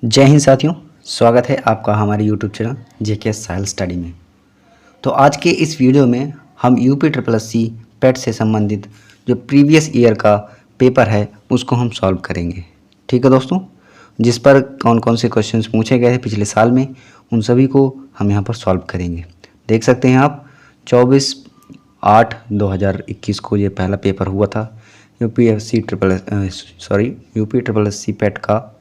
जय हिंद साथियों, स्वागत है आपका हमारे यूट्यूब चैनल जेके साहिल स्टडी में। तो आज के इस वीडियो में हम यूपी ट्रिपल एस सी पेट से संबंधित जो प्रीवियस ईयर का पेपर है उसको हम सॉल्व करेंगे। ठीक है दोस्तों, जिस पर कौन कौन से क्वेश्चंस पूछे गए थे पिछले साल में उन सभी को हम यहाँ पर सॉल्व करेंगे। देख सकते हैं आप 24/8/2021 को ये पहला पेपर हुआ था यूपी ट्रिपल एस सी पेट का।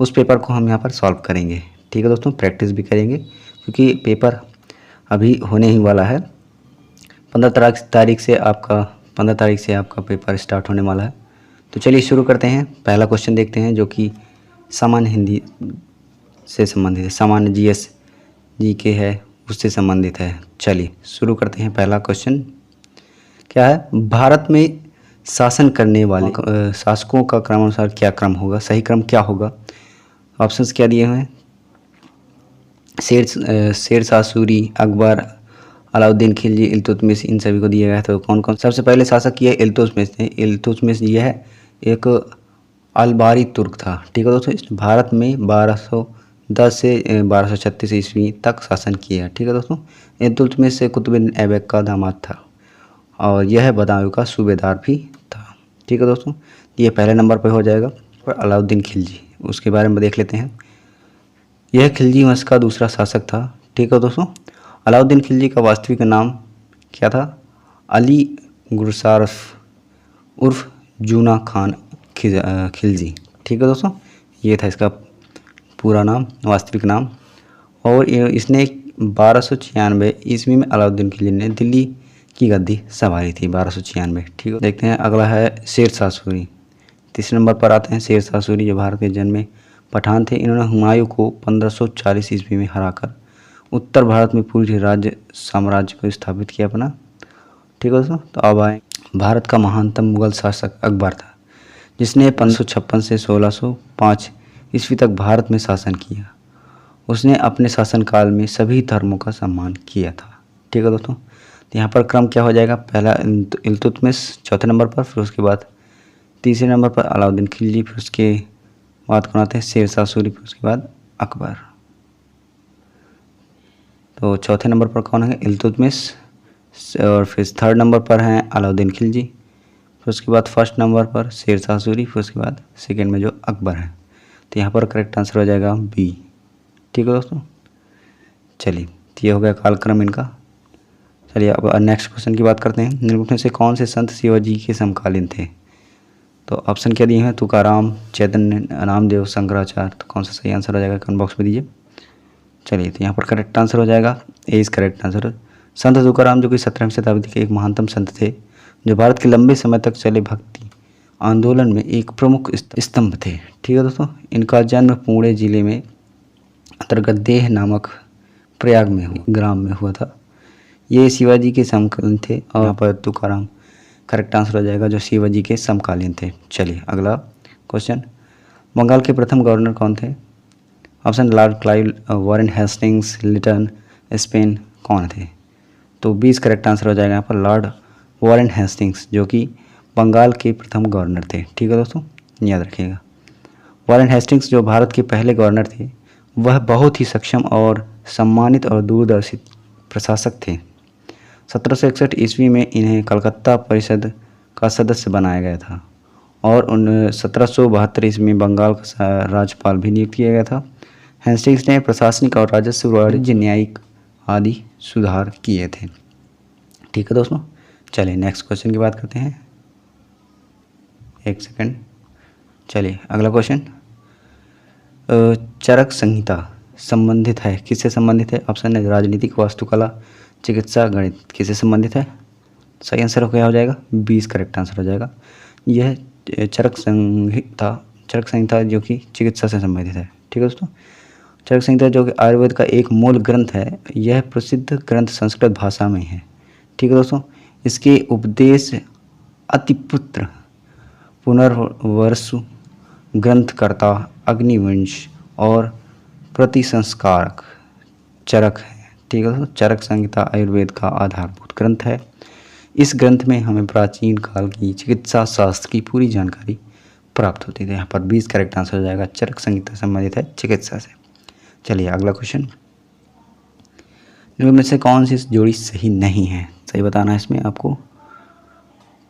उस पेपर को हम यहाँ पर सॉल्व करेंगे। ठीक है दोस्तों, प्रैक्टिस भी करेंगे क्योंकि पेपर अभी होने ही वाला है। 15 तारीख से आपका पेपर स्टार्ट होने वाला है। तो चलिए शुरू करते हैं। पहला क्वेश्चन देखते हैं जो कि सामान्य हिंदी से संबंधित है, सामान्य जीएस जीके है, उससे संबंधित है। चलिए शुरू करते हैं। पहला क्वेश्चन क्या है? भारत में शासन करने वाले शासकों का क्रमानुसार क्या क्रम होगा? सही क्रम क्या होगा? ऑप्शंस क्या दिए हुए हैं? शेरशाह सूरी, अकबर, अलाउद्दीन खिलजी, इल्तुतमिश, इन सभी को दिया गया है। तो कौन कौन सबसे पहले शासक ये इल्तुतमिश थे। इल्तुतमिश ये है एक अलबारी तुर्क था। ठीक है दोस्तों, इस भारत में 1210 से 1236 ईस्वी तक शासन किया। ठीक है दोस्तों, इल्तुतमिश से कुतुबुद्दीन ऐबक का दामाद था और यह बदायूं का सूबेदार भी था। ठीक है दोस्तों, ये पहले नंबर पर हो जाएगा। पर अलाउद्दीन खिलजी, उसके बारे में देख लेते हैं। यह खिलजी वंश का दूसरा शासक था। ठीक है दोस्तों, अलाउद्दीन खिलजी का वास्तविक नाम क्या था? अली गुरसारफ उर्फ जूना खान खिलजी। ठीक है दोस्तों, ये था इसका पूरा नाम, वास्तविक नाम। और इसने 1296 ईस्वी में अलाउद्दीन खिलजी ने दिल्ली की गद्दी संभाली थी। 1296। ठीक है, देखते हैं। अगला है शेरशाह सूरी। तीसरे नंबर पर आते हैं शेरशाह सूरी, जो भारत के जन्मे पठान थे। इन्होंने हुमायूं को 1540 ईस्वी में हराकर उत्तर भारत में पूरी राज्य साम्राज्य को स्थापित किया अपना। ठीक है दोस्तों, तो अब आए। भारत का महानतम मुगल शासक अकबर था, जिसने 1556 से 1605 ईस्वी तक भारत में शासन किया। उसने अपने शासनकाल में सभी धर्मों का सम्मान किया था। ठीक है दोस्तों, तो यहाँ पर क्रम क्या हो जाएगा? पहला इल्तुतमिश चौथे नंबर पर, फिर उसके बाद तीसरे नंबर पर अलाउद्दीन खिलजी, फिर उसके बात कौन आते हैं? शेरशाह सूरी, फिर उसके बाद अकबर। तो चौथे नंबर पर कौन है? इल्तुतमिश, और फिर थर्ड नंबर पर हैं अलाउद्दीन खिलजी, फिर उसके बाद फर्स्ट नंबर पर शेरशाह सूरी, फिर उसके बाद सेकंड में जो अकबर है। तो यहाँ पर करेक्ट आंसर हो जाएगा बी। ठीक है दोस्तों, चलिए तो ये हो गया कालक्रम इनका। चलिए अब नेक्स्ट क्वेश्चन की बात करते हैं। निम्नलिखित में से कौन से संत शिवाजी के समकालीन थे? तो ऑप्शन क्या दिए हैं? तुकाराम, चैतन्य, नामदेव, शंकराचार्य। तो कौन सा सही आंसर हो जाएगा? कमेंट बॉक्स में दीजिए। चलिए तो यहाँ पर करेक्ट आंसर हो जाएगा ए इज करेक्ट आंसर। संत तुकाराम जो कि 17वीं शताब्दी के एक महानतम संत थे, जो भारत के लंबे समय तक चले भक्ति आंदोलन में एक प्रमुख स्तंभ थे। ठीक है दोस्तों, इनका जन्म पुणे जिले में अंतर्गत देह नामक प्रयाग में ग्राम में हुआ था। ये शिवाजी के समकालीन थे और यहाँ पर तुकाराम करेक्ट आंसर हो जाएगा, जो शिवाजी के समकालीन थे। चलिए अगला क्वेश्चन। बंगाल के प्रथम गवर्नर कौन थे? Option lord Clive, Warren Hastings, Lytton, Spain, कौन थे? तो 20 करेक्ट आंसर हो जाएगा यहाँ पर लॉर्ड वॉरेन हेस्टिंग्स, जो कि बंगाल के प्रथम गवर्नर थे। ठीक है दोस्तों, याद रखिएगा। वॉरेन हेस्टिंग्स जो भारत के पहले गवर्नर थे, वह बहुत ही सक्षम और सम्मानित और दूरदर्शी प्रशासक थे। 1761 ईस्वी में इन्हें कलकत्ता परिषद का सदस्य बनाया गया था और 1772 ईस्वी में बंगाल का राज्यपाल भी नियुक्त किया गया था। हेस्टिंग्स ने प्रशासनिक और राजस्व, वाणिज्य, न्यायिक आदि सुधार किए थे। ठीक है दोस्तों, चलिए नेक्स्ट क्वेश्चन की बात करते हैं। एक सेकंड। चलिए अगला क्वेश्चन। चरक संहिता संबंधित है, किससे संबंधित है? ऑप्शन है राजनीतिक, वास्तुकला, चिकित्सा, गणित। किससे संबंधित है? सही आंसर क्या हो जाएगा? 20 करेक्ट आंसर हो जाएगा। यह चरक संहिता जो कि चिकित्सा से संबंधित है। ठीक है दोस्तों, चरक संहिता जो कि आयुर्वेद का एक मूल ग्रंथ है, यह प्रसिद्ध ग्रंथ संस्कृत भाषा में है। ठीक है दोस्तों, इसके उपदेश अतिपुत्र, पुनर्वसु, ग्रंथकर्ता, अग्निवंश और प्रतिसंस्कारक चरक है। ठीक है दोस्तों, चरक संहिता आयुर्वेद का आधारभूत ग्रंथ है। इस ग्रंथ में हमें प्राचीन काल की चिकित्सा शास्त्र की पूरी जानकारी प्राप्त होती थी। यहाँ पर 20 करेक्ट आंसर हो जाएगा। चरक संहिता संबंधित है चिकित्सा से। चलिए अगला क्वेश्चन, इनमें से कौन सी जोड़ी सही नहीं है, सही बताना है इसमें आपको।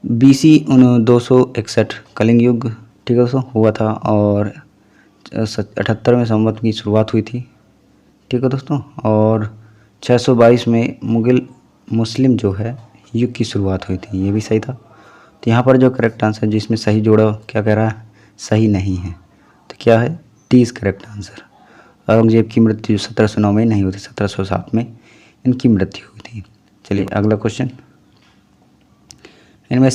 BC 261 कलिंग युग, ठीक है दोस्तों, हुआ था और 78वें संवत की शुरुआत हुई थी, ठीक है दोस्तों, और 622 में मुगल मुस्लिम जो है युग की शुरुआत हुई थी, ये भी सही था। तो यहाँ पर जो करेक्ट आंसर जिसमें सही जोड़ा क्या कह रहा है, सही नहीं है, तो क्या है 30 करेक्ट आंसर। औरंगजेब की मृत्यु 1709 में नहीं हुई थी, 1707 में इनकी मृत्यु हुई थी। चलिए अगला क्वेश्चन, इनमें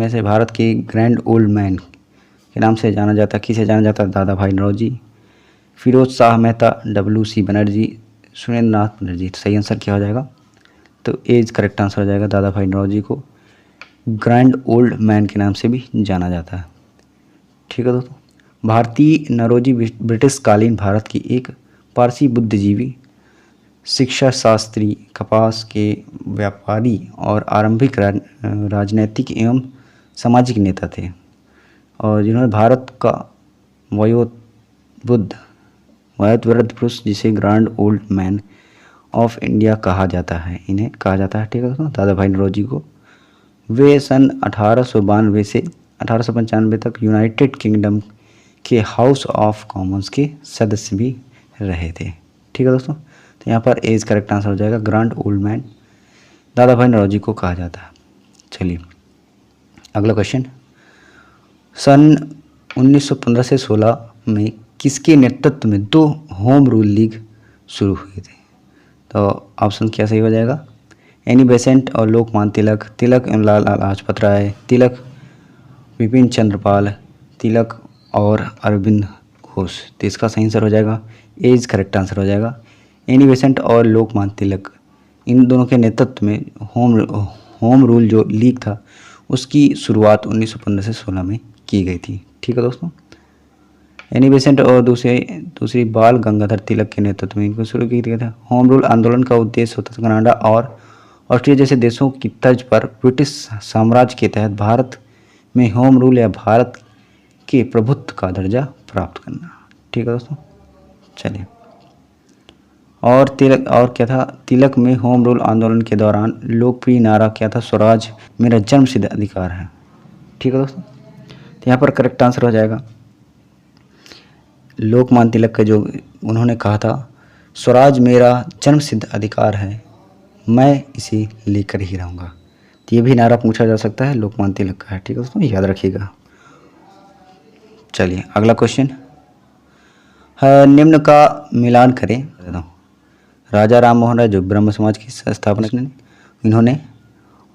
से भारत के ग्रैंड ओल्ड मैन के नाम से जाना जाता, किसे जाना जाता है, दादा भाई नौरोजी, फिरोज शाह मेहता, WC बनर्जी, सुरेंद्र नाथ बनर्जी। तो सही आंसर क्या हो जाएगा, तो एज करेक्ट आंसर हो जाएगा। दादा भाई नौरोजी को ग्रैंड ओल्ड मैन के नाम से भी जाना जाता है, ठीक है दोस्तों। भारतीय नौरोजी ब्रिटिश कालीन भारत की एक पारसी बुद्धिजीवी, शिक्षा शास्त्री, कपास के व्यापारी और आरंभिक राजनैतिक एवं सामाजिक नेता थे, और जिन्होंने भारत का वयोवृद्ध पुरुष जिसे grand old man of India कहा जाता है, इन्हें कहा जाता है, ठीक है दोस्तों, दादा भाई नौरोजी को। वे सन 1892 से 1895 तक यूनाइटेड किंगडम के हाउस ऑफ कॉमन्स के सदस्य भी रहे थे, ठीक है दोस्तों। तो यहाँ पर एज करेक्ट आंसर हो जाएगा, ग्रैंड ओल्ड मैन दादा भाई नौरोजी को कहा जाता है। चलिए अगला क्वेश्चन, सन 1915 से 16 में किसके नेतृत्व में 2 होम रूल लीग शुरू हुए थे, तो ऑप्शन क्या सही हो जाएगा, एनी बेसेंट और लोकमान्य तिलक, तिलक एवं लाला लाजपत राय, तिलक विपिन चंद्रपाल, तिलक और अरविंद घोष। तो इसका सही आंसर हो जाएगा, एज करेक्ट आंसर हो जाएगा, एनी बेसेंट और लोकमान्य तिलक, इन दोनों के नेतृत्व में होम रूल जो लीग था उसकी शुरुआत 1915 से 16 में की गई थी, ठीक है दोस्तों। एनी बेसेंट और दूसरी बाल गंगाधर तिलक के नेतृत्व में इनको शुरू किया गया था। होम रूल आंदोलन का उद्देश्य होता था कनाडा और ऑस्ट्रेलिया जैसे देशों की तर्ज पर ब्रिटिश साम्राज्य के तहत भारत में होम रूल या भारत के प्रभुत्व का दर्जा प्राप्त करना, ठीक है दोस्तों। चलिए और क्या था, तिलक में होम रूल आंदोलन के दौरान लोकप्रिय नारा क्या था, स्वराज मेरा जन्मसिद्ध अधिकार है, ठीक है दोस्तों। तो यहाँ पर करेक्ट आंसर हो जाएगा, लोकमान्य तिलक का जो उन्होंने कहा था, स्वराज मेरा जन्मसिद्ध अधिकार है, मैं इसे लेकर ही रहूँगा। तो ये भी नारा पूछा जा सकता है, लोकमान्य तिलक का है, ठीक है दोस्तों, याद रखिएगा। चलिए अगला क्वेश्चन, निम्न का मिलान करें। राजा राम मोहन राय जो ब्रह्म समाज की स्थापना इन्होंने,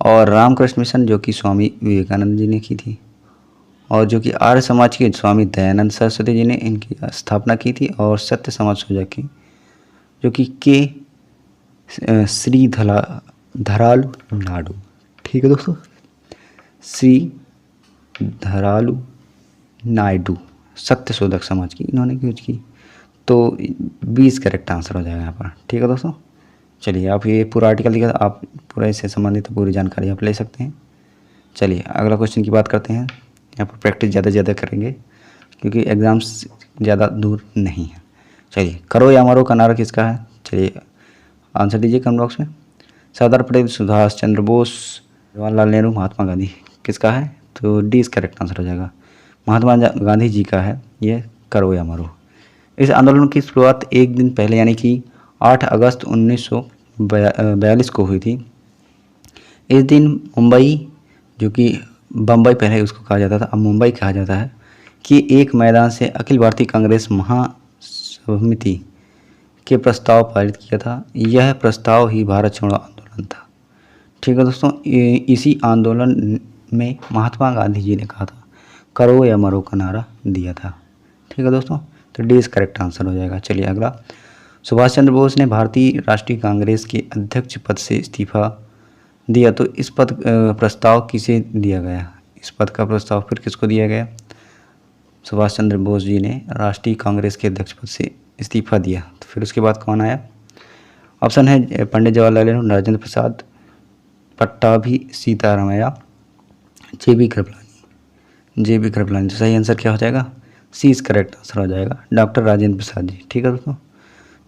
और रामकृष्ण मिशन जो कि स्वामी विवेकानंद जी ने की थी, और जो कि आर्य समाज के स्वामी दयानंद सरस्वती जी ने इनकी स्थापना की थी, और सत्य समाज सोसाइटी जो कि श्री धरालू नायडू, ठीक है दोस्तों, श्री धरालू नायडू सत्य शोधक समाज की इन्होंने यूज की। तो 20 करेक्ट आंसर हो जाएगा यहाँ पर, ठीक है दोस्तों। चलिए आप ये पूरा आर्टिकल लिखा, आप पूरा इससे संबंधित पूरी जानकारी आप ले सकते हैं। चलिए अगला क्वेश्चन की बात करते हैं। यहाँ पर प्रैक्टिस ज़्यादा से ज़्यादा करेंगे क्योंकि एग्ज़ाम्स ज़्यादा दूर नहीं है। चलिए करो या मरो का नारा किसका है, चलिए आंसर दीजिए कमेंट बॉक्स में। सरदार पटेल, सुभाष चंद्र बोस, जवाहरलाल नेहरू, महात्मा गांधी किसका है, तो डी इस करेक्ट आंसर हो जाएगा, महात्मा गांधी जी का है ये करो या मरो। इस आंदोलन की शुरुआत एक दिन पहले यानी कि 8 अगस्त 1942 को हुई थी। इस दिन मुंबई, जो कि बम्बई पहले उसको कहा जाता था, अब मुंबई कहा जाता है, कि एक मैदान से अखिल भारतीय कांग्रेस महासमिति के प्रस्ताव पारित किया था। यह प्रस्ताव ही भारत छोड़ो आंदोलन था, ठीक है दोस्तों। इसी आंदोलन में महात्मा गांधी जी ने कहा था करो या मरो का नारा दिया था, ठीक है दोस्तों। तो डी इस करेक्ट आंसर हो जाएगा। चलिए अगला, सुभाष चंद्र बोस ने भारतीय राष्ट्रीय कांग्रेस के अध्यक्ष पद से इस्तीफा दिया, तो इस पद प्रस्ताव किसे दिया गया, इस पद का प्रस्ताव फिर किसको दिया गया, सुभाष चंद्र बोस जी ने राष्ट्रीय कांग्रेस के अध्यक्ष पद से इस्तीफा दिया, तो फिर उसके बाद कौन आया, ऑप्शन है Pandit Jawaharlal Nehru, Rajendra Prasad, Pattabhi Sitaramayya, JB Kripalani. J B Kripalani. तो सही आंसर क्या हो जाएगा? सी इज करेक्ट आंसर हो जाएगा, डॉक्टर राजेंद्र प्रसाद जी। ठीक है दोस्तों,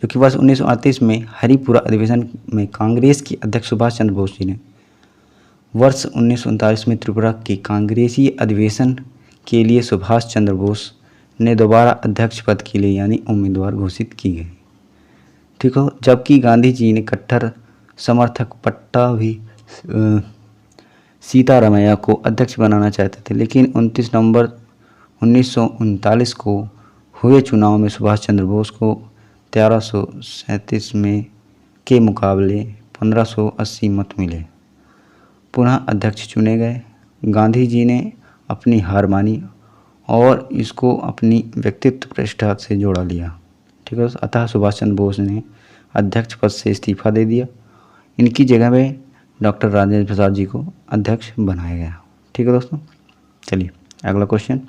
जो कि वर्ष 1938 में हरिपुरा अधिवेशन में कांग्रेस के अध्यक्ष सुभाष चंद्र बोस जी ने वर्ष 1939 में त्रिपुरा के कांग्रेसी अधिवेशन के लिए सुभाष चंद्र बोस ने दोबारा अध्यक्ष पद के लिए यानी उम्मीदवार घोषित की गई। ठीक हो, जबकि गांधी जी ने कट्टर समर्थक पट्टाभी सीतारामैया को अध्यक्ष बनाना चाहते थे, लेकिन 29 नवंबर 1939 को हुए चुनाव में सुभाष चंद्र बोस को 1337 में के मुकाबले 1580 मत मिले, पुनः अध्यक्ष चुने गए। गांधी जी ने अपनी हार मानी और इसको अपनी व्यक्तित्व प्रतिष्ठा से जोड़ा लिया। ठीक है, अतः सुभाष चंद्र बोस ने अध्यक्ष पद से इस्तीफा दे दिया। इनकी जगह में डॉक्टर राजेंद्र प्रसाद जी को अध्यक्ष बनाया गया। ठीक है दोस्तों, चलिए अगला क्वेश्चन।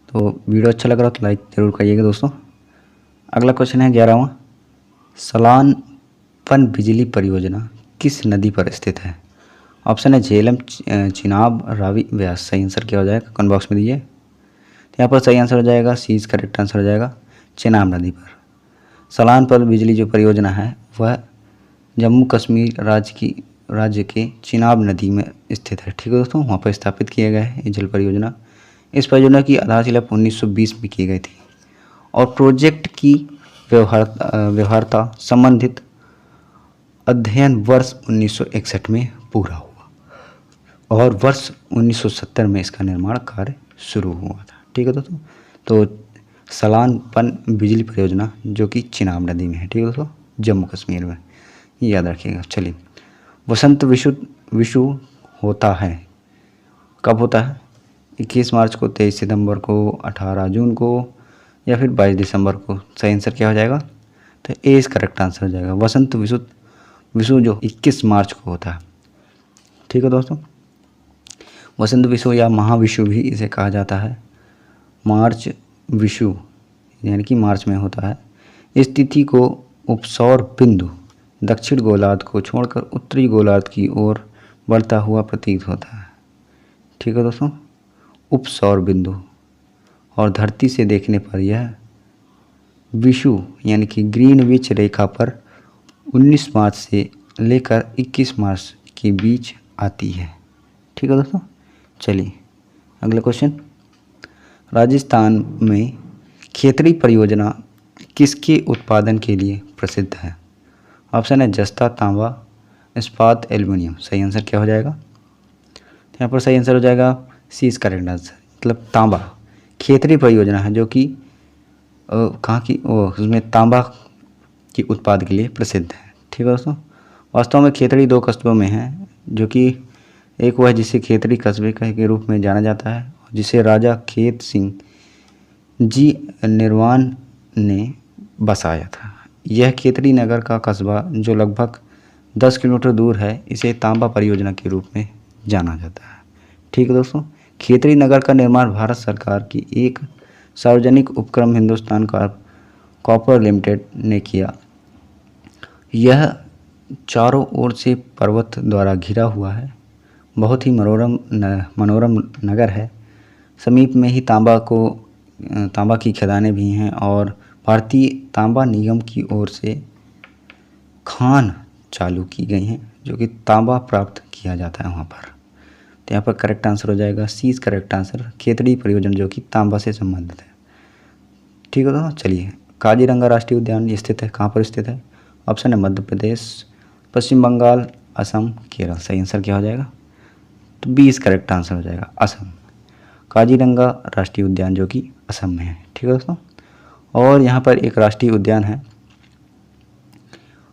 तो वीडियो अच्छा लग रहा तो लाइक जरूर करिएगा दोस्तों। अगला क्वेश्चन है 11वां, सलान पन बिजली परियोजना किस नदी पर स्थित है? ऑप्शन है झेलम, चिनाब, रावी, व्यास। सही आंसर क्या हो जाएगा? कमेंट बॉक्स में दीजिए। तो यहाँ पर सही आंसर हो जाएगा, सी इज करेक्ट आंसर हो जाएगा, चिनाब नदी पर। सलान पर बिजली जो परियोजना है वह जम्मू कश्मीर राज्य के चिनाब नदी में स्थित है। ठीक है दोस्तों, वहाँ पर स्थापित किया गया है ये जल परियोजना। इस परियोजना की आधारशिला 1920 में की गई थी और प्रोजेक्ट की व्यवहार्यता संबंधित अध्ययन वर्ष 1961 में पूरा हुआ और वर्ष 1970 में इसका निर्माण कार्य शुरू हुआ था। ठीक है दोस्तों, तो सलान पन बिजली परियोजना जो कि चिनाब नदी में है। ठीक है दोस्तों, जम्मू कश्मीर में, याद रखिएगा। चलिए, वसंत विषु होता है कब होता है? 21 मार्च को, 23 सितंबर को, 18 जून को या फिर 22 दिसंबर को। सही आंसर क्या हो जाएगा? तो ए इस करेक्ट आंसर हो जाएगा, वसंत विषु जो 21 मार्च को होता है। ठीक है दोस्तों, वसंत विषु या महाविषु भी इसे कहा जाता है। मार्च विषु यानी कि मार्च में होता है। इस तिथि को उपसौर बिंदु दक्षिण गोलार्ध को छोड़कर उत्तरी गोलार्ध की ओर बढ़ता हुआ प्रतीत होता है। ठीक है दोस्तों, उपसौर बिंदु, और धरती से देखने पर यह विषु यानी कि ग्रीनविच रेखा पर 19 मार्च से लेकर 21 मार्च के बीच आती है। ठीक है दोस्तों, चलिए अगला क्वेश्चन। राजस्थान में खेतड़ी परियोजना किसके उत्पादन के लिए प्रसिद्ध है? ऑप्शन है जस्ता, तांबा, इस्पात, एल्युमिनियम। सही आंसर क्या हो जाएगा? तो यहाँ पर सही आंसर हो जाएगा सी इज करेक्ट आंसर, मतलब तांबा। खेतड़ी परियोजना है जो कि कहाँ की, उसमें तांबा की उत्पाद के लिए प्रसिद्ध है। ठीक है दोस्तों, वास्तव में खेतड़ी 2 कस्बों में है, जो कि एक वह जिसे खेतड़ी कस्बे के रूप में जाना जाता है, जिसे राजा खेत सिंह जी निर्वाण ने बसाया था। यह खेतड़ी नगर का कस्बा जो लगभग 10 किलोमीटर दूर है, इसे तांबा परियोजना के रूप में जाना जाता है। ठीक है दोस्तों, खेतड़ी नगर का निर्माण भारत सरकार की एक सार्वजनिक उपक्रम हिंदुस्तान कॉपर लिमिटेड ने किया। यह चारों ओर से पर्वत द्वारा घिरा हुआ है, बहुत ही मनोरम नगर है। समीप में ही तांबा की खदानें भी हैं और भारतीय तांबा निगम की ओर से खान चालू की गई हैं, जो कि तांबा प्राप्त किया जाता है वहाँ पर। तो यहाँ पर करेक्ट आंसर हो जाएगा C is correct answer, Khetri परियोजना जो कि तांबा से संबंधित है। ठीक है दोस्तों, चलिए काजीरंगा राष्ट्रीय उद्यान स्थित है, कहाँ पर स्थित है? ऑप्शन है मध्य प्रदेश, पश्चिम बंगाल, असम, केरल। सही आंसर क्या हो जाएगा? तो बी इज करेक्ट आंसर हो जाएगा, असम। काजीरंगा राष्ट्रीय उद्यान जो कि असम में है। ठीक है दोस्तों, और यहाँ पर एक राष्ट्रीय उद्यान है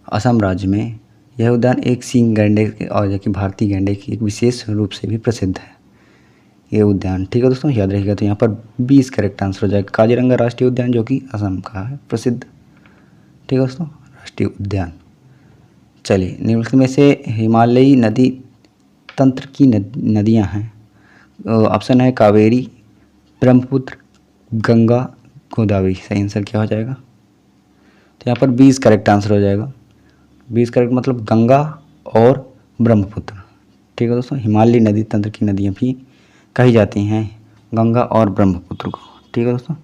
असम राज्य में। यह उद्यान एक सींग गैंडे और जो कि भारतीय गैंडे की एक विशेष रूप से भी प्रसिद्ध है ये उद्यान। ठीक है दोस्तों, याद रखिएगा। तो यहाँ पर 20 करेक्ट आंसर हो जाएगा, काजीरंगा राष्ट्रीय उद्यान जो कि असम का है प्रसिद्ध। ठीक है दोस्तों, राष्ट्रीय उद्यान। चलिए, निम्नलिखित में से हिमालयी नदी तंत्र की नदियाँ हैं। ऑप्शन है कावेरी, ब्रह्मपुत्र, गंगा, गोदावरी। सही आंसर क्या हो जाएगा? तो यहाँ पर 20 करेक्ट आंसर हो जाएगा। 20 करेक्ट मतलब गंगा और ब्रह्मपुत्र। ठीक है दोस्तों। हिमालयी नदी तंत्र की नदियाँ भी कही जाती हैं गंगा और ब्रह्मपुत्र को, ठीक है दोस्तों।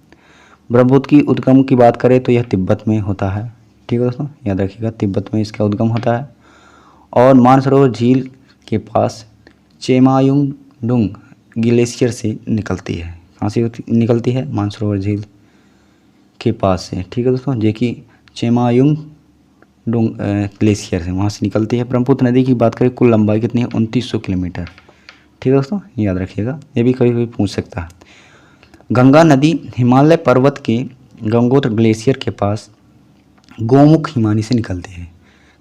ब्रह्मपुत्र की उद्गम की बात करें तो यह तिब्बत में होता है, ठीक है दोस्तों, याद रखिएगा तिब्बत में इसका उद्गम होता है। और मानसरोवर झील के पास चेमायुंगडुंग ग्लेशियर से निकलती है। कहाँ से निकलती है? मानसरोवर झील के पास से, ठीक है दोस्तों, जो कि चेमायुंगडुंग ग्लेशियर से वहाँ से निकलती है। ब्रह्मपुत्र नदी की बात करें कुल लंबाई कितनी है? 2900 किलोमीटर, ठीक है दोस्तों, याद रखिएगा, ये भी कभी कभी पूछ सकता है। गंगा नदी हिमालय पर्वत के गंगोत्री ग्लेशियर के पास गोमुख हिमानी से निकलती है।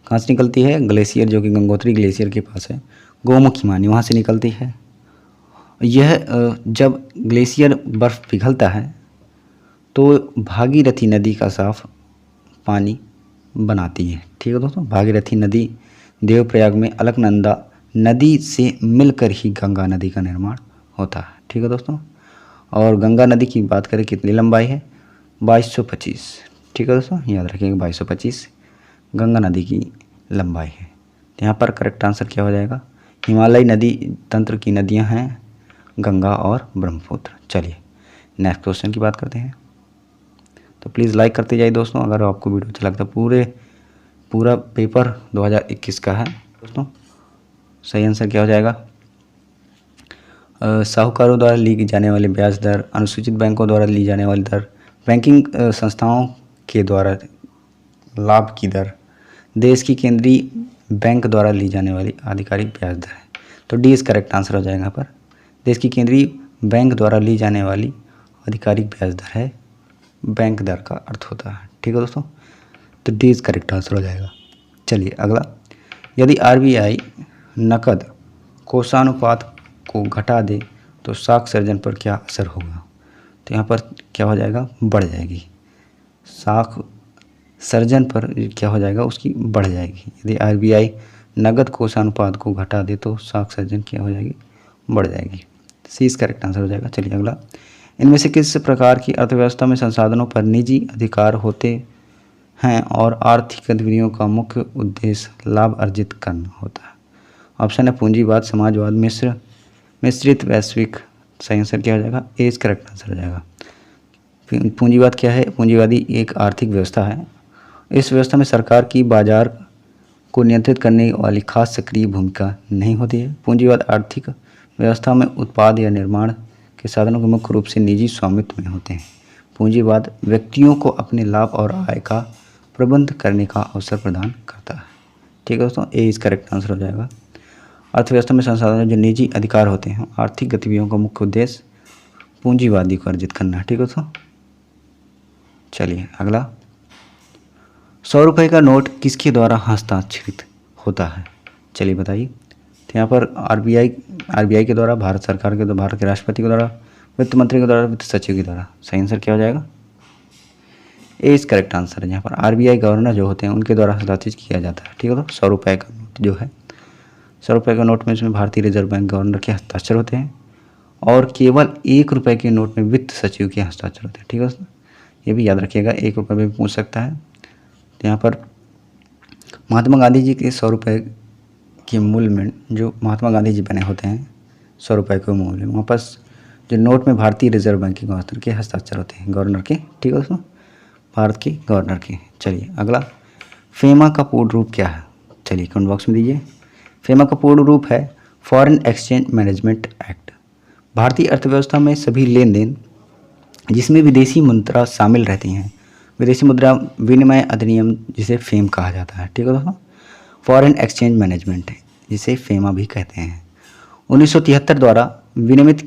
कहाँ से निकलती है? ग्लेशियर जो कि गंगोत्री ग्लेशियर के पास है, गोमुख हिमानी, वहाँ से निकलती है। यह जब ग्लेशियर बर्फ़ पिघलता है तो भागीरथी नदी का साफ पानी बनाती है, ठीक है दोस्तों। भागीरथी नदी देवप्रयाग में अलकनंदा नदी से मिलकर ही गंगा नदी का निर्माण होता है, ठीक है दोस्तों। और गंगा नदी की बात करें कितनी लंबाई है? 2225, ठीक है दोस्तों, याद रखिएगा 2225 गंगा नदी की लंबाई है। यहाँ पर करेक्ट आंसर क्या हो जाएगा? हिमालयी नदी तंत्र की नदियाँ हैं गंगा और ब्रह्मपुत्र। चलिए नेक्स्ट क्वेश्चन की बात करते हैं। तो प्लीज़ लाइक करते जाइए दोस्तों अगर आपको वीडियो अच्छा लगता है। पूरा पेपर 2021 का है दोस्तों। सही आंसर क्या हो जाएगा? साहूकारों द्वारा ली जाने वाली ब्याज दर, अनुसूचित बैंकों द्वारा ली जाने वाली दर, बैंकिंग संस्थाओं के द्वारा लाभ की दर, देश की केंद्रीय बैंक द्वारा ली जाने वाली आधिकारिक ब्याज दर है। तो डी इज करेक्ट आंसर हो जाएगा यहाँ पर। देश की केंद्रीय बैंक द्वारा ली जाने वाली आधिकारिक ब्याज दर है, बैंक दर का अर्थ होता है, ठीक है दोस्तों। तो डी इज करेक्ट आंसर हो जाएगा। चलिए अगला, यदि आरबीआई नकद कोषानुपात को घटा दे तो साख सर्जन पर क्या असर होगा? तो यहाँ पर क्या हो जाएगा? बढ़ जाएगी। साख सर्जन पर क्या हो जाएगा? उसकी बढ़ जाएगी। यदि आरबीआई नगद कोषानुपात को घटा दे तो साख सर्जन क्या हो जाएगी? बढ़ जाएगी। सी इज करेक्ट आंसर हो जाएगा। चलिए अगला, इनमें से किस प्रकार की अर्थव्यवस्था में संसाधनों पर निजी अधिकार होते हैं और आर्थिक गतिविधियों का मुख्य उद्देश्य लाभ अर्जित करना होता है? ऑप्शन है पूंजीवाद, समाजवाद, मिश्रित वैश्विक। सही आंसर क्या हो जाएगा? ए इज करेक्ट आंसर हो जाएगा। पूंजीवाद क्या है? पूंजीवादी एक आर्थिक व्यवस्था है। इस व्यवस्था में सरकार की बाजार को नियंत्रित करने वाली खास सक्रिय भूमिका नहीं होती है। पूंजीवाद आर्थिक व्यवस्था में उत्पाद या निर्माण के साधनों के मुख्य रूप से निजी स्वामित्व में होते हैं। पूंजीवाद व्यक्तियों को अपने लाभ और आय का प्रबंध करने का अवसर प्रदान करता है, ठीक है दोस्तों, ए इज करेक्ट आंसर हो जाएगा। अर्थव्यवस्था में संसाधन जो निजी अधिकार होते हैं, आर्थिक गतिविधियों का मुख्य उद्देश्य पूंजीवादी को अर्जित करना है, ठीक है दोस्तों। चलिए अगला, 100 रुपये का नोट किसके द्वारा हस्ताक्षरित होता है? चलिए बताइए। तो यहाँ पर आरबीआई के द्वारा, भारत सरकार के द्वारा, भारत के राष्ट्रपति के द्वारा, वित्त मंत्री के द्वारा, वित्त सचिव के द्वारा। सही आंसर क्या हो जाएगा? ए इज करेक्ट आंसर है। यहाँ पर आरबीआई गवर्नर जो होते हैं उनके द्वारा हस्ताक्षरित किया जाता है, ठीक है। तो 100 रुपये का नोट जो है, 100 रुपये का नोट में इसमें भारतीय रिजर्व बैंक गवर्नर के हस्ताक्षर होते हैं और केवल 1 रुपये के नोट में वित्त सचिव के हस्ताक्षर होते हैं, ठीक है दोस्तों। ये भी याद रखिएगा, 1 रुपये में भी पूछ सकता है। तो यहाँ पर महात्मा गांधी जी के 100 रुपये के मूल्य में जो महात्मा गांधी जी बने होते हैं 100 रुपये के मूल्य में, वहाँ पर जो नोट में भारतीय रिजर्व बैंक के गवर्नर के हस्ताक्षर होते हैं, गवर्नर के, ठीक है दोस्तों, भारत के गवर्नर के। चलिए अगला, फेमा का पूर्ण रूप क्या है? चलिए कमेंट बॉक्स में दीजिए। फेमा का पूर्ण रूप है फॉरेन एक्सचेंज मैनेजमेंट एक्ट। भारतीय अर्थव्यवस्था में सभी लेन देन जिसमें विदेशी मुद्रा शामिल रहती हैं, विदेशी मुद्रा विनिमय अधिनियम जिसे फेम कहा जाता है, ठीक है दोस्तों। फॉरेन एक्सचेंज मैनेजमेंट है जिसे फेमा भी कहते हैं। 1973 द्वारा विनियमित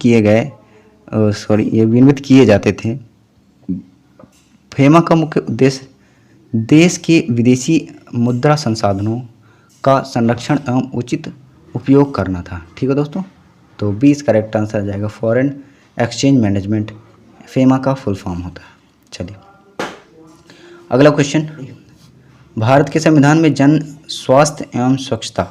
किए जाते थे। फेमा का मुख्य उद्देश्य देश के विदेशी मुद्रा संसाधनों का संरक्षण एवं उचित उपयोग करना था, ठीक है दोस्तों। तो 20 करेक्ट आंसर आ जाएगा। फॉरेन एक्सचेंज मैनेजमेंट फेमा का फुल फॉर्म होता है। चलिए अगला क्वेश्चन, भारत के संविधान में जन स्वास्थ्य एवं स्वच्छता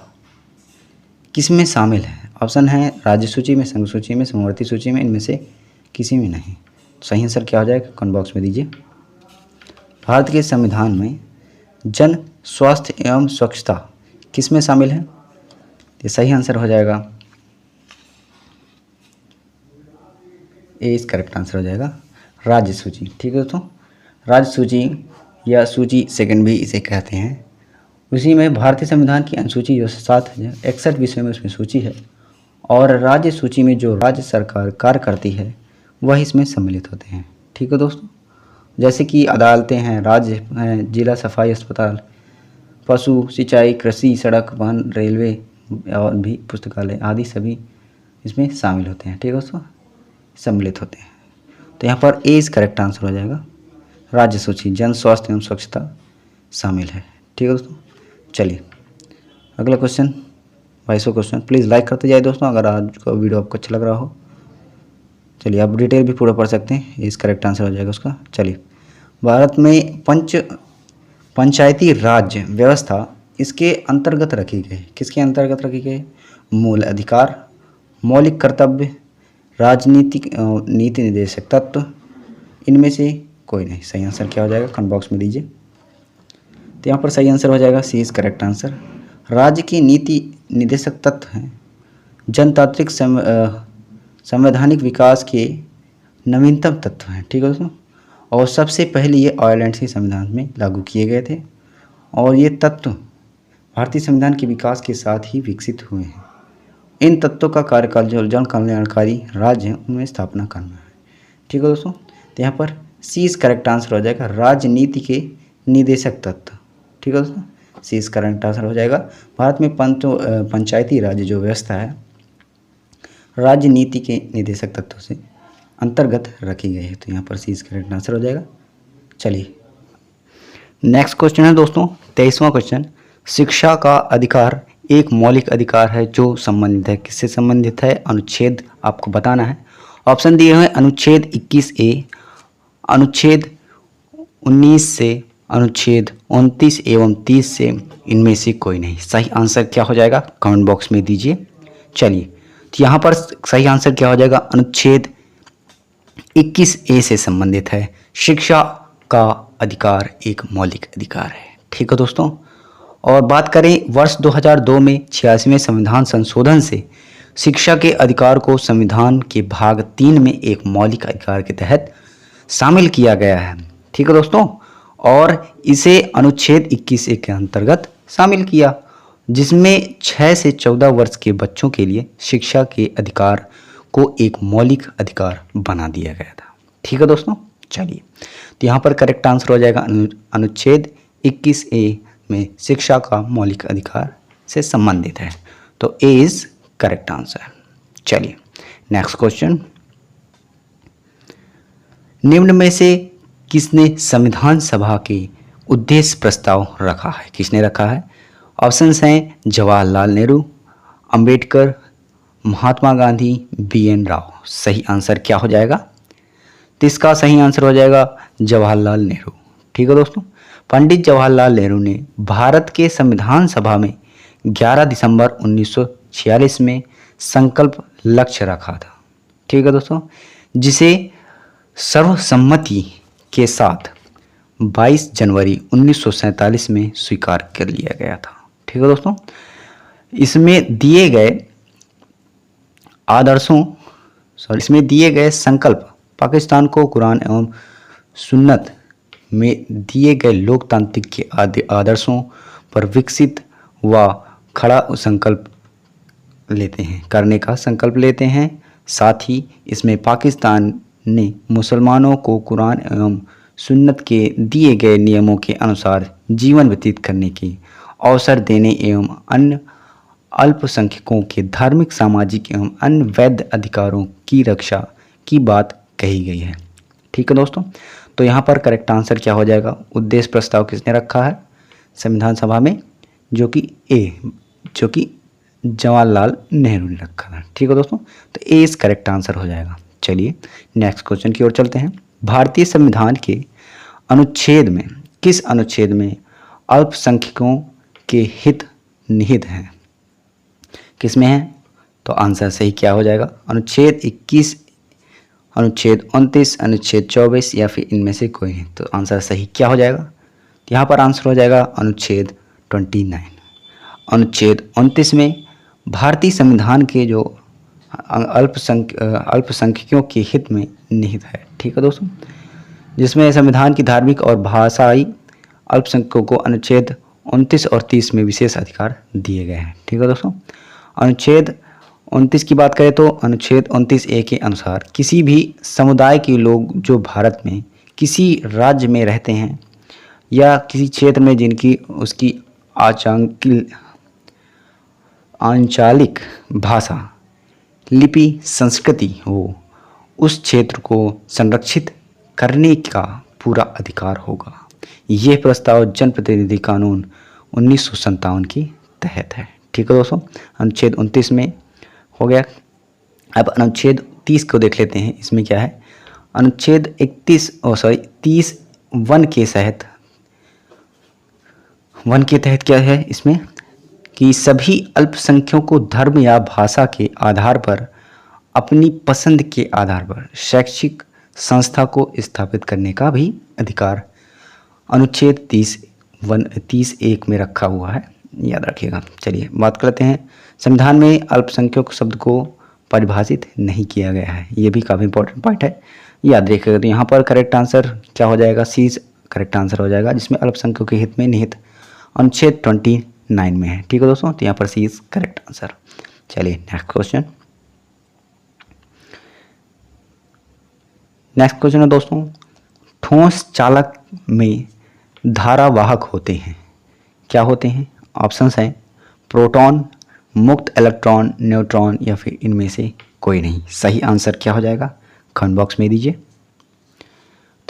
किसमें शामिल है? ऑप्शन है राज्य सूची में, संघ सूची में, समवर्ती सूची में, इनमें से किसी में नहीं। सही आंसर क्या हो जाएगा? कमेंट बॉक्स में दीजिए। भारत के संविधान में जन स्वास्थ्य एवं स्वच्छता किसमें शामिल है? ये सही आंसर हो जाएगा, ए इस करेक्ट आंसर हो जाएगा राज्य सूची। ठीक है दोस्तों, राज्य सूची या सूची सेकंड भी इसे कहते हैं। उसी में भारतीय संविधान की अनुसूची जो 7,61 विषयों में उसमें सूची है, और राज्य सूची में जो राज्य सरकार कार्य करती है वह इसमें सम्मिलित होते हैं। ठीक है दोस्तों, जैसे कि अदालतें हैं, राज्य हैं, जिला सफाई अस्पताल, पशु, सिंचाई, कृषि, सड़क, वन, रेलवे और भी पुस्तकालय आदि सभी इसमें शामिल होते हैं। ठीक है दोस्तों, सम्मिलित होते हैं। तो यहाँ पर ए इस करेक्ट आंसर हो जाएगा, राज्य सूची जन स्वास्थ्य एवं स्वच्छता शामिल है। ठीक है दोस्तों, चलिए अगला क्वेश्चन 22वां क्वेश्चन। प्लीज़ लाइक करते जाइए दोस्तों अगर आज का वीडियो आपको अच्छा लग रहा हो। चलिए आप डिटेल भी पूरा पढ़ सकते हैं, इस करेक्ट आंसर हो जाएगा उसका। चलिए, भारत में पंचायती राज्य व्यवस्था इसके अंतर्गत रखी गई। किसके अंतर्गत रखी गई? मूल अधिकार, मौलिक कर्तव्य, राजनीतिक नीति निर्देशक तत्व, इनमें से कोई नहीं। सही आंसर क्या हो जाएगा कमेंट बॉक्स में दीजिए। तो यहाँ पर सही आंसर हो जाएगा सी इज करेक्ट आंसर। राज्य की नीति निर्देशक तत्व हैं जनतांत्रिक संवैधानिक विकास के नवीनतम तत्व हैं। ठीक है दोस्तों, और सबसे पहले ये आयरलैंड के संविधान में लागू किए गए थे, और ये तत्व भारतीय संविधान के विकास के साथ ही विकसित हुए हैं। इन तत्वों का कार्यकाल जो जन कल्याणकारी राज्य हैं उनमें स्थापना करना है। ठीक है दोस्तों, तो यहाँ पर सी इज करेक्ट आंसर हो जाएगा राजनीति के निदेशक तत्व। ठीक है दोस्तों, सी इज करेक्ट आंसर हो जाएगा। भारत में पंचायती राज्य जो व्यवस्था है राजनीति के निदेशक तत्वों से अंतर्गत रखी गई है, तो यहाँ पर सी इज करेक्ट आंसर हो जाएगा। चलिए नेक्स्ट क्वेश्चन है दोस्तों 23वां क्वेश्चन। शिक्षा का अधिकार एक मौलिक अधिकार है जो संबंधित है, किससे संबंधित है? अनुच्छेद आपको बताना है। ऑप्शन दिए हुए हैं अनुच्छेद 21A, अनुच्छेद 19 से, अनुच्छेद 29 एवं 30 से, इनमें से कोई नहीं। सही आंसर क्या हो जाएगा कमेंट बॉक्स में दीजिए। चलिए, तो यहाँ पर सही आंसर क्या हो जाएगा? अनुच्छेद 21A से संबंधित है। शिक्षा का अधिकार एक मौलिक अधिकार है। ठीक है दोस्तों, और बात करें वर्ष 2002 में 86वें संविधान संशोधन से शिक्षा के अधिकार को संविधान के भाग 3 में एक मौलिक अधिकार के तहत शामिल किया गया है। ठीक है दोस्तों, और इसे अनुच्छेद 21A के अंतर्गत शामिल किया, जिसमें 6 से 14 वर्ष के बच्चों के लिए शिक्षा के अधिकार को एक मौलिक अधिकार बना दिया गया था। ठीक है दोस्तों, चलिए, तो यहाँ पर करेक्ट आंसर हो जाएगा अनुच्छेद 21A में शिक्षा का मौलिक अधिकार से संबंधित है, तो ए इज करेक्ट आंसर। चलिए नेक्स्ट क्वेश्चन। निम्न में से किसने संविधान सभा के उद्देश्य प्रस्ताव रखा है? किसने रखा है? ऑप्शंस हैं जवाहरलाल नेहरू, अंबेडकर, महात्मा गांधी, BN राव। सही आंसर क्या हो जाएगा? तो इसका सही आंसर हो जाएगा जवाहरलाल नेहरू। ठीक है दोस्तों, पंडित जवाहरलाल नेहरू ने भारत के संविधान सभा में 11 दिसंबर 1946 में संकल्प लक्ष्य रखा था। ठीक है दोस्तों, जिसे सर्वसम्मति के साथ 22 जनवरी 1947 में स्वीकार कर लिया गया था। ठीक है दोस्तों, इसमें दिए गए संकल्प पाकिस्तान को कुरान एवं सुन्नत में दिए गए लोकतांत्रिक के आदर्शों पर विकसित व खड़ा संकल्प करने का संकल्प लेते हैं। साथ ही इसमें पाकिस्तान ने मुसलमानों को कुरान एवं सुन्नत के दिए गए नियमों के अनुसार जीवन व्यतीत करने की अवसर देने एवं अन्य अल्पसंख्यकों के धार्मिक, सामाजिक एवं अन्य वैध अधिकारों की रक्षा की बात कही गई है। ठीक है दोस्तों, तो यहाँ पर करेक्ट आंसर क्या हो जाएगा? उद्देश्य प्रस्ताव किसने रखा है संविधान सभा में? जो कि जवाहरलाल नेहरू ने रखा था। ठीक है दोस्तों, तो ए इस करेक्ट आंसर हो जाएगा। चलिए नेक्स्ट क्वेश्चन की ओर चलते हैं। भारतीय संविधान के अनुच्छेद में किस अनुच्छेद में अल्पसंख्यकों के हित निहित हैं? किस में है? तो आंसर सही क्या हो जाएगा? अनुच्छेद 21, अनुच्छेद 29, अनुच्छेद 24 या फिर इनमें से कोई नहीं। तो आंसर सही क्या हो जाएगा? यहाँ पर आंसर हो जाएगा अनुच्छेद 29। अनुच्छेद 29 में भारतीय संविधान के जो अल्पसंख्यकों के हित में निहित है। ठीक है दोस्तों, जिसमें संविधान की धार्मिक और भाषाई अल्पसंख्यकों को अनुच्छेद 29 और 30 में विशेष अधिकार दिए गए हैं। ठीक है दोस्तों, अनुच्छेद 29 की बात करें तो अनुच्छेद 29A के अनुसार किसी भी समुदाय के लोग जो भारत में किसी राज्य में रहते हैं या किसी क्षेत्र में जिनकी उसकी आंचलिक भाषा, लिपि, संस्कृति हो, उस क्षेत्र को संरक्षित करने का पूरा अधिकार होगा। यह प्रस्ताव जनप्रतिनिधि कानून 1957 के तहत है। ठीक है दोस्तों, अनुच्छेद 29 में हो गया। अब अनुच्छेद 30 को देख लेते हैं। इसमें क्या है, अनुच्छेद 30 वन के तहत क्या है इसमें कि सभी अल्पसंख्यकों को धर्म या भाषा के आधार पर अपनी पसंद के आधार पर शैक्षिक संस्था को स्थापित करने का भी अधिकार अनुच्छेद 30(1) में रखा हुआ है, याद रखिएगा। चलिए बात करते हैं, संविधान में अल्पसंख्यक शब्द को परिभाषित नहीं किया गया है। ये भी काफ़ी इंपॉर्टेंट पॉइंट है, याद रखिएगा। तो यहाँ पर करेक्ट आंसर क्या हो जाएगा, सी करेक्ट आंसर हो जाएगा, जिसमें अल्पसंख्यकों के हित में निहित अनुच्छेद 29 में है। ठीक है दोस्तों, तो यहाँ पर सी इज करेक्ट आंसर। चलिए नेक्स्ट क्वेश्चन है दोस्तों, ठोस चालक में धारावाहक होते हैं, क्या होते हैं? ऑप्शंस हैं प्रोटॉन, मुक्त इलेक्ट्रॉन, न्यूट्रॉन या फिर इनमें से कोई नहीं। सही आंसर क्या हो जाएगा, कमेंट बॉक्स में दीजिए।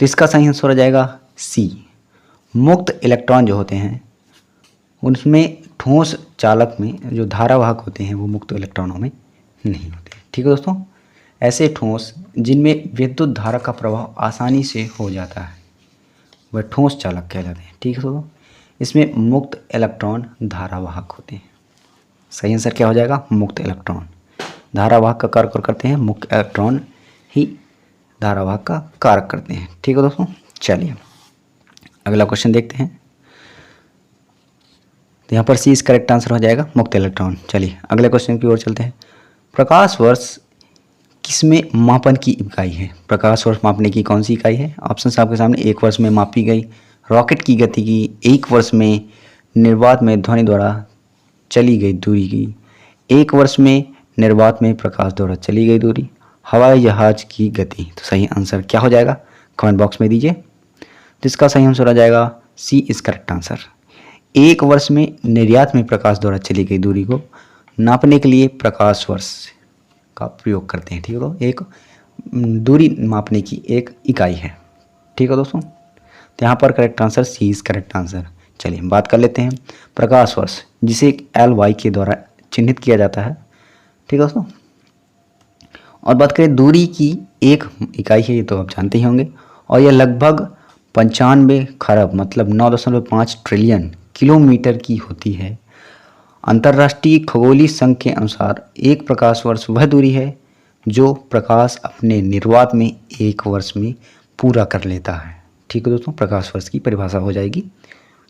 तो इसका सही आंसर हो जाएगा सी, मुक्त इलेक्ट्रॉन जो होते हैं उनमें ठोस चालक में जो धारावाहक होते हैं वो मुक्त इलेक्ट्रॉनों में नहीं होते। ठीक है दोस्तों, ऐसे ठोस जिनमें विद्युत धारा का प्रवाह आसानी से हो जाता है वह ठोस चालक कहलाते हैं। ठीक है दोस्तों, इसमें मुक्त इलेक्ट्रॉन धारावाहक होते हैं। सही आंसर क्या हो जाएगा, मुक्त इलेक्ट्रॉन। धारावाहक का कार्य करते हैं, मुक्त इलेक्ट्रॉन ही धारावाहक का कार्य करते हैं। ठीक है दोस्तों, चलिए अगला क्वेश्चन देखते हैं। तो यहाँ पर सी इस करेक्ट आंसर हो जाएगा, मुक्त इलेक्ट्रॉन। चलिए अगले क्वेश्चन की ओर चलते हैं। प्रकाश वर्ष किसमें मापन की इकाई है? प्रकाश वर्ष मापने की कौन सी इकाई है? ऑप्शन आपके सामने, 1 वर्ष में मापी गई रॉकेट की गति की, 1 वर्ष में निर्वात में ध्वनि द्वारा चली गई दूरी की, 1 वर्ष में निर्वात में प्रकाश द्वारा चली गई दूरी, हवाई जहाज की गति। तो सही आंसर क्या हो जाएगा, कमेंट बॉक्स में दीजिए। जिसका सही आंसर हो जाएगा सी इज करेक्ट आंसर। 1 वर्ष में निर्यात में प्रकाश द्वारा चली गई दूरी को नापने के लिए प्रकाश वर्ष का प्रयोग करते हैं। ठीक है, तो एक दूरी मापने की एक इकाई है। ठीक है दोस्तों, तो यहाँ पर correct answer C is correct answer. चलिए बात कर लेते हैं प्रकाश वर्ष, जिसे LY के द्वारा चिन्हित किया जाता है। ठीक है दोस्तों, और बात करें दूरी की एक इकाई है, ये तो आप जानते ही होंगे, और यह लगभग 95 खरब मतलब 9.5 ट्रिलियन किलोमीटर की होती है। अंतर्राष्ट्रीय खगोलीय संघ के अनुसार एक प्रकाश वर्ष वह दूरी है जो प्रकाश अपने निर्वात में 1 वर्ष में पूरा कर लेता है। ठीक है दोस्तों, प्रकाश वर्ष की परिभाषा हो जाएगी।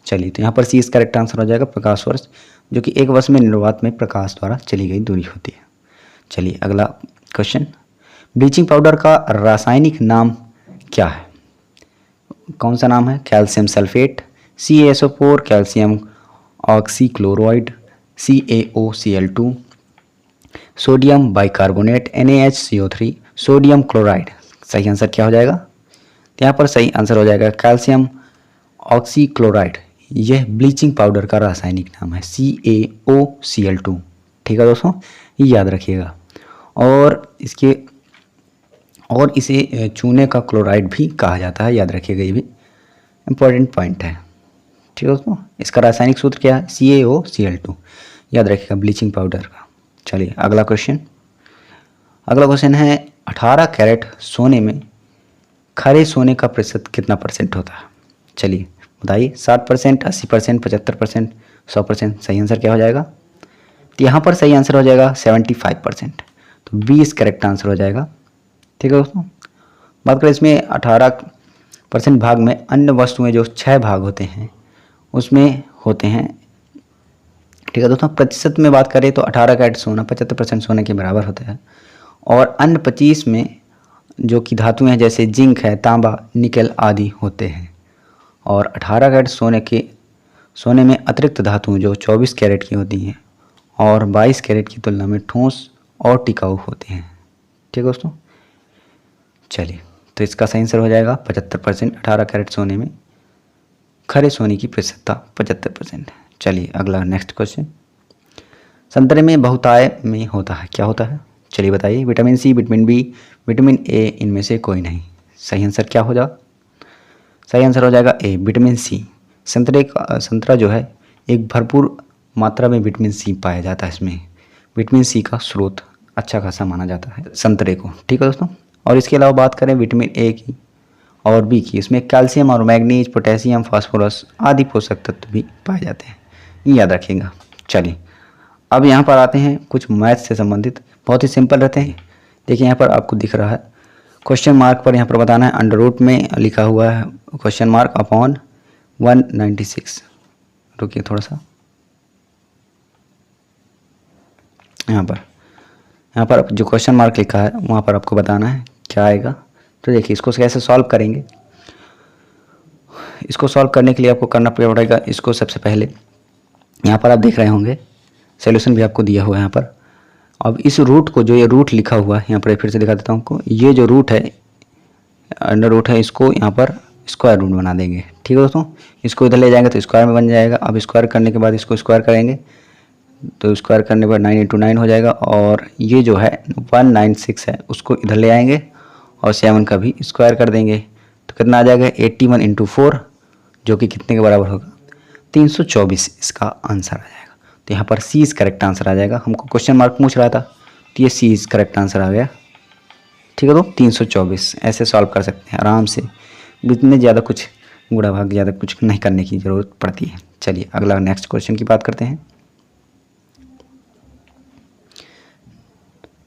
चलिए तो यहाँ पर सी इस करेक्ट आंसर हो जाएगा, प्रकाश वर्ष जो कि 1 वर्ष में निर्वात में प्रकाश द्वारा चली गई दूरी होती है। चलिए अगला क्वेश्चन, ब्लीचिंग पाउडर का रासायनिक नाम क्या है? कौन सा नाम है? Calcium sulphate, CaSO4, calcium oxychloride, CaOCl2, sodium bicarbonate, NaHCO3, sodium chloride. सही आंसर क्या हो जाएगा? तो यहाँ पर सही आंसर हो जाएगा कैल्शियम ऑक्सीक्लोराइड। यह ब्लीचिंग पाउडर का रासायनिक नाम है, CaOCl2। ठीक है दोस्तों, ये याद रखिएगा। और इसे चूने का क्लोराइड भी कहा जाता है, याद रखिएगा, ये भी इम्पोर्टेंट पॉइंट है। ठीक है दोस्तों, इसका रासायनिक सूत्र क्या है? CaOCl2, याद रखिएगा ब्लीचिंग पाउडर का। चलिए अगला क्वेश्चन है 18 कैरेट सोने में खरे सोने का प्रतिशत कितना परसेंट होता है? चलिए बताइए, 7%, 80%, 75%, 100%। सही आंसर क्या हो जाएगा? तो यहाँ पर सही आंसर हो जाएगा 75%। तो 20 करेक्ट आंसर हो जाएगा। ठीक है दोस्तों, बात करें इसमें 18% भाग में अन्य वस्तुएं जो 6 भाग होते हैं उसमें होते हैं। ठीक ठीक है दोस्तों। प्रतिशत में बात करें तो 18 कैरेट सोना 75% सोने के बराबर होता है। और अन्य 25 में जो कि धातुएं हैं जैसे जिंक है, तांबा, निकल आदि होते हैं। और 18 कैरेट सोने में अतिरिक्त धातुएं जो 24 कैरेट की होती हैं और 22 कैरेट की तुलना में ठोस और टिकाऊ होते हैं। ठीक है दोस्तों। चलिए, तो इसका सही आंसर हो जाएगा 75%। 18 कैरेट सोने में खरे सोने की प्रतिशतता 75%। चलिए अगला नेक्स्ट क्वेश्चन। संतरे में बहुताय में होता है, क्या होता है? चलिए बताइए। Vitamin C, vitamin B, vitamin A, इनमें से कोई नहीं। सही आंसर क्या हो जाएगा? सही आंसर हो जाएगा ए, विटामिन सी। संतरा जो है एक भरपूर मात्रा में विटामिन सी पाया जाता है। इसमें विटामिन सी का स्रोत अच्छा खासा माना जाता है संतरे को। ठीक है दोस्तों। और इसके अलावा बात करें विटामिन ए की और बी की, इसमें कैल्शियम और मैग्नीज, पोटेशियम, फास्फोरस आदि पोषक तत्व भी पाए जाते हैं, ये याद रखिएगा। चलिए अब यहाँ पर आते हैं कुछ मैथ से संबंधित, बहुत ही सिंपल रहते हैं। देखिए यहाँ पर आपको दिख रहा है क्वेश्चन मार्क पर यहाँ पर बताना है, अंडर रूट में लिखा हुआ है क्वेश्चन मार्क अपॉन 196। रुकिए थोड़ा सा, यहाँ पर जो क्वेश्चन मार्क लिखा है वहाँ पर आपको बताना है क्या आएगा। तो देखिए इसको कैसे सॉल्व करेंगे। इसको सॉल्व करने के लिए आपको करना पड़ेगा, इसको सबसे पहले यहाँ पर आप देख रहे होंगे सॉल्यूशन भी आपको दिया हुआ है यहाँ पर। अब इस रूट को, जो ये रूट लिखा हुआ है यहाँ पर फिर से दिखा देता हूँ आपको, ये जो रूट है अंडर रूट है, इसको यहाँ पर स्क्वायर रूट बना देंगे। ठीक है दोस्तों। इसको इधर ले जाएंगे तो स्क्वायर में बन जाएगा। अब स्क्वायर करने के बाद इसको स्क्वायर करेंगे तो स्क्वायर करने पर 9 × 9 हो जाएगा। और ये जो है 196 है उसको इधर ले आएंगे और 7 का भी स्क्वायर कर देंगे तो कितना आ जाएगा 81 × 4, जो कि कितने के बराबर होगा 324 इसका आंसर आ जाएगा। तो यहाँ पर सी इज करेक्ट आंसर आ जाएगा। हमको क्वेश्चन मार्क पूछ रहा था तो ये सी इज करेक्ट आंसर आ गया। ठीक है, तो 324 ऐसे सॉल्व कर सकते हैं आराम से, इतने ज़्यादा कुछ गुणा भाग ज़्यादा कुछ नहीं करने की ज़रूरत पड़ती है। चलिए अगला नेक्स्ट क्वेश्चन की बात करते हैं।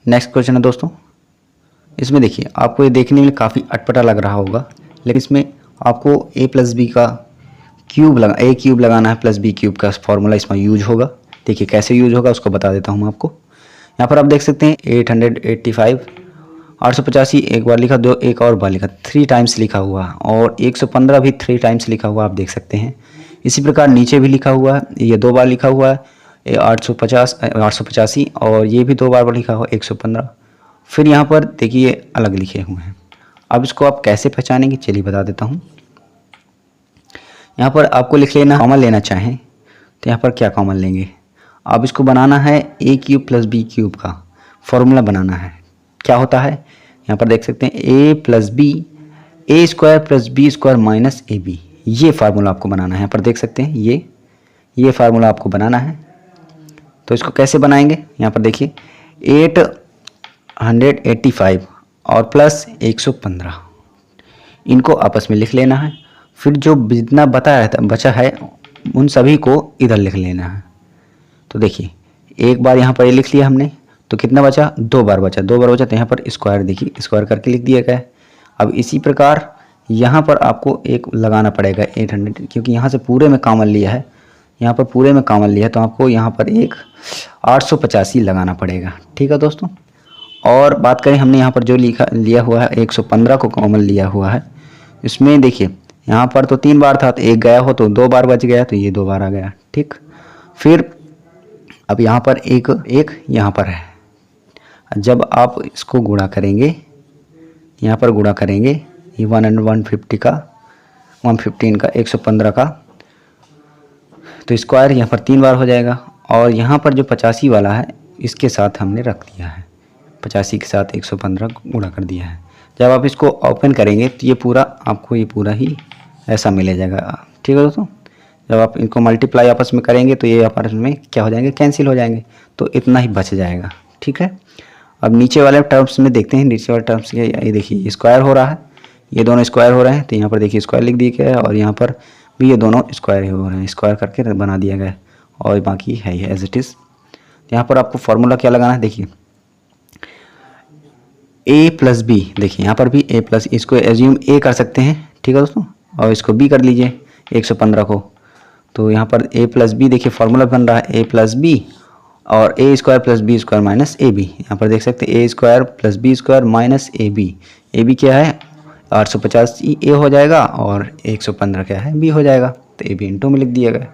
नेक्स्ट क्वेश्चन है दोस्तों, इसमें देखिए आपको ये देखने में काफ़ी अटपटा लग रहा होगा, लेकिन इसमें आपको a + b का a क्यूब लगाना है प्लस b क्यूब का फॉर्मूला इसमें यूज होगा। देखिए कैसे यूज होगा उसको बता देता हूँ मैं आपको। यहाँ पर आप देख सकते हैं 885 885 एक बार लिखा, दो एक और बार लिखा, 3 टाइम्स लिखा हुआ, और 115 भी 3 टाइम्स लिखा हुआ आप देख सकते हैं। इसी प्रकार नीचे भी लिखा हुआ है, ये 2 बार लिखा हुआ है 885 और ये भी 2 बार लिखा हुआ 115। फिर यहाँ पर देखिए अलग लिखे हुए हैं। अब इसको आप कैसे पहचानेंगे चलिए बता देता हूँ। यहाँ पर आपको लिख लेना, कॉमन लेना चाहें तो यहाँ पर क्या कॉमन लेंगे, अब इसको बनाना है a cube plus b cube का फॉर्मूला बनाना है। क्या होता है यहाँ पर देख सकते हैं a + b a² + b² minus ab, ये फार्मूला आपको बनाना है। यहाँ पर देख सकते हैं ये फार्मूला आपको बनाना है। तो इसको कैसे बनाएंगे, यहाँ पर देखिए 885 और प्लस 115 इनको आपस में लिख लेना है। फिर जो जितना बचा है उन सभी को इधर लिख लेना है। तो देखिए एक बार यहाँ पर ये लिख लिया हमने तो कितना बचा, 2 बार बचा, 2 बार बचा तो यहाँ पर स्क्वायर, देखिए स्क्वायर करके लिख दिया गया है। अब इसी प्रकार यहाँ पर आपको एक लगाना पड़ेगा 800, क्योंकि यहाँ से पूरे में कॉमन लिया है, यहाँ पर पूरे में कॉमन लिया है तो आपको यहाँ पर एक 885 लगाना पड़ेगा। ठीक है दोस्तों। और बात करें हमने यहाँ पर जो लिया हुआ है 115 को कॉमन लिया हुआ है, इसमें देखिए यहाँ पर तो 3 बार था तो एक गया हो तो 2 बार बच गया तो ये 2 बार आ गया। ठीक, फिर अब यहाँ पर एक यहाँ पर है, जब आप इसको गुणा करेंगे, यहाँ पर गुणा करेंगे ये 150 का 115 का 115 का तो स्क्वायर यहाँ पर 3 बार हो जाएगा। और यहाँ पर जो 85 वाला है इसके साथ हमने रख दिया है, 85 के साथ 115 गुणा कर दिया है। जब आप इसको ओपन करेंगे तो ये पूरा आपको ये पूरा ही ऐसा मिल जाएगा। ठीक है दोस्तों। जब आप इनको मल्टीप्लाई आपस में करेंगे तो ये आपस में क्या हो जाएंगे, कैंसिल हो जाएंगे, तो इतना ही बच जाएगा। ठीक है। अब नीचे वाले टर्म्स में देखते हैं, नीचे वाले टर्म्स के ये देखिए स्क्वायर हो रहा है, ये दोनों स्क्वायर हो रहे हैं तो यहाँ पर देखिए स्क्वायर लिख दिया गया है और यहाँ पर भी ये दोनों स्क्वायर हो रहे हैं, स्क्वायर करके बना दिया गया है और बाकी है ये एज इट इज़। यहाँ पर आपको फॉर्मूला क्या लगाना है, देखिए a + b, देखिए यहाँ पर भी a+, इसको एज्यूम a कर सकते हैं। ठीक है दोस्तों। और इसको b कर लीजिए 115 को, तो यहाँ पर a प्लस बी देखिए फॉर्मूला बन रहा है a प्लस बी और A square plus B square minus A B. यहाँ पर देख सकते हैं A square plus B square minus A B क्या है 850 ए हो जाएगा और 115 क्या है बी हो जाएगा, तो ए बी इंटू में लिख दिया गया।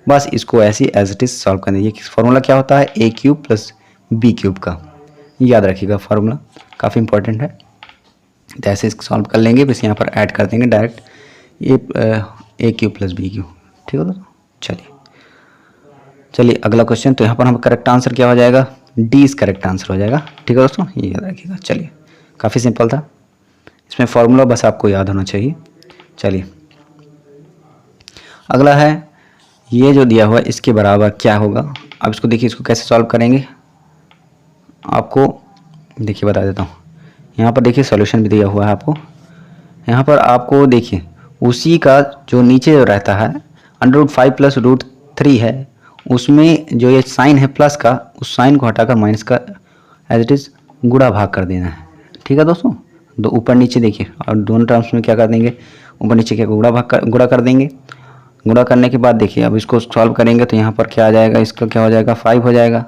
बस इसको ऐसे एज इट इज सॉल्व कर दीजिए। फार्मूला क्या होता है ए क्यूब प्लस बी क्यूब का, याद रखिएगा फार्मूला काफ़ी इंपॉर्टेंट है। तो ऐसे सॉल्व कर लेंगे, बस यहाँ पर ऐड कर देंगे डायरेक्ट ए क्यूब प्लस बी क्यूब। ठीक है दोस्तों, चलिए अगला क्वेश्चन। तो यहाँ पर हम करेक्ट आंसर क्या हो जाएगा, डी इज करेक्ट आंसर हो जाएगा। ठीक है दोस्तों, ये याद रखिएगा। चलिए काफ़ी सिंपल था, इसमें फॉर्मूला बस आपको याद होना चाहिए। चलिए अगला है, ये जो दिया हुआ है इसके बराबर क्या होगा। अब इसको देखिए, इसको कैसे सॉल्व करेंगे आपको देखिए बता देता हूँ। यहाँ पर देखिए सॉल्यूशन भी दिया हुआ है आपको। यहाँ पर आपको देखिए उसी का जो नीचे रहता है √5 प्लस √3 है, उसमें जो ये साइन है प्लस का, उस साइन को हटाकर माइनस का एज इट इज़ गुणा भाग कर देना है। ठीक है दोस्तों, दो ऊपर नीचे देखिए, और दोनों टर्म्स में क्या कर देंगे, ऊपर नीचे क्या गुणा कर देंगे। गुणा करने के बाद देखिए अब इसको सॉल्व करेंगे तो यहाँ पर क्या आ जाएगा, इसका क्या हो जाएगा 5 हो जाएगा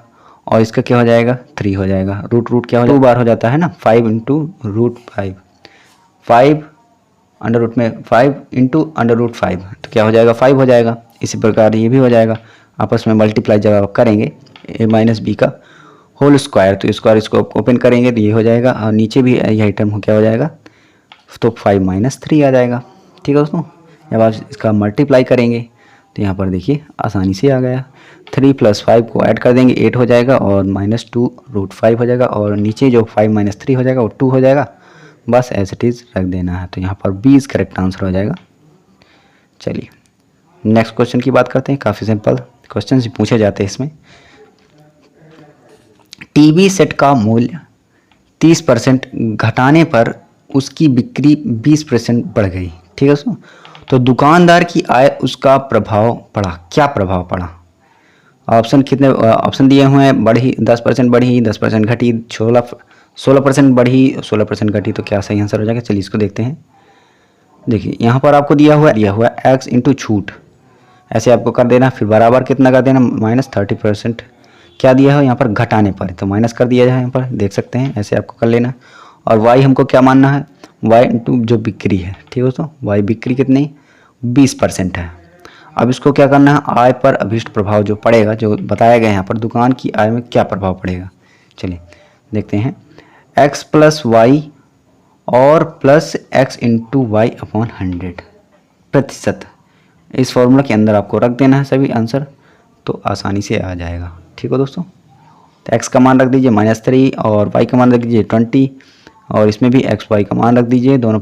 और इसका क्या हो जाएगा 3 हो जाएगा। रूट क्या हो जाएगा, 2 बार हो जाता है ना, 5 इंटू √5, 5 अंडर रूट में 5 इंटू √5, तो क्या हो जाएगा 5 हो जाएगा। इसी प्रकार ये भी हो जाएगा, आपस में मल्टीप्लाई जब आप करेंगे a माइनस बी का होल स्क्वायर, तो स्क्वायर इसको ओपन करेंगे तो ये हो जाएगा, और नीचे भी यही टर्म क्या हो जाएगा, तो 5 माइनस 3 आ जाएगा। ठीक है दोस्तों, जब आप इसका मल्टीप्लाई करेंगे तो यहाँ पर देखिए आसानी से आ गया। 3 प्लस 5 को ऐड कर देंगे 8 हो जाएगा और -2 √5 हो जाएगा, और नीचे जो 5 माइनस 3 हो जाएगा वो 2 हो जाएगा। बस एज इट इज़ रख देना है, तो यहाँ पर बी इज करेक्ट आंसर हो जाएगा। चलिए नेक्स्ट क्वेश्चन की बात करते हैं। काफ़ी सिंपल क्वेश्चन ही पूछे जाते हैं इसमें। टीवी सेट का मूल्य 30% घटाने पर उसकी बिक्री 20% बढ़ गई। ठीक है दोस्तों, तो दुकानदार की आय उसका प्रभाव पड़ा, क्या प्रभाव पड़ा। ऑप्शन कितने ऑप्शन दिए हुए हैं, बढ़ी 10% बढ़ी, 10% घटी, 16% बढ़ी, 16% घटी, तो क्या सही आंसर हो जाएगा। चलिए इसको देखते हैं। देखिए यहाँ पर आपको दिया हुआ है x इंटू छूट, ऐसे आपको कर देना, फिर बराबर कितना कर देना -30%, क्या दिया है यहाँ पर घटाने पर, तो माइनस कर दिया जाए, यहाँ पर देख सकते हैं, ऐसे आपको कर लेना। और y हमको क्या मानना है, y इंटू जो बिक्री है। ठीक है दोस्तों, y बिक्री कितनी 20% है। अब इसको क्या करना है, आय पर अभिष्ट प्रभाव जो पड़ेगा, जो बताया गया है यहाँ पर दुकान की आय में क्या प्रभाव पड़ेगा। चलिए देखते हैं, x प्लस वाई और plus x into y upon 100%, इस फॉर्मूला के अंदर आपको रख देना है सभी आंसर, तो आसानी से आ जाएगा। ठीक है दोस्तों, तो x का मान रख दीजिए -3 और y का मान रख दीजिए 20, और इसमें भी x y का मान रख दीजिए, दोनों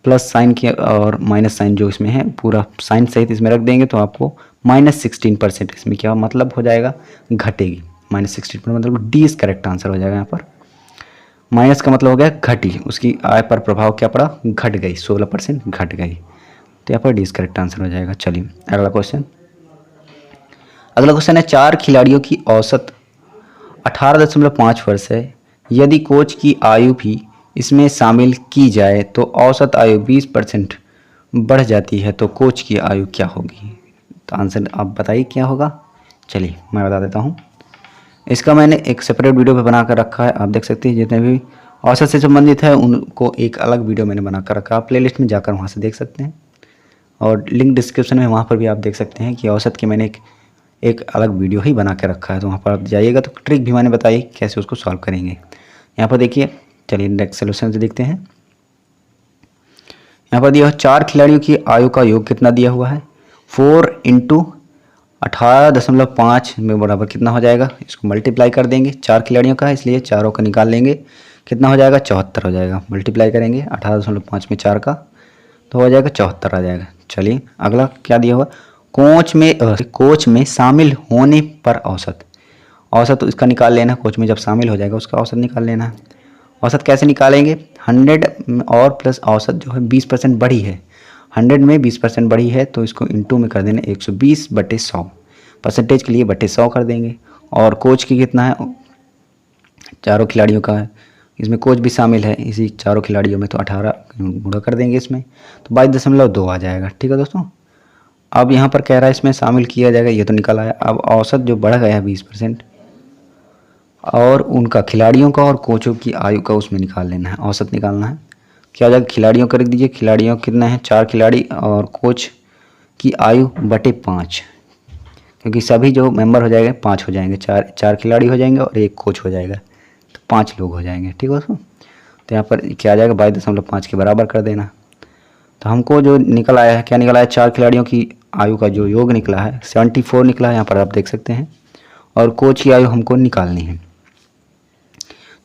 प्लस साइन के और माइनस साइन जो इसमें है पूरा साइन सहित इसमें रख देंगे, तो आपको -16% इसमें क्या मतलब हो जाएगा, घटेगी। -16% मतलब डी इज करेक्ट आंसर हो जाएगा। यहाँ पर माइनस का मतलब हो गया घटी, उसकी आय पर प्रभाव क्या पड़ा, घट गई, 16% घट गई, तो यहाँ पर डी इज करेक्ट आंसर हो जाएगा। चलिए अगला क्वेश्चन है, 4 खिलाड़ियों की औसत 18.5 वर्ष है। यदि कोच की आयु भी इसमें शामिल की जाए तो औसत आयु 20% बढ़ जाती है, तो कोच की आयु क्या होगी। तो आंसर आप बताइए क्या होगा। चलिए मैं बता देता हूँ, इसका मैंने एक सेपरेट वीडियो पे बना कर रखा है, आप देख सकते हैं। जितने भी औसत से संबंधित है उनको एक अलग वीडियो मैंने बना कर रखा है, आप प्लेलिस्ट में जाकर वहाँ से देख सकते हैं, और लिंक डिस्क्रिप्शन में वहाँ पर भी आप देख सकते हैं कि औसत की मैंने एक अलग वीडियो ही बना के रखा है, तो वहाँ पर आप जाइएगा तो ट्रिक भी मैंने बताई कैसे उसको सॉल्व करेंगे। यहाँ पर देखिए, चलिए नेक्स्ट सोल्यूशन से देखते हैं। यहाँ पर दिया हुआ 4 खिलाड़ियों की आयु का योग कितना दिया हुआ है, 4 इंटू 18.5 में बराबर कितना हो जाएगा, इसको मल्टीप्लाई कर देंगे। 4 खिलाड़ियों का है इसलिए चारों का निकाल लेंगे, कितना हो जाएगा 74 हो जाएगा। मल्टीप्लाई करेंगे 18.5 में 4 का, तो हो जाएगा 74 आ जाएगा। चलिए अगला क्या दिया हुआ, कोच में शामिल होने पर औसत तो इसका निकाल लेना, कोच में जब शामिल हो जाएगा उसका औसत निकाल लेना है। औसत कैसे निकालेंगे, 100 और प्लस औसत जो है 20% बढ़ी है, 100 में 20% बढ़ी है, तो इसको इंटू में कर देना 120/100, परसेंटेज के लिए /100 कर देंगे। और कोच की कितना है, चारों खिलाड़ियों का है, इसमें कोच भी शामिल है इसी चारों खिलाड़ियों में, तो 18 गुणा कर देंगे इसमें, तो 22.2 आ जाएगा। ठीक है दोस्तों, अब यहाँ पर कह रहा है इसमें शामिल किया जाएगा, ये तो निकल आया। अब औसत जो बढ़ गया है 20% और उनका खिलाड़ियों का और कोचों की आयु का उसमें निकाल लेना है, औसत निकालना है। क्या हो जाएगा, खिलाड़ियों कर दीजिए, खिलाड़ियों कितने हैं 4 खिलाड़ी और कोच की आयु बटे 5, क्योंकि सभी जो मेंबर हो जाएंगे 5 हो जाएंगे, 4 खिलाड़ी हो जाएंगे और एक कोच हो जाएगा, तो 5 लोग हो जाएंगे। ठीक है दोस्तों, तो यहाँ पर क्या आ जाएगा 22.5 के बराबर कर देना। तो हमको जो निकल आया है, क्या निकल आया, 4 खिलाड़ियों की आयु का जो योग निकला है 74 निकला है, यहाँ पर आप देख सकते हैं। और कोच की आयु हमको निकालनी है,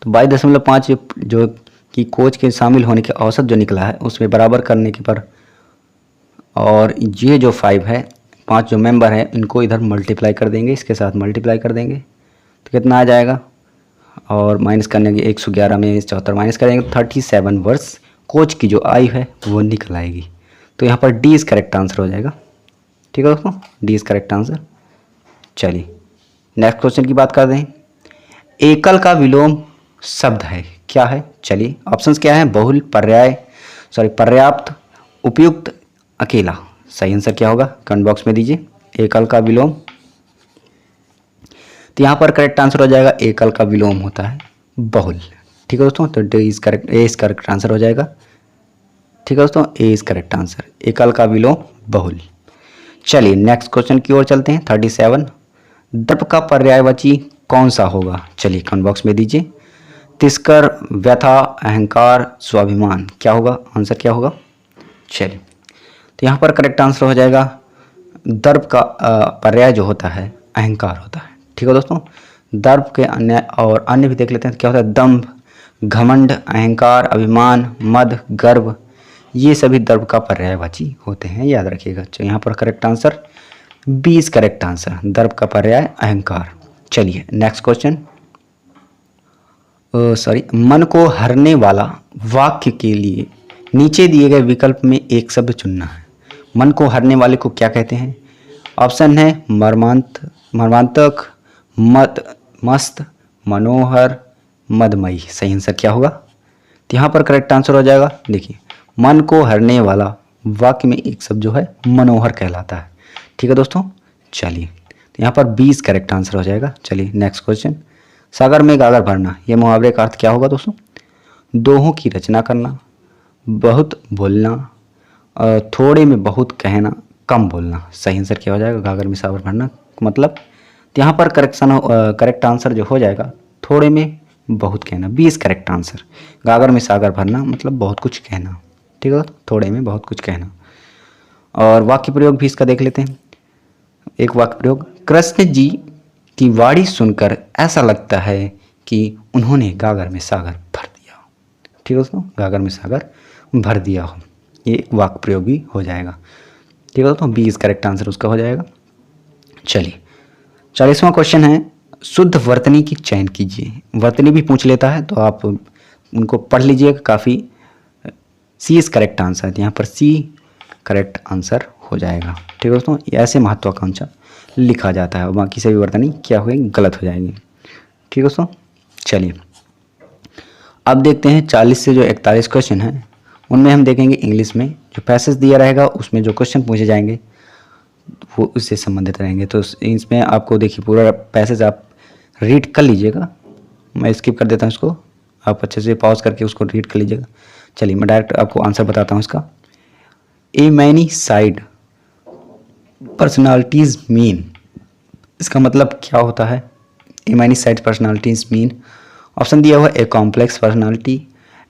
तो 22.5 जो कि कोच के शामिल होने के औसत जो निकला है उसमें बराबर करने के पर, और ये जो 5 है, 5 जो मेंबर हैं इनको इधर मल्टीप्लाई कर देंगे, इसके साथ मल्टीप्लाई कर देंगे तो कितना आ जाएगा, और माइनस करने के 111 में 74 माइनस करेंगे 37 वर्ष कोच की जो आयु है वो निकल आएगी। तो यहाँ पर डी इज करेक्ट आंसर हो जाएगा। ठीक है दोस्तों, डी इज करेक्ट आंसर। चलिए नेक्स्ट क्वेश्चन की बात कर दें। एकल का विलोम शब्द है, क्या है, चलिए ऑप्शंस क्या है, बहुल, पर्याप्त, उपयुक्त, अकेला। सही आंसर क्या होगा कमेंट बॉक्स में दीजिए। एकल का विलोम, तो यहाँ पर करेक्ट आंसर हो जाएगा एकल का विलोम होता है बहुल। ठीक है दोस्तों, तो D is correct, A is correct answer हो जाएगा। ठीक है दोस्तों, ए इज करेक्ट आंसर, एकल का विलोम बहुल। चलिए नेक्स्ट क्वेश्चन की ओर चलते हैं। 37, दर्प का पर्यायवाची कौन सा होगा, चलिए कमेंट बॉक्स में दीजिए। तिस्कर, व्यथा, अहंकार, स्वाभिमान, क्या होगा आंसर, क्या होगा। चलिए तो यहाँ पर करेक्ट आंसर हो जाएगा दर्प का पर्याय जो होता है अहंकार होता है। ठीक है दोस्तों, दर्प के अन्य भी देख लेते हैं। क्या होता है, दंभ, घमंड, अहंकार, अभिमान, मद, गर्व, ये सभी दर्प का पर्यायवाची होते हैं, याद रखिएगा। तो यहाँ पर correct answer B is correct answer, दर्प का पर्याय अहंकार। चलिए नेक्स्ट क्वेश्चन, मन को हरने वाला वाक्य के लिए नीचे दिए गए विकल्प में एक शब्द चुनना है। मन को हरने वाले को क्या कहते हैं, ऑप्शन है मर्मांतक, मस्त, मनोहर, मदमयी। सही आंसर क्या होगा, तो यहाँ पर करेक्ट आंसर हो जाएगा, देखिए मन को हरने वाला वाक्य में एक शब्द जो है मनोहर कहलाता है। ठीक है दोस्तों, चलिए तो यहाँ पर 20 करेक्ट आंसर हो जाएगा। चलिए नेक्स्ट क्वेश्चन, सागर में गागर भरना, ये मुहावरे का अर्थ क्या होगा दोस्तों, दोहों की रचना करना, बहुत बोलना, थोड़े में बहुत कहना, कम बोलना। सही आंसर क्या हो जाएगा, गागर में सागर भरना मतलब, तो यहाँ पर करेक्ट आंसर जो हो जाएगा थोड़े में बहुत कहना, 20 करेक्ट आंसर। गागर में सागर भरना मतलब बहुत कुछ कहना। ठीक है, थोड़े में बहुत कुछ कहना। और वाक्य प्रयोग भी इसका देख लेते हैं। एक वाक्य प्रयोग, कृष्ण जी की वाणी सुनकर ऐसा लगता है कि उन्होंने गागर में सागर भर दिया। ठीक है दोस्तों, गागर में सागर भर दिया हो, ये एक वाक्य प्रयोग भी हो जाएगा। ठीक है दोस्तों, 20 करेक्ट आंसर उसका हो जाएगा। चलिए 40वां क्वेश्चन है, शुद्ध वर्तनी की चयन कीजिए। वर्तनी भी पूछ लेता है तो आप उनको पढ़ लीजिएगा, काफ़ी। सी इज करेक्ट आंसर, यहाँ पर सी करेक्ट आंसर हो जाएगा। ठीक है दोस्तों, ऐसे महत्वाकांक्षा लिखा जाता है और बाकी सभी वर्तनी क्या होगी, गलत हो जाएंगी। ठीक है दोस्तों, चलिए अब देखते हैं 40 से जो 41 क्वेश्चन हैं उनमें हम देखेंगे इंग्लिश में जो पैसेज दिया रहेगा उसमें जो क्वेश्चन पूछे जाएंगे वो उससे संबंधित रहेंगे। तो इसमें आपको देखिए पूरा पैसेज आप रीड कर लीजिएगा, मैं स्किप कर देता हूँ इसको, आप अच्छे से पॉज करके उसको रीड कर लीजिएगा। चलिए मैं डायरेक्ट आपको आंसर बताता हूँ इसका। A many side personalities mean, इसका मतलब क्या होता है, a many side personalities mean. Option दिया हुआ a complex personality,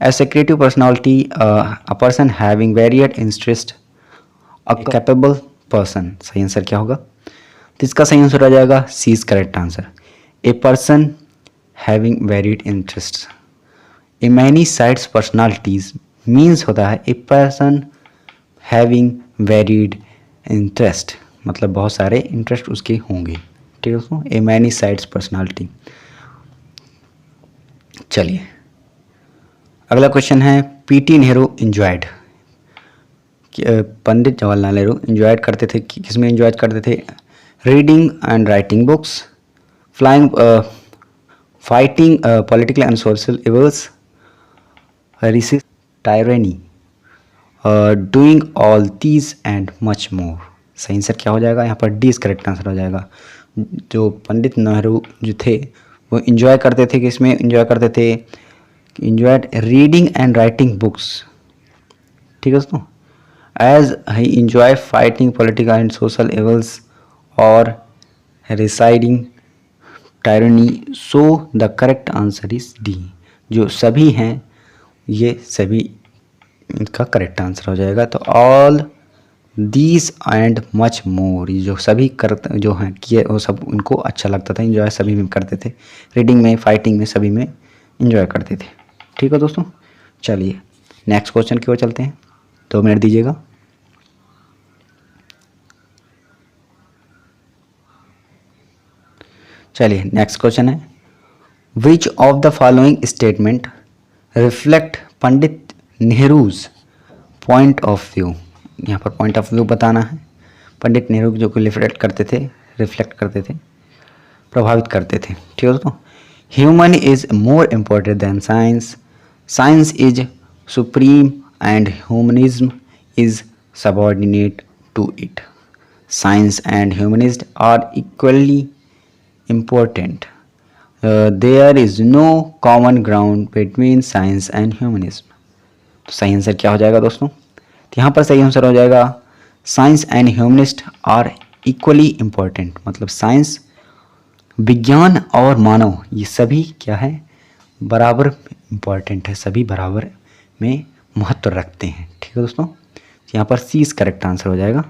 a secretive personality, a person having varied interest, a capable person. सही आंसर क्या होगा, तो इसका सही आंसर आ जाएगा C is correct answer, a person having varied interest. A many sides personalities means होता है a person having varied interest, मतलब बहुत सारे इंटरेस्ट उसके होंगे। ठीक है दोस्तों, ए मैनी साइड्स पर्सनालिटी। चलिए अगला क्वेश्चन है, पीटी नेहरू इंजॉयड, पंडित जवाहरलाल नेहरू इंजॉयड करते थे, किसमें इंजॉय करते थे, reading and writing books, flying, fighting political and social evils, resist टायरेनी, doing all these and much more. सही आंसर क्या हो जाएगा, यहाँ पर डी इज करेक्ट आंसर हो जाएगा। जो पंडित नेहरू जो थे वो इंजॉय करते थे, किसमें इंजॉय करते थे, enjoyed reading and writing books. ठीक है दोस्तों, as he enjoy fighting political and social evils और resisting tyranny, so the correct answer is D. जो सभी हैं ये सभी इनका करेक्ट आंसर हो जाएगा। तो all these and much more, ये जो सभी करते जो हैं किए वो सब उनको अच्छा लगता था, इंजॉय सभी में करते थे, रीडिंग में, फाइटिंग में, सभी में इंजॉय करते थे। ठीक है दोस्तों, चलिए नेक्स्ट क्वेश्चन की ओर चलते हैं। 2 मिनट दीजिएगा। चलिए नेक्स्ट क्वेश्चन है, which of the following statement reflect Pandit Nehru's point of view. यहाँ पर पॉइंट ऑफ व्यू बताना है। पंडित नेहरू जो को रिफ्लेक्ट करते थे, प्रभावित करते थे। ठीक है दोस्तों, human is more important than science, science is supreme and humanism is subordinate to it, science and humanist are equally important. There is no common ground between science and humanism. तो सही आंसर क्या हो जाएगा दोस्तों, तो यहाँ पर सही आंसर हो जाएगा science and humanist are equally important. मतलब साइंस, विज्ञान और मानव ये सभी क्या है, बराबर इम्पोर्टेंट है, सभी बराबर में महत्व रखते हैं। ठीक है दोस्तों, यहाँ पर सी इज करेक्ट आंसर हो जाएगा।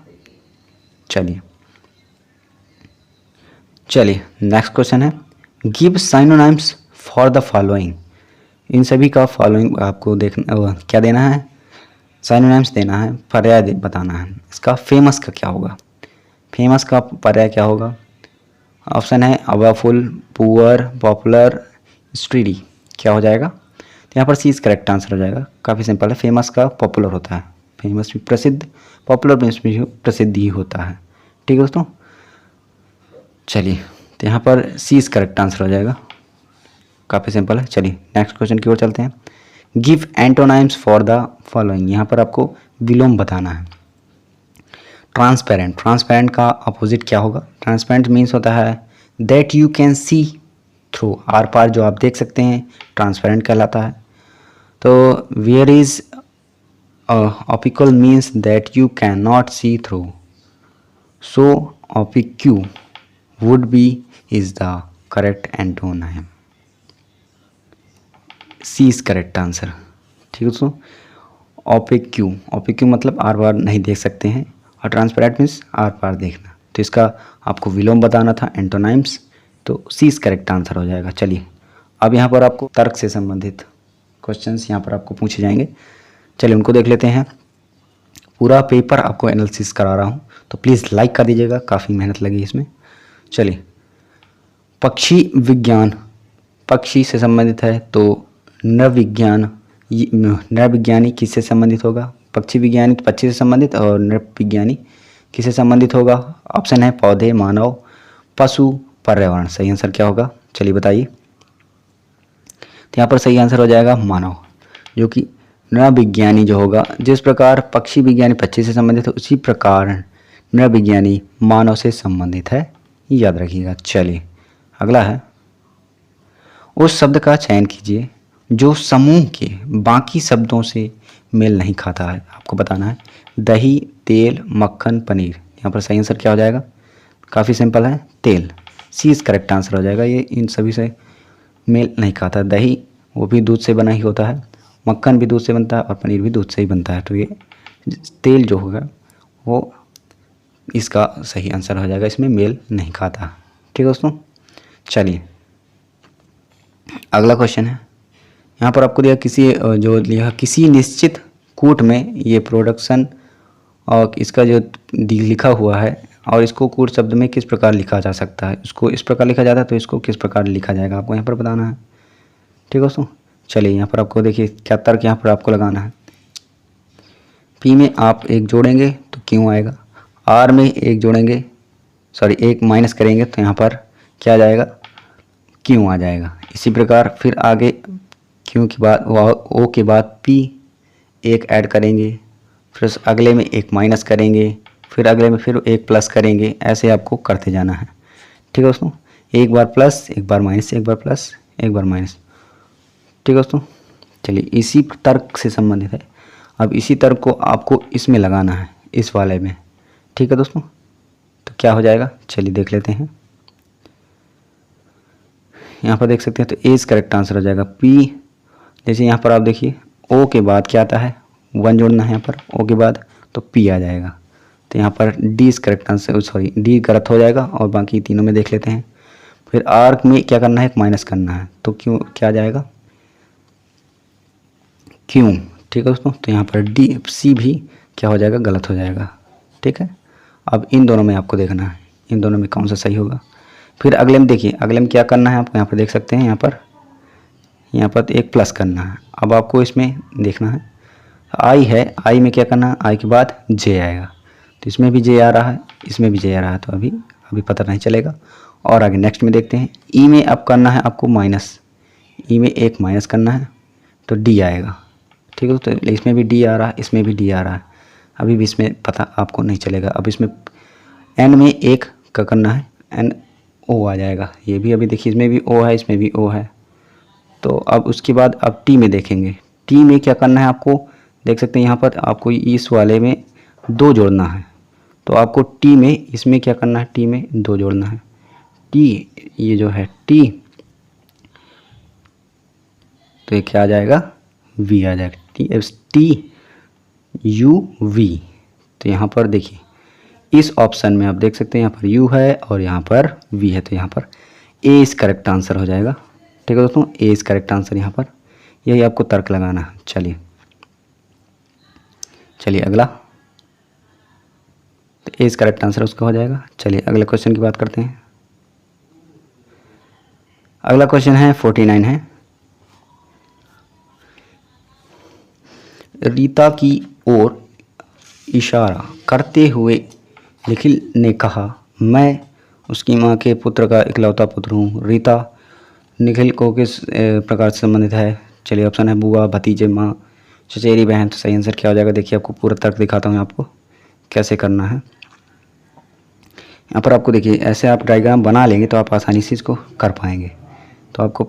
चलिए नेक्स्ट क्वेश्चन है, give synonyms for the following. इन सभी का फॉलोइंग आपको देखना क्या देना है, साइनोनिम्स देना है, पर्याय बताना है। इसका फेमस का क्या होगा, फेमस का पर्याय क्या होगा। ऑप्शन है पावरफुल, पुअर, पॉपुलर, स्ट्रीडी। क्या हो जाएगा, तो यहाँ पर सी इज करेक्ट आंसर हो जाएगा। काफ़ी सिंपल है, फेमस का पॉपुलर होता है, फेमस भी प्रसिद्ध, पॉपुलर भी प्रसिद्ध ही होता है। ठीक है दोस्तों, चलिए तो यहाँ पर सी इज करेक्ट आंसर हो जाएगा। काफ़ी सिंपल है। चलिए नेक्स्ट क्वेश्चन की ओर चलते हैं, गिव एंटोनाइम्स फॉर द फॉलोइंग। यहाँ पर आपको विलोम बताना है। ट्रांसपेरेंट, ट्रांसपेरेंट का अपोजिट क्या होगा, ट्रांसपेरेंट मीन्स होता है that you can see through, आर पार जो आप देख सकते हैं, ट्रांसपेरेंट कहलाता है। तो where is opaque means that you can not see through, so opaque would be is the correct antonym. C is correct answer। ठीक है दोस्तों, ऑपिक्यू, ऑपिक्यू मतलब आर पार नहीं देख सकते हैं, और ट्रांसपेरेंट मीन्स आर पार देखना। तो इसका आपको विलोम बताना था, एंटोनाइम्स, तो सी इज करेक्ट आंसर हो जाएगा। चलिए अब यहाँ पर आपको तर्क से संबंधित क्वेश्चंस यहाँ पर आपको पूछे जाएंगे। चलिए उनको देख लेते हैं। पूरा पेपर आपको एनालिसिस करा रहा हूँ, तो प्लीज़ लाइक कर दीजिएगा, काफ़ी मेहनत लगी इसमें। चलिए, पक्षी विज्ञान पक्षी से संबंधित है, तो नरविज्ञानी किससे संबंधित होगा, पक्षी विज्ञानी पक्षी से संबंधित, और नरविज्ञानी किससे संबंधित होगा। ऑप्शन है पौधे, मानव, पशु, पर्यावरण। सही आंसर क्या होगा, चलिए बताइए। तो यहाँ पर सही आंसर हो जाएगा मानव, जो कि नरविज्ञानी जो होगा, जिस प्रकार पक्षी विज्ञानी पक्षी से संबंधित है, उसी प्रकार नरविज्ञानी मानव से संबंधित है, याद रखिएगा। चलिए अगला है, उस शब्द का चयन कीजिए जो समूह के बाकी शब्दों से मेल नहीं खाता है। आपको बताना है दही, तेल, मक्खन, पनीर। यहाँ पर सही आंसर क्या हो जाएगा, काफ़ी सिंपल है, तेल। सी इज करेक्ट आंसर हो जाएगा। ये इन सभी से मेल नहीं खाता। दही वो भी दूध से बना ही होता है, मक्खन भी दूध से बनता है, और पनीर भी दूध से ही बनता है। तो ये तेल जो होगा वो इसका सही आंसर हो जाएगा, इसमें मेल नहीं खाता। ठीक है दोस्तों, चलिए अगला क्वेश्चन है। यहाँ पर आपको दिया किसी निश्चित कूट में ये प्रोडक्शन, और इसका जो लिखा हुआ है, और इसको कूट शब्द में किस प्रकार लिखा जा सकता है। इसको इस प्रकार लिखा जाता है, तो इसको किस प्रकार लिखा जाएगा, आपको यहाँ पर बताना है। ठीक है दोस्तों, चलिए यहाँ पर आपको देखिए क्या तर्क यहाँ पर आपको लगाना है। पी में आप एक जोड़ेंगे तो क्यों आएगा, आर में एक जोड़ेंगे, सॉरी एक माइनस करेंगे तो यहाँ पर क्या आ जाएगा, क्यों आ जाएगा। इसी प्रकार फिर आगे क्यों के बाद ओ के बाद पी एक ऐड करेंगे, फिर अगले में एक माइनस करेंगे, फिर अगले में फिर एक प्लस करेंगे, ऐसे आपको करते जाना है। ठीक है दोस्तों, एक बार प्लस, एक बार माइनस, एक बार प्लस, एक बार माइनस। ठीक है दोस्तों, चलिए इसी तर्क से संबंधित है। अब इसी तर्क को आपको इसमें लगाना है, इस वाले में। ठीक है दोस्तों, तो क्या हो जाएगा, चलिए देख लेते हैं। यहाँ पर देख सकते हैं, तो ए इज करेक्ट आंसर हो जाएगा पी। जैसे यहाँ पर आप देखिए ओ के बाद क्या आता है, 1 जोड़ना है यहाँ पर, ओ के बाद तो पी आ जाएगा। तो यहाँ पर D is correct answer, sorry D गलत हो जाएगा। और बाकी तीनों में देख लेते हैं। फिर आर में क्या करना है, एक माइनस करना है, तो क्यों क्या आ जाएगा, क्यों। ठीक है दोस्तों, तो यहाँ पर डी सी भी क्या हो जाएगा, गलत हो जाएगा। ठीक है, अब इन दोनों में आपको देखना है, इन दोनों में कौन सा सही होगा। फिर अगले में देखिए, अगले में क्या करना है आपको, यहाँ पर देख सकते हैं, यहाँ पर एक प्लस करना है। अब आपको इसमें देखना है, आई है, आई में क्या करना है, आई के बाद जे आएगा। तो इसमें भी जे आ रहा है, इसमें भी जे आ रहा है, तो अभी पता नहीं चलेगा। और आगे नेक्स्ट में देखते हैं, ई में अब करना है आपको माइनस, ई में एक माइनस करना है, तो डी आएगा। ठीक है, तो इसमें भी डी आ रहा है, इसमें भी डी आ रहा है, अभी भी इसमें पता आपको नहीं चलेगा। अब इसमें एन में एक का करना है, एन ओ आ जाएगा। ये भी अभी देखिए, इसमें भी ओ है, इसमें भी ओ है। तो अब उसके बाद अब टी में देखेंगे, टी में क्या करना है आपको, देख सकते हैं यहाँ पर आपको इस वाले में 2 जोड़ना है। तो आपको टी में इसमें क्या करना है, टी में 2 जोड़ना है। टी ये जो है टी, तो ये क्या आ जाएगा, वी आ जाएगा, टी यू वी। तो यहाँ पर देखिए इस ऑप्शन में आप देख सकते हैं, यहाँ पर यू है और यहाँ पर वी है, तो यहाँ पर ए इस करेक्ट आंसर हो जाएगा। ठीक है दोस्तों, ए इस करेक्ट आंसर यहाँ पर, यही आपको तर्क लगाना है। चलिए अगला, तो ए इस करेक्ट आंसर उसका हो जाएगा। चलिए अगले क्वेश्चन की बात करते हैं। अगला क्वेश्चन है 49 है। रीता की ओर इशारा करते हुए निखिल ने कहा, मैं उसकी माँ के पुत्र का इकलौता पुत्र हूँ। रीता निखिल को किस प्रकार से संबंधित है। चलिए ऑप्शन है बुआ, भतीजे, माँ, चचेरी बहन। तो सही आंसर क्या हो जाएगा, देखिए आपको पूरा तर्क दिखाता हूँ आपको कैसे करना है। यहाँ पर आपको देखिए, ऐसे आप डायग्राम बना लेंगे तो आप आसानी से इसको कर पाएंगे। तो आपको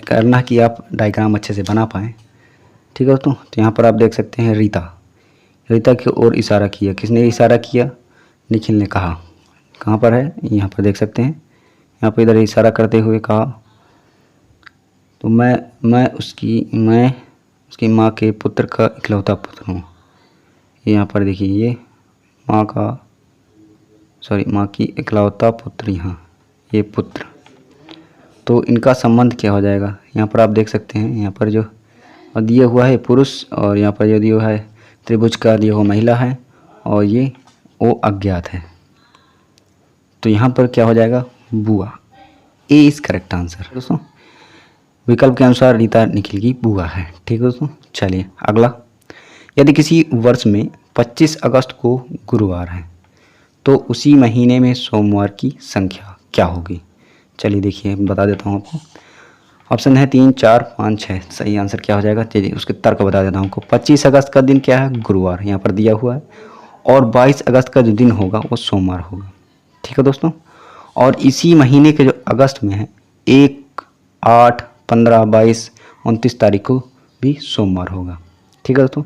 करना कि आप डायग्राम अच्छे से बना पाएँ। ठीक है दोस्तों, तो यहाँ पर आप देख सकते हैं रीता की ओर इशारा किया। किसने इशारा किया, निखिल ने कहा। कहाँ पर है, यहाँ पर देख सकते हैं, यहाँ पर इधर इशारा करते हुए कहा, तो मैं उसकी माँ के पुत्र का इकलौता पुत्र हूँ। यहाँ पर देखिए, ये माँ की इकलौता पुत्र, यहाँ ये पुत्र, तो इनका संबंध क्या हो जाएगा। यहाँ पर आप देख सकते हैं, यहाँ पर जो दिया हुआ है पुरुष, और यहाँ पर जो दिया हुआ है त्रिभुज का दिया हुआ महिला है, और ये ओ अज्ञात है। तो यहाँ पर क्या हो जाएगा, बुआ। ए इज करेक्ट आंसर दोस्तों, विकल्प के अनुसार रीता निखिल की बुआ है। ठीक है दोस्तों, चलिए अगला, यदि किसी वर्ष में 25 अगस्त को गुरुवार है तो उसी महीने में सोमवार की संख्या क्या होगी। चलिए देखिए बता देता हूँ आपको। ऑप्शन है 3, 4, 5, 6। सही आंसर क्या हो जाएगा, चलिए उसके तर्क बता देता हूँ आपको। 25 अगस्त का दिन क्या है, गुरुवार, यहाँ पर दिया हुआ है। और 22 अगस्त का जो दिन होगा वो सोमवार होगा। ठीक है दोस्तों, और इसी महीने के जो अगस्त में है 1, 8, 15, 22, 29 तारीख को भी सोमवार होगा। ठीक है दोस्तों,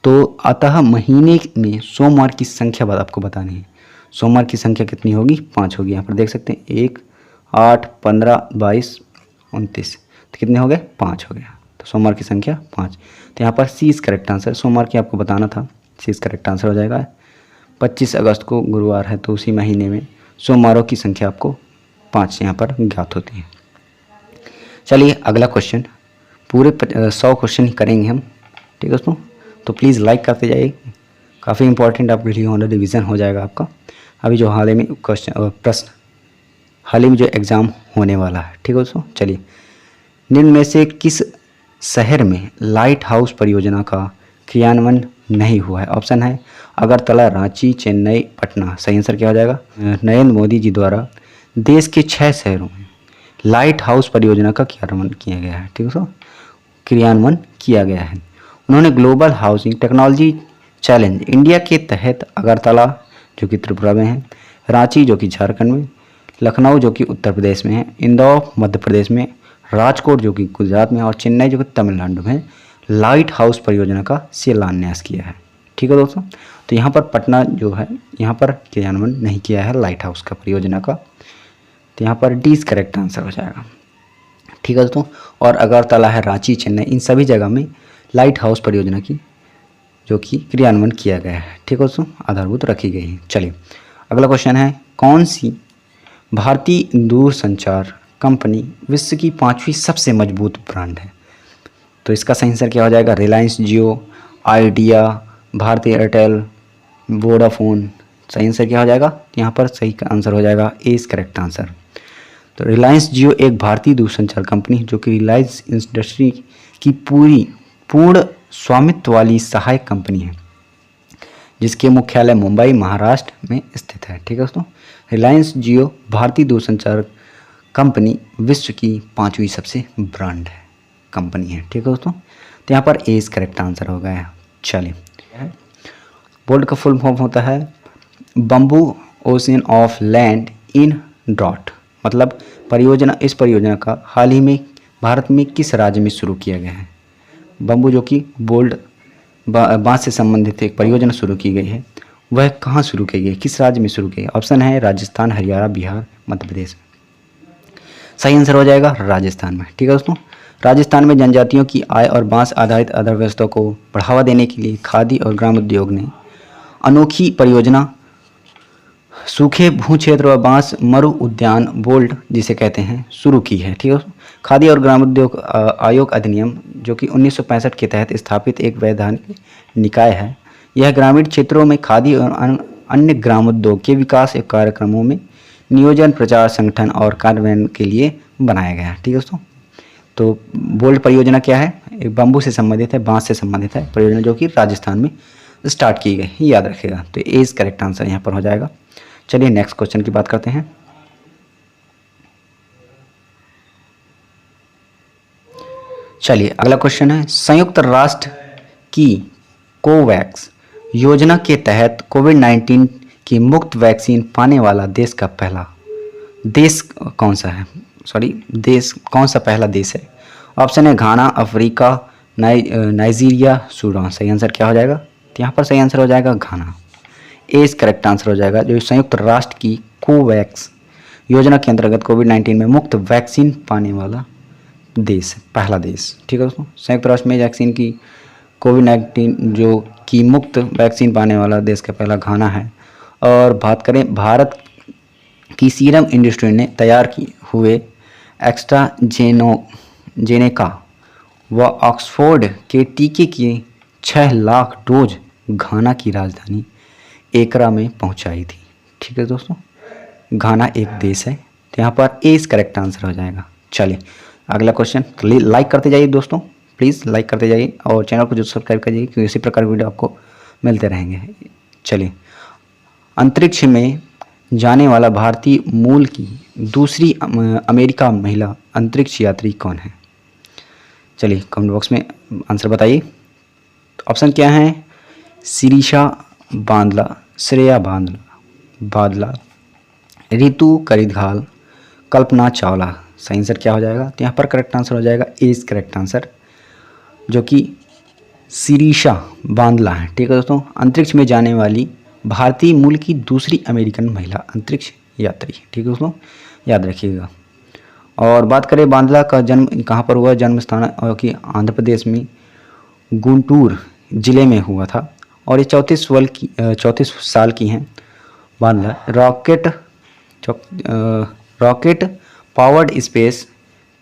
तो अतः महीने में सोमवार की संख्या आपको बतानी है। सोमवार की संख्या कितनी होगी, 5 होगी। यहाँ पर देख सकते हैं 1, 8, 15, 22, 29, तो कितने हो गए, 5 हो गया। तो सोमवार की संख्या 5। तो यहाँ पर सी इज करेक्ट आंसर, सोमवार की आपको बताना था, सी इज करेक्ट आंसर हो जाएगा। 25 अगस्त को गुरुवार है तो उसी महीने में सोमवारों की संख्या आपको 5 यहाँ पर ज्ञात होती है। चलिए अगला क्वेश्चन, पूरे 100 क्वेश्चन करेंगे हम। ठीक है दोस्तों, तो प्लीज़ लाइक करते जाइए, काफ़ी इंपॉर्टेंट आप वीडियो ऑनर रिविज़न हो जाएगा आपका। अभी जो हाल ही में प्रश्न हाल ही में जो एग्ज़ाम होने वाला है। ठीक है दोस्तों, चलिए निम्न में से किस शहर में लाइट हाउस परियोजना का क्रियान्वयन नहीं हुआ है। ऑप्शन है अगरतला, रांची, चेन्नई, पटना। सही आंसर क्या हो जाएगा, नरेंद्र मोदी जी द्वारा देश के 6 शहरों में लाइट हाउस परियोजना का क्रियान्वयन किया गया है। ठीक है दोस्तों, क्रियान्वयन किया गया है। उन्होंने global housing technology challenge India के तहत अगरतला, जो कि त्रिपुरा में है, रांची जो कि झारखंड में, लखनऊ जो कि उत्तर प्रदेश में है, इंदौर मध्य प्रदेश में, राजकोट जो कि गुजरात में और चेन्नई जो कि तमिलनाडु में लाइट हाउस परियोजना का शिलान्यास किया है। ठीक है दोस्तों, तो यहाँ पर पटना जो है यहाँ पर क्रियान्वयन नहीं किया है लाइट हाउस का परियोजना का, तो यहाँ पर डी करेक्ट आंसर हो जाएगा। ठीक है दोस्तों, और अगरतला है, रांची, चेन्नई, इन सभी जगह में लाइट हाउस परियोजना की जो कि क्रियान्वयन किया गया है। ठीक है दोस्तों, आधारभूत रखी गई है। चलिए अगला क्वेश्चन है, कौन सी भारतीय दूरसंचार कंपनी विश्व की 5वीं सबसे मजबूत ब्रांड है? तो इसका सही आंसर क्या हो जाएगा? रिलायंस जियो, आइडिया, भारती एयरटेल, वोडाफोन। सही आंसर क्या हो जाएगा? यहाँ पर सही आंसर हो जाएगा ए इज करेक्ट आंसर। तो रिलायंस जियो एक भारतीय दूरसंचार कंपनी जो कि रिलायंस इंडस्ट्री की पूर्ण स्वामित्व वाली सहायक कंपनी है, जिसके मुख्यालय मुंबई महाराष्ट्र में स्थित है। ठीक है दोस्तों, रिलायंस जियो भारतीय दूरसंचार कंपनी विश्व की 5वीं सबसे ब्रांड है कंपनी है। ठीक है दोस्तों, तो यहाँ पर ए इज करेक्ट आंसर हो गया। चलिए, बोल्ड का फुल फॉर्म होता है bamboo ocean of land in drought, मतलब इस परियोजना का हाल ही में भारत में किस राज्य में शुरू किया गया है? बम्बू जो कि बोल्ड बांस से संबंधित एक परियोजना शुरू की गई है, वह कहाँ शुरू की गई, किस राज्य में शुरू की गई? ऑप्शन है राजस्थान, हरियाणा, बिहार, मध्य प्रदेश। सही आंसर हो जाएगा राजस्थान में। ठीक है दोस्तों, राजस्थान में जनजातियों की आय और बांस आधारित अर्थव्यवस्था को बढ़ावा देने के लिए खादी और ग्रामोद्योग ने अनोखी परियोजना सूखे भू क्षेत्र व बांस मरु उद्यान बोल्ड जिसे कहते हैं शुरू की है। ठीक है, खादी और ग्रामोद्योग आयोग अधिनियम जो कि 1965 के तहत स्थापित एक वैधानिक निकाय है। यह ग्रामीण क्षेत्रों में खादी और अन्य ग्रामोद्योग के विकास के कार्यक्रमों में नियोजन, प्रचार, संगठन और कार्यान्वयन के लिए बनाया गया है। ठीक है दोस्तों, तो बोल्ड परियोजना क्या है? एक बम्बू से संबंधित है, बांस से संबंधित है परियोजना जो कि राजस्थान में स्टार्ट की गई, याद रखिएगा। तो ए इज करेक्ट आंसर यहाँ पर हो जाएगा। चलिए नेक्स्ट क्वेश्चन की बात करते हैं। चलिए अगला क्वेश्चन है, संयुक्त राष्ट्र की कोवैक्स योजना के तहत कोविड-19 की मुफ्त वैक्सीन पाने वाला देश का पहला देश कौन सा है? देश कौन सा पहला देश है? ऑप्शन है घाना, अफ्रीका, नाइजीरिया, सूडान। सही आंसर क्या हो जाएगा? तो यहाँ पर सही आंसर हो जाएगा घाना। ए इज करेक्ट आंसर हो जाएगा। जो संयुक्त राष्ट्र की कोवैक्स योजना के अंतर्गत कोविड-19 में मुफ्त वैक्सीन पाने वाला देश है, पहला देश। ठीक है दोस्तों, संयुक्त राष्ट्र में वैक्सीन की कोविड-19 जो की मुफ्त वैक्सीन पाने वाला देश का पहला घाना है। और बात करें भारत की सीरम इंडस्ट्री ने तैयार किए हुए एस्ट्राजेनेका व ऑक्सफोर्ड के टीके की 6 लाख डोज घाना की राजधानी एकरा में पहुंचाई थी। ठीक है दोस्तों, घाना एक देश है, तो यहाँ पर ए इज करेक्ट आंसर हो जाएगा। चलिए अगला क्वेश्चन, लाइक करते जाइए दोस्तों, प्लीज़ लाइक करते जाइए और चैनल को जो सब्सक्राइब कर जाइए क्योंकि इसी प्रकार की वीडियो आपको मिलते रहेंगे। चलिए, अंतरिक्ष में जाने वाला भारतीय मूल की दूसरी अमेरिका महिला अंतरिक्ष यात्री कौन है? चलिए कमेंट बॉक्स में आंसर बताइए। ऑप्शन क्या है? शिरीषा बांदला, श्रेया बादला, रितु करिधाल, कल्पना चावला। सही आंसर क्या हो जाएगा? तो यहाँ पर करेक्ट आंसर हो जाएगा ए इज करेक्ट आंसर, जो कि शिरीषा बांदला है। ठीक है दोस्तों, अंतरिक्ष में जाने वाली भारतीय मूल की दूसरी अमेरिकन महिला अंतरिक्ष यात्री। ठीक है दोस्तों, याद रखिएगा। और बात करें बांदला का जन्म कहाँ पर हुआ? जन्म स्थान कि आंध्र प्रदेश में गुंटूर जिले में हुआ था और ये 34 साल की हैं Bandla. Rocket powered space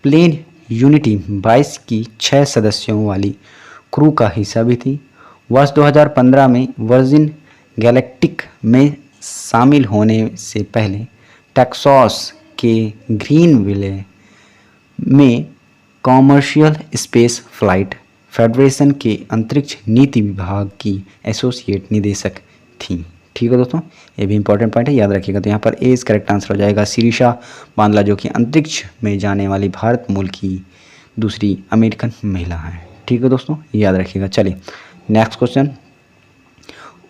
plane unity 22 की 6 सदस्यों वाली क्रू का हिस्सा भी थी। वर्ष 2015 में वर्जिन गैलेक्टिक में शामिल होने से पहले टेक्सास के ग्रीनविले में कॉमर्शियल स्पेस फ्लाइट फेडरेशन के अंतरिक्ष नीति विभाग की एसोसिएट निदेशक थी। ठीक है दोस्तों, ये भी इंपॉर्टेंट पॉइंट है, याद रखिएगा। तो यहाँ पर ए इज करेक्ट आंसर हो जाएगा शिरीषा बांदला, जो कि अंतरिक्ष में जाने वाली भारत मूल की दूसरी अमेरिकन महिला है। ठीक है दोस्तों, याद रखिएगा। चलिए नेक्स्ट क्वेश्चन,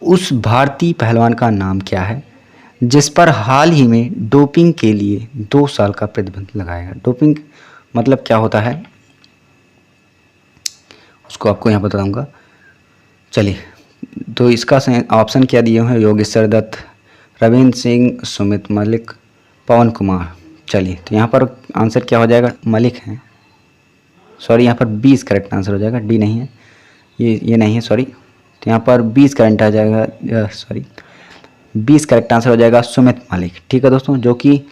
उस भारतीय पहलवान का नाम क्या है जिस पर हाल ही में डोपिंग के लिए 2 साल का प्रतिबंध लगाया गया। डोपिंग मतलब क्या होता है उसको आपको यहाँ बताऊंगा। चलिए, तो इसका ऑप्शन क्या दिए हुए हैं, योगेश्वर दत्त, रविंद्र सिंह, सुमित मलिक, पवन कुमार। चलिए, तो यहाँ पर आंसर क्या हो जाएगा, मलिक हैं। सॉरी, यहाँ पर 20 करेक्ट आंसर हो जाएगा, डी नहीं है, ये नहीं है, सॉरी। तो यहाँ पर 20 करेक्ट आ जाएगा, सॉरी 20 करेक्ट आंसर हो जाएगा सुमित मलिक। ठीक है दोस्तों, जो कि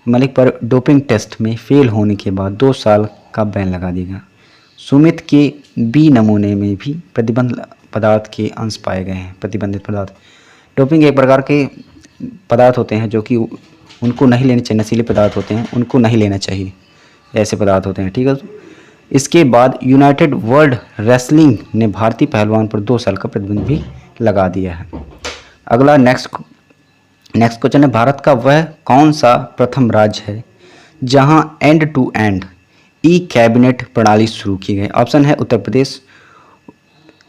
मलिक पर डोपिंग टेस्ट में फेल होने के बाद 2 साल का बैन लगा दिया। सुमित के बी नमूने में भी प्रतिबंध पदार्थ के अंश पाए गए हैं। प्रतिबंधित पदार्थ, डोपिंग एक प्रकार के पदार्थ होते हैं जो कि उनको नहीं लेने चाहिए, नशीले पदार्थ होते हैं, उनको नहीं लेना चाहिए, ऐसे पदार्थ होते हैं। ठीक है, इसके बाद यूनाइटेड वर्ल्ड रेसलिंग ने भारतीय पहलवान पर 2 साल का प्रतिबंध भी लगा दिया है। अगला नेक्स्ट क्वेश्चन है, भारत का वह कौन सा प्रथम राज्य है जहां end to end e cabinet प्रणाली शुरू की गई। ऑप्शन है उत्तर प्रदेश,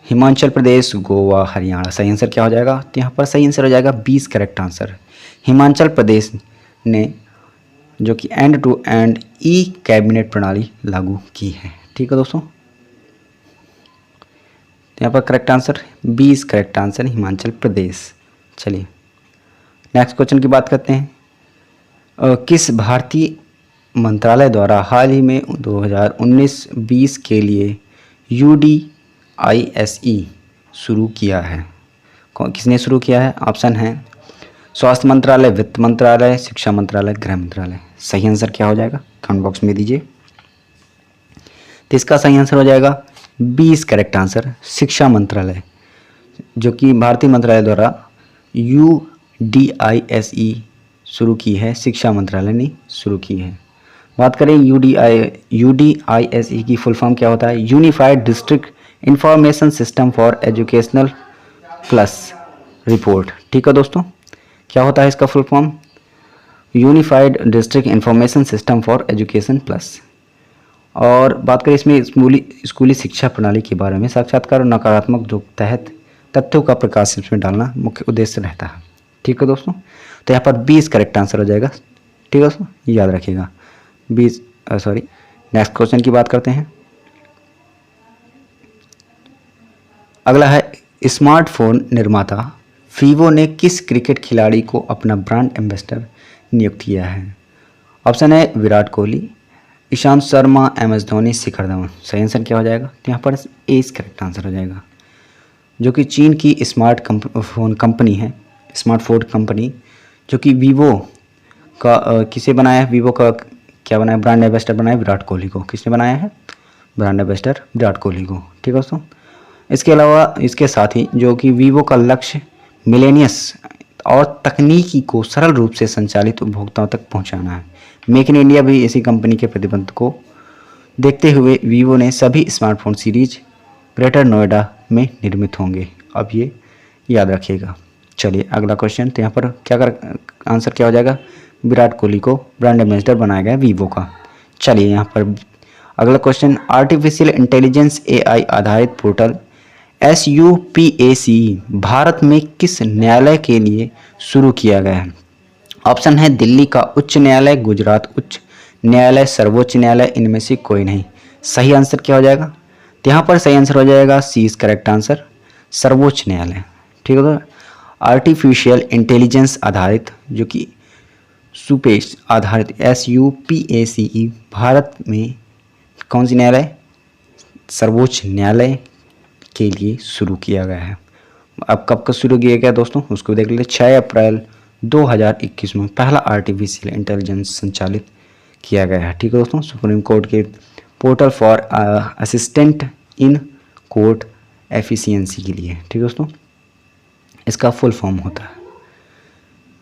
हिमाचल प्रदेश, गोवा, हरियाणा। सही आंसर क्या हो जाएगा, तो यहाँ पर सही आंसर हो जाएगा 20 करेक्ट आंसर। हिमाचल प्रदेश ने जो कि end to end e cabinet प्रणाली लागू की है। ठीक है दोस्तों, तो यहाँ पर correct answer 20 correct answer Himachal Pradesh. चलिए नेक्स्ट क्वेश्चन की बात करते हैं। किस भारतीय मंत्रालय द्वारा हाल ही में 2019-20 के लिए UDISE शुरू किया है। किसने शुरू किया है, ऑप्शन है स्वास्थ्य मंत्रालय, वित्त मंत्रालय, शिक्षा मंत्रालय, गृह मंत्रालय। सही आंसर क्या हो जाएगा, कमेंट बॉक्स में दीजिए। तो इसका सही आंसर हो जाएगा 20 करेक्ट आंसर शिक्षा मंत्रालय, जो कि भारतीय मंत्रालय द्वारा UDISE शुरू की है, शिक्षा मंत्रालय ने शुरू की है। बात करें UDISE की फुल फॉर्म क्या होता है, unified district information system for educational plus report. ठीक है दोस्तों, क्या होता है इसका full form, unified district information system for education plus. और बात करें इसमें स्कूली शिक्षा प्रणाली के बारे में, साक्षात्कार और नकारात्मक जो तहत तथ्यों का प्रकाश इसमें डालना मुख्य उद्देश्य रहता है। ठीक है दोस्तों, तो यहाँ पर 20 करेक्ट आंसर हो जाएगा। ठीक है दोस्तों, याद रखिएगा 20। सॉरी, नेक्स्ट क्वेश्चन की बात करते हैं। अगला है, स्मार्टफोन निर्माता वीवो ने किस क्रिकेट खिलाड़ी को अपना ब्रांड एम्बेसडर नियुक्त किया है। ऑप्शन है विराट कोहली, ईशांत शर्मा, MS धोनी, शिखर धवन। सही आंसर क्या हो जाएगा, तो यहाँ पर ए करेक्ट आंसर हो जाएगा, जो कि चीन की स्मार्टफोन कंपनी है, स्मार्टफोन कंपनी, जो कि वीवो का किसे बनाया है, वीवो का क्या बनाया, ब्रांड एम्बेसडर बनाया विराट कोहली को। किसने बनाया है, ब्रांड एम्बेसडर विराट कोहली को। ठीक है दोस्तों, इसके अलावा इसके साथ ही जो कि वीवो का लक्ष्य मिलेनियस और तकनीकी को सरल रूप से संचालित उपभोक्ताओं तक पहुंचाना है। मेक इन इंडिया भी इसी कंपनी के प्रतिबंध को देखते हुए वीवो ने सभी स्मार्टफोन सीरीज ग्रेटर नोएडा में निर्मित होंगे। अब ये याद रखिएगा। चलिए अगला क्वेश्चन, तो यहाँ पर आंसर क्या हो जाएगा, विराट कोहली को ब्रांड एम्बेसडर बनाया गया वीवो का। चलिए यहाँ पर अगला क्वेश्चन, आर्टिफिशियल इंटेलिजेंस AI आधारित पोर्टल SUPAC भारत में किस न्यायालय के लिए शुरू किया गया है। ऑप्शन है दिल्ली का उच्च न्यायालय, गुजरात उच्च न्यायालय, सर्वोच्च न्यायालय, इनमें से कोई नहीं। सही आंसर क्या हो जाएगा, तो यहाँ पर सही आंसर हो जाएगा सी इज करेक्ट आंसर, सर्वोच्च न्यायालय। ठीक है, तो आर्टिफिशियल इंटेलिजेंस आधारित जो कि सुपेश आधारित SUPACE भारत में कौन सी न्यायालय, सर्वोच्च न्यायालय के लिए शुरू किया गया है। अब कब शुरू किया गया दोस्तों, उसको देख लेते। 6 अप्रैल 2021 में पहला आर्टिफिशियल इंटेलिजेंस संचालित किया गया है। ठीक है दोस्तों, सुप्रीम कोर्ट के portal for assistant in court efficiency के लिए। ठीक है दोस्तों, इसका फुल फॉर्म होता है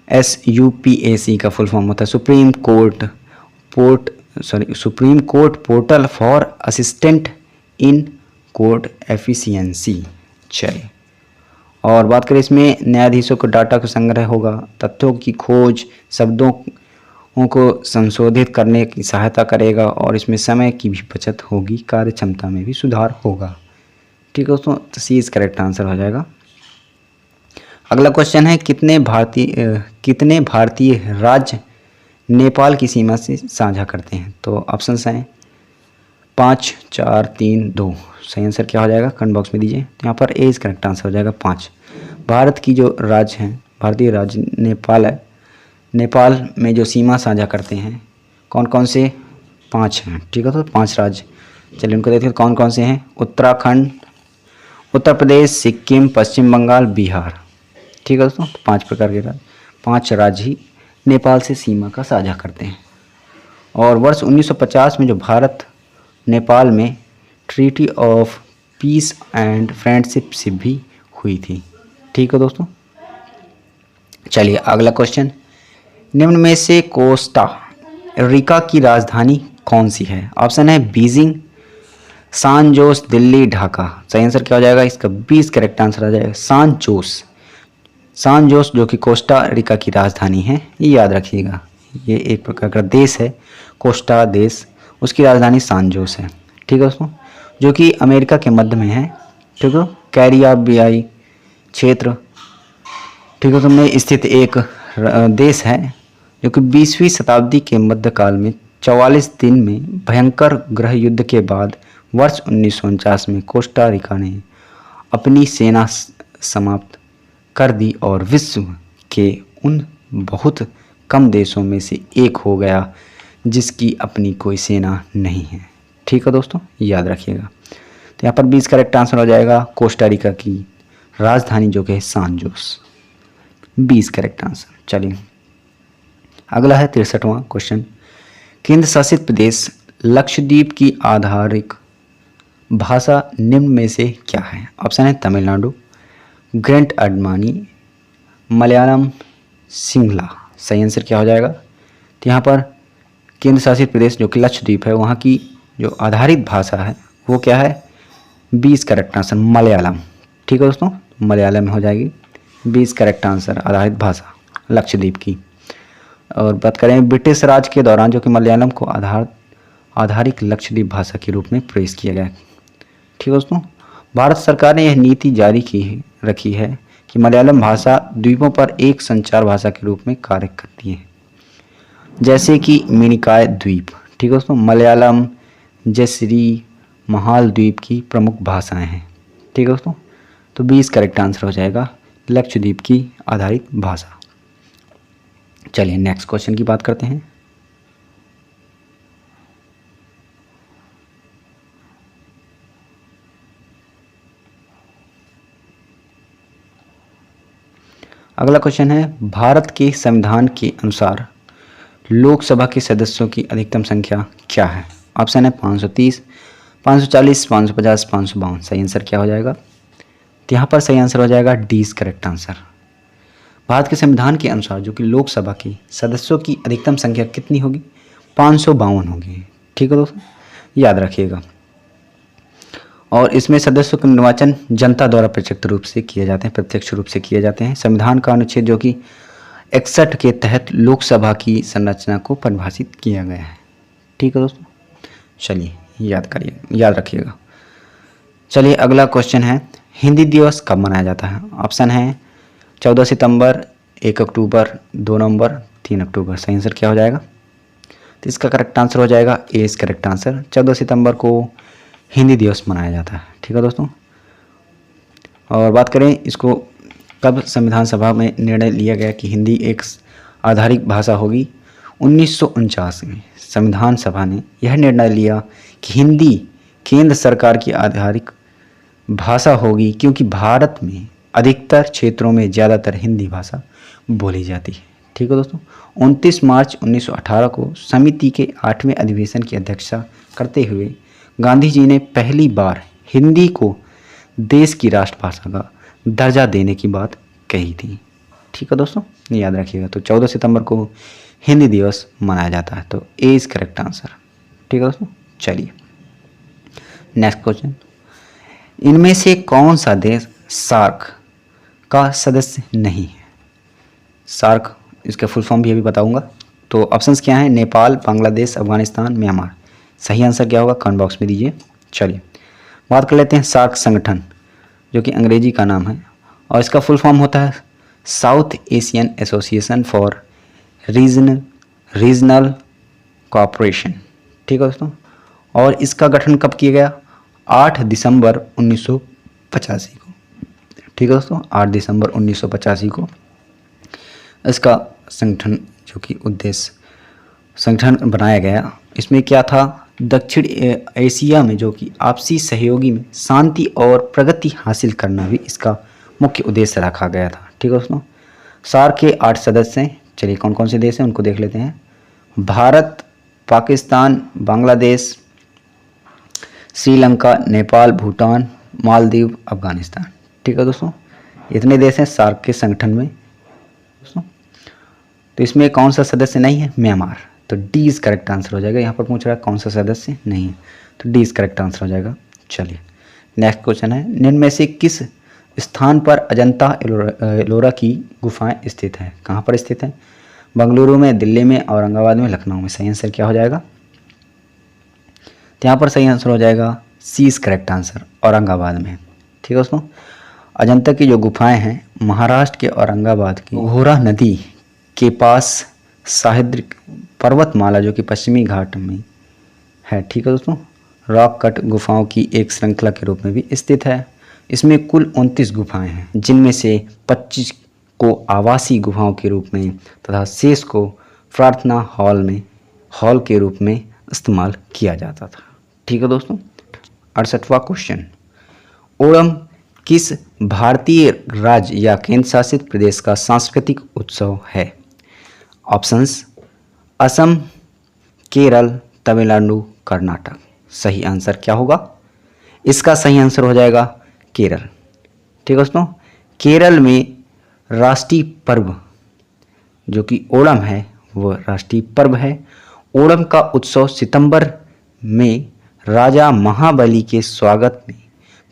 SUPAC का फुल फॉर्म होता है supreme court portal for assistant in court efficiency. चलिए, और बात करें इसमें न्यायाधीशों को डाटा का संग्रह होगा, तथ्यों की खोज, शब्दों को संशोधित करने की सहायता करेगा और इसमें समय की भी बचत होगी, कार्य क्षमता में भी सुधार होगा। ठीक है दोस्तों, तो सी इज करेक्ट आंसर हो जाएगा। अगला क्वेश्चन है कितने भारतीय राज्य नेपाल की सीमा से साझा करते हैं? तो ऑप्शंस हैं 5, 4, 3, 2। सही आंसर क्या हो जाएगा कमेंट बॉक्स में दीजिए। तो यहाँ पर ए इज करेक्ट आंसर हो जाएगा 5। भारत की जो राज्य हैं, भारतीय राज्य नेपाल है, नेपाल में जो सीमा साझा करते हैं कौन कौन से? 5 हैं। ठीक है, तो 5 राज्य। चलिए उनको देखते हैं कौन कौन से हैं। उत्तराखंड, उत्तर प्रदेश, सिक्किम, पश्चिम बंगाल, बिहार। ठीक है दोस्तों, 5 प्रकार के राज्य, 5 राज्य ही नेपाल से सीमा का साझा करते हैं। और वर्ष 1950 में जो भारत नेपाल में treaty of peace and friendship भी हुई थी। ठीक है दोस्तों, चलिए अगला क्वेश्चन, निम्न में से कोस्टा रिका की राजधानी कौन सी है? ऑप्शन है बीजिंग, सान जोस, दिल्ली, ढाका। सही आंसर क्या हो जाएगा इसका? 20 करेक्ट आंसर आ जाएगा सान जोस। सान जोस जो कि कोस्टा रिका की राजधानी है, ये याद रखिएगा। ये एक प्रकार का देश है, कोस्टा देश, उसकी राजधानी सान जोस है। ठीक है दोस्तों, जो कि अमेरिका के मध्य में है। ठीक है, कैरिबियाई क्षेत्र, ठीक है, तो में स्थित एक देश है जो कि 20वीं शताब्दी के मध्यकाल में 44 दिन में भयंकर गृह युद्ध के बाद वर्ष 1949 में कोस्टा रिका ने अपनी सेना समाप्त कर दी और विश्व के उन बहुत कम देशों में से एक हो गया जिसकी अपनी कोई सेना नहीं है। ठीक है दोस्तों, याद रखिएगा। तो यहाँ पर 20 करेक्ट आंसर हो जाएगा कोस्टा रिका की राजधानी जो कि है सान जोस। 20 करेक्ट आंसर। चलिए अगला है 63वां क्वेश्चन, केंद्र शासित प्रदेश लक्षद्वीप की आधारिक भाषा निम्न में से क्या है? ऑप्शन है तमिलनाडु, ग्रेट अडमानी, मलयालम, सिंगला। सही आंसर क्या हो जाएगा? तो यहाँ पर केंद्र शासित प्रदेश जो कि लक्षद्वीप है, वहाँ की जो आधारित भाषा है वो क्या है? 20 करेक्ट आंसर मलयालम। ठीक है दोस्तों, मलयालम हो जाएगी 20 करेक्ट आंसर आधारित भाषा लक्षद्वीप की। और बात करें ब्रिटिश राज के दौरान जो कि मलयालम को आधारित लक्षद्वीप भाषा के रूप में प्रवेश किया गया। ठीक है दोस्तों, भारत सरकार ने यह नीति जारी रखी है कि मलयालम भाषा द्वीपों पर एक संचार भाषा के रूप में कार्य करती है, जैसे कि मिनिकॉय द्वीप। ठीक है दोस्तों, मलयालम जसरी महाल द्वीप की प्रमुख भाषाएं हैं। ठीक है दोस्तों, तो 20 करेक्ट आंसर हो जाएगा लक्षद्वीप की आधारित भाषा। चलिए नेक्स्ट क्वेश्चन की बात करते हैं। अगला क्वेश्चन है, भारत के संविधान के अनुसार लोकसभा के सदस्यों की अधिकतम संख्या क्या है? ऑप्शन है 530, 540, 550, 552। सही आंसर क्या हो जाएगा? तो यहाँ पर सही आंसर हो जाएगा डी करेक्ट आंसर। भारत के संविधान के अनुसार जो कि लोकसभा की सदस्यों की अधिकतम संख्या कितनी होगी? 552 होगी। ठीक है दोस्तों, याद रखिएगा। और इसमें सदस्यों का निर्वाचन जनता द्वारा प्रत्यक्ष रूप से किए जाते हैं। संविधान का अनुच्छेद जो कि 61 के तहत लोकसभा की संरचना को परिभाषित किया गया है। ठीक है दोस्तों, चलिए याद रखिएगा। चलिए अगला क्वेश्चन है, हिंदी दिवस कब मनाया जाता है? ऑप्शन है 14 सितंबर, 1 अक्टूबर, 2 नवंबर, 3 अक्टूबर। सही आंसर क्या हो जाएगा? तो इसका करेक्ट आंसर हो जाएगा ए इज करेक्ट आंसर। 14 सितंबर को हिंदी दिवस मनाया जाता है। ठीक है दोस्तों, और बात करें इसको कब संविधान सभा में निर्णय लिया गया कि हिंदी एक आधारिक भाषा होगी? 1949 में संविधान सभा ने यह निर्णय लिया कि हिंदी केंद्र सरकार की आधारिक भाषा होगी, क्योंकि भारत में अधिकतर क्षेत्रों में ज़्यादातर हिंदी भाषा बोली जाती है। ठीक है दोस्तों, 29 मार्च 1918 को समिति के 8वें अधिवेशन की अध्यक्षता करते हुए गांधी जी ने पहली बार हिंदी को देश की राष्ट्रभाषा का दर्जा देने की बात कही थी। ठीक है दोस्तों, याद रखिएगा। तो 14 सितंबर को हिंदी दिवस मनाया जाता है, तो ए इज करेक्ट आंसर। ठीक है दोस्तों, चलिए नेक्स्ट क्वेश्चन, इनमें से कौन सा देश सार्क का सदस्य नहीं है? सार्क इसका फुल फॉर्म भी अभी बताऊंगा। तो ऑप्शंस क्या हैं? नेपाल, बांग्लादेश, अफगानिस्तान, म्यांमार। सही आंसर क्या होगा कमेंट बॉक्स में दीजिए। चलिए बात कर लेते हैं सार्क संगठन, जो कि अंग्रेजी का नाम है और इसका फुल फॉर्म होता है south Asian association for regional cooperation. ठीक है दोस्तों, और इसका गठन कब किया गया? 8 दिसंबर 1985 को। ठीक है दोस्तों, 8 दिसंबर 1985 को इसका संगठन जो कि उद्देश्य संगठन बनाया गया। इसमें क्या था? दक्षिण एशिया में जो कि आपसी सहयोगी में शांति और प्रगति हासिल करना भी इसका मुख्य उद्देश्य रखा गया था। ठीक है दोस्तों, सार्क के 8 सदस्य हैं। चलिए कौन कौन से देश हैं उनको देख लेते हैं। भारत, पाकिस्तान, बांग्लादेश, श्रीलंका, नेपाल, भूटान, मालदीव, अफगानिस्तान। ठीक है दोस्तों, इतने देश हैं सार्क के संगठन में दोस्तों। तो इसमें कौन सा सदस्य नहीं है? म्यांमार। तो डी इज करेक्ट आंसर हो जाएगा। यहाँ पर पूछ रहा है कौन सा सदस्य नहीं है, तो डी इज करेक्ट आंसर हो जाएगा। चलिए नेक्स्ट क्वेश्चन है, निम्न में से किस स्थान पर अजंता एलोरा की गुफाएं स्थित हैं? कहाँ पर स्थित हैं? बेंगलुरु में, दिल्ली में, औरंगाबाद में, लखनऊ में। सही आंसर क्या हो जाएगा? तो यहाँ पर सही आंसर हो जाएगा C is correct answer, Aurangabad में। ठीक है दोस्तों, अजंता की जो गुफाएं हैं महाराष्ट्र के औरंगाबाद की घोरा नदी के पास सह्याद्री पर्वतमाला जो कि पश्चिमी घाट में है। ठीक है दोस्तों, रॉक कट गुफाओं की एक श्रृंखला के रूप में भी स्थित है। इसमें कुल 29 गुफाएं हैं, जिनमें से 25 को आवासीय गुफाओं के रूप में तथा शेष को प्रार्थना हॉल के रूप में इस्तेमाल किया जाता था। ठीक है दोस्तों, 68वां क्वेश्चन, ओणम किस भारतीय राज्य या केंद्र शासित प्रदेश का सांस्कृतिक उत्सव है? ऑप्शंस असम, केरल, तमिलनाडु, कर्नाटक। सही आंसर क्या होगा? इसका सही आंसर हो जाएगा केरल। ठीक है दोस्तों, केरल में राष्ट्रीय पर्व जो कि ओणम है वो राष्ट्रीय पर्व है। ओणम का उत्सव सितंबर में राजा महाबली के स्वागत में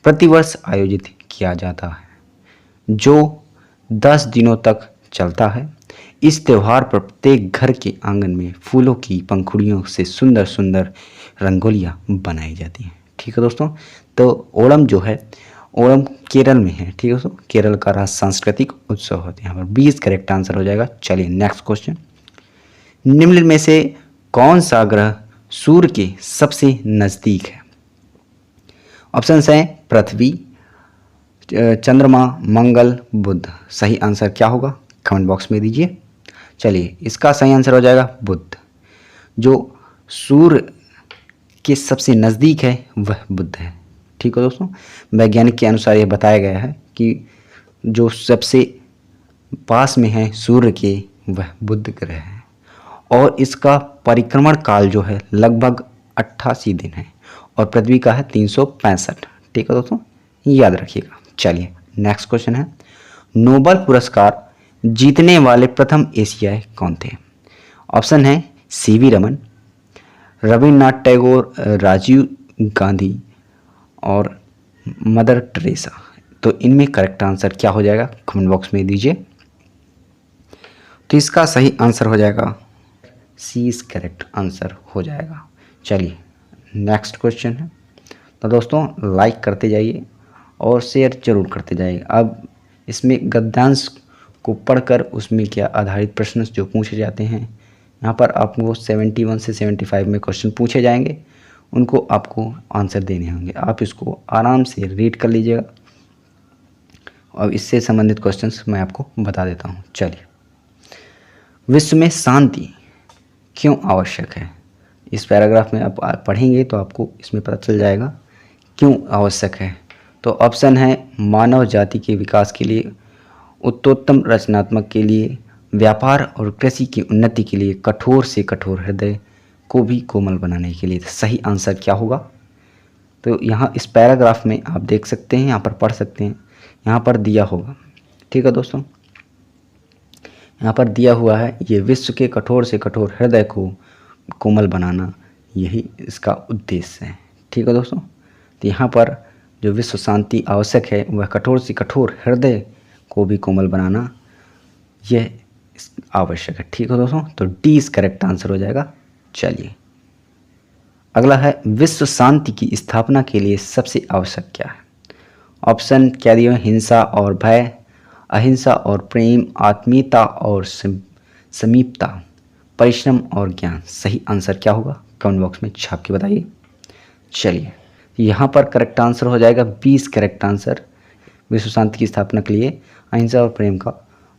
प्रतिवर्ष आयोजित किया जाता है, जो 10 दिनों तक चलता है। इस त्यौहार पर प्रत्येक घर के आंगन में फूलों की पंखुड़ियों से सुंदर सुंदर रंगोलियाँ बनाई जाती हैं। ठीक है दोस्तों, तो ओणम जो है ओणम केरल में है। ठीक है दोस्तों, केरल का राष्ट्रीय सांस्कृतिक उत्सव होता है। यहाँ पर 20 करेक्ट आंसर हो जाएगा। चलिए नेक्स्ट क्वेश्चन, निम्न में से कौन सा ग्रह सूर्य के सबसे नज़दीक है? ऑप्शंस हैं पृथ्वी, चंद्रमा, मंगल, बुध। सही आंसर क्या होगा? कमेंट बॉक्स में दीजिए। चलिए इसका सही आंसर हो जाएगा बुध। जो सूर्य के सबसे नज़दीक है वह बुध है। ठीक है दोस्तों, वैज्ञानिक के अनुसार यह बताया गया है कि जो सबसे पास में है सूर्य के वह बुध ग्रह है, और इसका परिक्रमण काल जो है लगभग 88 दिन है, और पृथ्वी का है 365। ठीक है दोस्तों, याद रखिएगा। चलिए नेक्स्ट क्वेश्चन है, नोबेल पुरस्कार जीतने वाले प्रथम एशियाई कौन थे? ऑप्शन है सीवी रमन, रविन्द्रनाथ टैगोर, राजीव गांधी और मदर टेरेसा। तो इनमें करेक्ट आंसर क्या हो जाएगा? कमेंट बॉक्स में दीजिए। तो इसका सही आंसर हो जाएगा सी इज करेक्ट आंसर हो जाएगा। चलिए नेक्स्ट क्वेश्चन है, तो दोस्तों लाइक करते जाइए और शेयर जरूर करते जाइए। अब इसमें गद्यांश को पढ़कर उसमें क्या आधारित प्रश्न जो पूछे जाते हैं, यहाँ पर आपको 71 से 75 में क्वेश्चन पूछे जाएंगे, उनको आपको आंसर देने होंगे। आप इसको आराम से रीड कर लीजिएगा और इससे संबंधित क्वेश्चंस मैं आपको बता देता हूँ। चलिए, विश्व में शांति क्यों आवश्यक है? इस पैराग्राफ में आप पढ़ेंगे तो आपको इसमें पता चल जाएगा क्यों आवश्यक है। तो ऑप्शन है मानव जाति के विकास के लिए, उत्तरोत्तम रचनात्मक के लिए, व्यापार और कृषि की उन्नति के लिए, कठोर से कठोर हृदय को भी कोमल बनाने के लिए। सही आंसर क्या होगा? तो यहाँ इस पैराग्राफ में आप देख सकते हैं, यहाँ पर पढ़ सकते हैं, यहाँ पर दिया होगा। ठीक है दोस्तों, यहाँ पर दिया हुआ है ये विश्व के कठोर से कठोर हृदय को कोमल बनाना, यही इसका उद्देश्य है। ठीक है दोस्तों, तो यहाँ पर जो विश्व शांति आवश्यक है वह कठोर से कठोर हृदय को भी कोमल बनाना यह आवश्यक है। ठीक है दोस्तों, तो डी इज करेक्ट आंसर हो जाएगा। चलिए अगला है, विश्व शांति की स्थापना के लिए सबसे आवश्यक क्या है? ऑप्शन क्या दिए? हिंसा और भय, अहिंसा और प्रेम, आत्मीयता और समीपता, परिश्रम और ज्ञान। सही आंसर क्या होगा कमेंट बॉक्स में छाप के बताइए। चलिए यहाँ पर करेक्ट आंसर हो जाएगा 20 करेक्ट आंसर। विश्व शांति की स्थापना के लिए अहिंसा और प्रेम का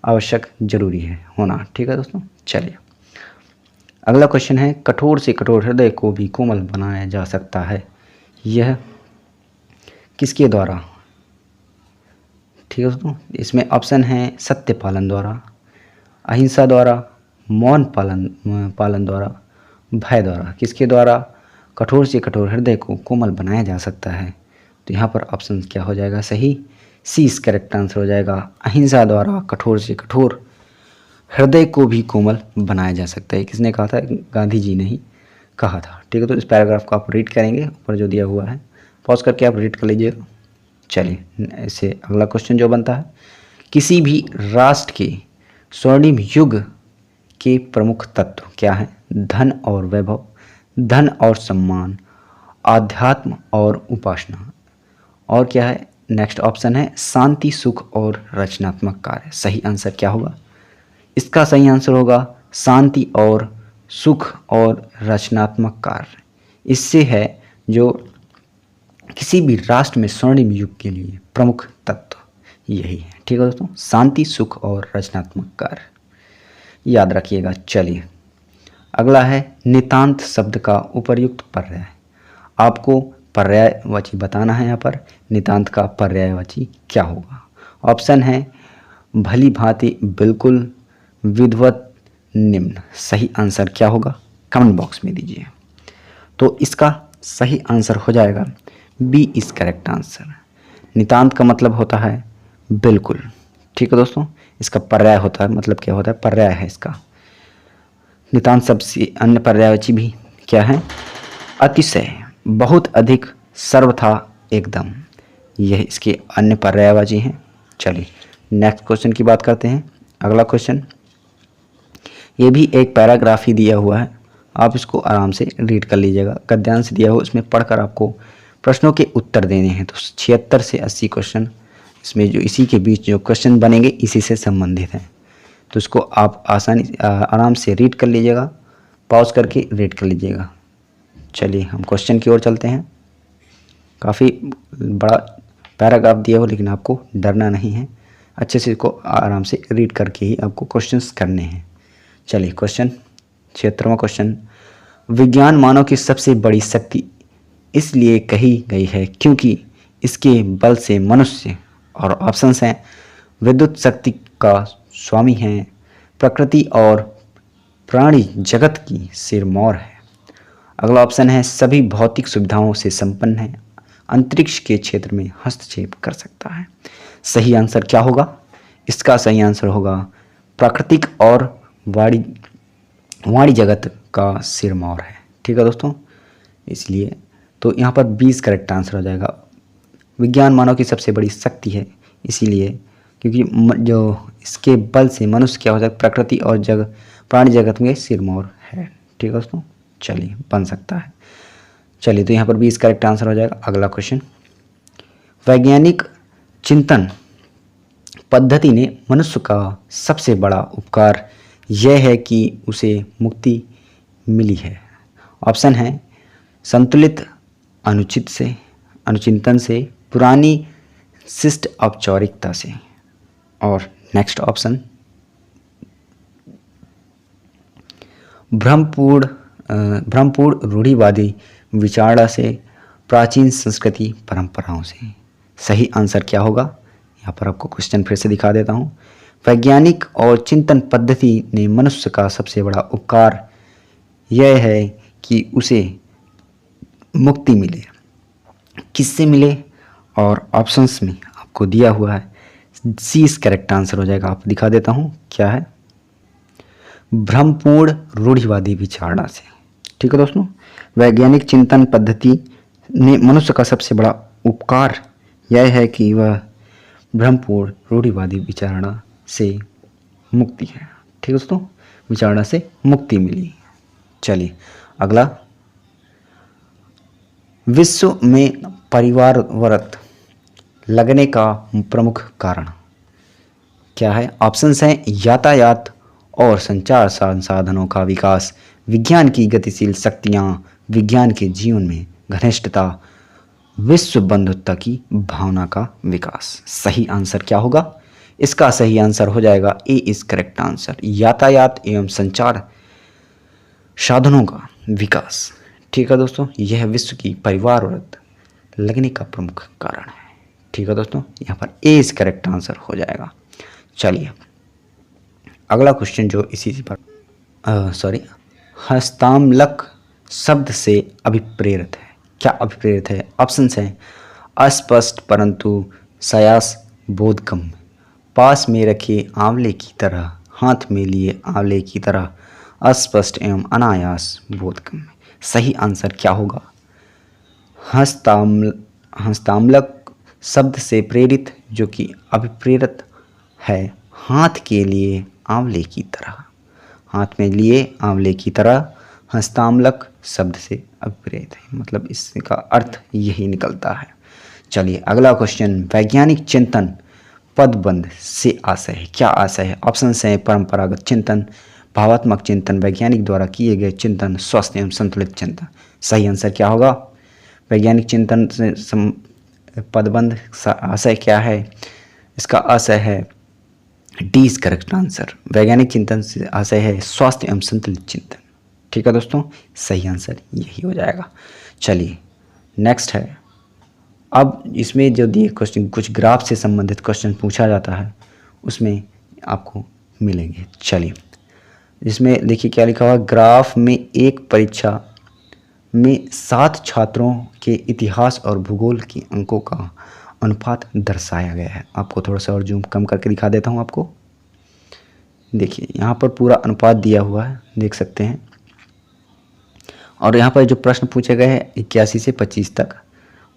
आवश्यक जरूरी है होना। ठीक है दोस्तों। चलिए अगला क्वेश्चन है, कठोर से कठोर हृदय को भी कोमल बनाया जा सकता है, यह किसके द्वारा। ठीक है दोस्तों, इसमें ऑप्शन है सत्य पालन द्वारा, अहिंसा द्वारा, मौन पालन द्वारा, भय द्वारा। किसके द्वारा कठोर से कठोर हृदय को कोमल बनाया जा सकता है। तो यहाँ पर ऑप्शन क्या हो जाएगा सही, सी इस करेक्ट आंसर हो जाएगा। अहिंसा द्वारा कठोर से कठोर हृदय को भी कोमल बनाया जा सकता है। किसने कहा था, गांधी जी ने ही कहा था। ठीक है, तो इस पैराग्राफ को आप रीड करेंगे, ऊपर जो दिया हुआ है पॉज करके आप रीड कर लीजिएगा। चलिए ऐसे अगला क्वेश्चन जो बनता है, किसी भी राष्ट्र के स्वर्णिम युग के प्रमुख तत्व क्या है। धन और वैभव, धन और सम्मान, आध्यात्म और उपासना, और क्या है नेक्स्ट ऑप्शन है शांति, सुख और रचनात्मक कार्य। सही आंसर क्या होगा, इसका सही आंसर होगा शांति और सुख और रचनात्मक कार्य। इससे है जो किसी भी राष्ट्र में स्वर्णिम युग के लिए प्रमुख तत्व यही है। ठीक है दोस्तों, शांति, सुख और रचनात्मक कार्य याद रखिएगा। चलिए अगला है, नितांत शब्द का उपर्युक्त पर्याय। आपको पर्यायवाची बताना है। यहाँ पर नितांत का पर्यायवाची क्या होगा। ऑप्शन है भली भांति, बिल्कुल, विधिवत, निम्न। सही आंसर क्या होगा कमेंट बॉक्स में दीजिए। तो इसका सही आंसर हो जाएगा बी इज करेक्ट आंसर। नितांत का मतलब होता है बिल्कुल। ठीक है दोस्तों, इसका पर्याय होता है, मतलब क्या होता है, पर्याय है इसका। नितांत शब्द से अन्य पर्यायवाची भी क्या है, अतिशय, बहुत अधिक, सर्वथा, एकदम। यह इसके अन्य पर्यायवाची हैं। चलिए नेक्स्ट क्वेश्चन की बात करते हैं। अगला क्वेश्चन, ये भी एक पैराग्राफ ही दिया हुआ है, आप इसको आराम से रीड कर लीजिएगा। गद्यांश दिया हुआ, इसमें पढ़कर आपको प्रश्नों के उत्तर देने हैं। तो 76 से 80 क्वेश्चन इसमें जो इसी के बीच जो क्वेश्चन बनेंगे इसी से संबंधित हैं। तो इसको आप आराम से रीड कर लीजिएगा, पॉज करके रीड कर लीजिएगा। चलिए हम क्वेश्चन की ओर चलते हैं। काफ़ी बड़ा पैराग्राफ दिया हो, लेकिन आपको डरना नहीं है, अच्छे से इसको आराम से रीड करके ही आपको क्वेश्चंस करने हैं। चलिए क्वेश्चन 76वां क्वेश्चन, विज्ञान मानव की सबसे बड़ी शक्ति इसलिए कही गई है क्योंकि इसके बल से मनुष्य, और ऑप्शंस हैं विद्युत शक्ति का स्वामी है, प्रकृति और प्राणी जगत की सिरमौर है। अगला ऑप्शन है सभी भौतिक सुविधाओं से संपन्न है, अंतरिक्ष के क्षेत्र में हस्तक्षेप कर सकता है। सही आंसर क्या होगा, इसका सही आंसर होगा प्राकृतिक और वाणी जगत का सिरमौर है। ठीक है दोस्तों, इसलिए तो यहाँ पर 20 करेक्ट आंसर हो जाएगा। विज्ञान मानव की सबसे बड़ी शक्ति है, इसीलिए क्योंकि जो इसके बल से मनुष्य क्या हो जाए, प्रकृति और प्राणी जगत में सिरमौर है। ठीक है दोस्तों, चलिए बन सकता है। चलिए तो यहाँ पर 20 करेक्ट आंसर हो जाएगा। अगला क्वेश्चन, वैज्ञानिक चिंतन पद्धति ने मनुष्य का सबसे बड़ा उपकार यह है कि उसे मुक्ति मिली है। ऑप्शन है संतुलित अनुचिंतन से, पुरानी शिष्ट औपचारिकता से, और नेक्स्ट ऑप्शन भ्रमपूर्ण रूढ़िवादी विचारधारा से, प्राचीन संस्कृति परंपराओं से। सही आंसर क्या होगा, यहाँ पर आपको क्वेश्चन फिर से दिखा देता हूँ। वैज्ञानिक और चिंतन पद्धति ने मनुष्य का सबसे बड़ा उपकार यह है कि उसे मुक्ति मिले। किससे मिले, और ऑप्शंस में आपको दिया हुआ है, सी इस करेक्ट आंसर हो जाएगा। आप दिखा देता हूँ क्या है, भ्रमपूर्ण रूढ़िवादी विचारधारा से। ठीक है दोस्तों, वैज्ञानिक चिंतन पद्धति ने मनुष्य का सबसे बड़ा उपकार यह है कि वह भ्रमपूर्ण रूढ़िवादी विचारधारा से मुक्ति है। ठीक है दोस्तों, विचारधारा से मुक्ति मिली। चलिए अगला, विश्व में परिवार व्रत लगने का प्रमुख कारण। क्या है? ऑप्शंस हैं यातायात और संचार संसाधनों का विकास, विज्ञान की गतिशील शक्तियाँ, विज्ञान के जीवन में घनिष्ठता, विश्व बंधुत्व की भावना का विकास। सही आंसर क्या होगा? इसका सही आंसर हो जाएगा ए इज करेक्ट आंसर, यातायात एवं संचार साधनों का विकास। ठीक है दोस्तों, यह विश्व की परिवार व्रत लगने का प्रमुख कारण है। ठीक है दोस्तों, यहाँ पर ए इज करेक्ट आंसर हो जाएगा। चलिए अगला क्वेश्चन जो इसी पर हस्तामलक शब्द से अभिप्रेरित है। क्या अभिप्रेरित है? ऑप्शंस हैं अस्पष्ट परंतु सायास बोधगम, पास में रखे आंवले की तरह, हाथ में लिए आंवले की तरह, अस्पष्ट एवं अनायास बोधगम्य। सही आंसर क्या होगा? हस्तामलक शब्द से प्रेरित जो कि अभिप्रेरित है, हाथ के लिए आंवले की तरह, हाथ में लिए आंवले की तरह, हस्तामलक शब्द से अभिप्रेरित है, मतलब इसका अर्थ यही निकलता है। चलिए अगला क्वेश्चन, वैज्ञानिक चिंतन पदबंध से आशय है। क्या आशय है? ऑप्शंस हैं परंपरागत चिंतन, भावात्मक चिंतन, वैज्ञानिक द्वारा किए गए चिंतन, स्वस्थ एवं संतुलित चिंतन। सही आंसर क्या होगा? वैज्ञानिक चिंतन से पदबंध आशय क्या है? इसका आशय है डी इज करेक्ट आंसर, वैज्ञानिक चिंतन से आशय है स्वास्थ्य एवं संतुलित चिंतन। ठीक है दोस्तों, सही आंसर यही हो जाएगा। चलिए नेक्स्ट है, अब इसमें जो दिए क्वेश्चन कुछ ग्राफ से संबंधित क्वेश्चन पूछा जाता है उसमें आपको मिलेंगे। चलिए इसमें देखिए क्या लिखा हुआ, ग्राफ में एक परीक्षा में 7 छात्रों के इतिहास और भूगोल के अंकों का अनुपात दर्शाया गया है। आपको थोड़ा सा और जूम कम करके दिखा देता हूँ आपको। देखिए यहाँ पर पूरा अनुपात दिया हुआ है, देख सकते हैं। और यहाँ पर जो प्रश्न पूछे गए हैं 81 से 25 तक,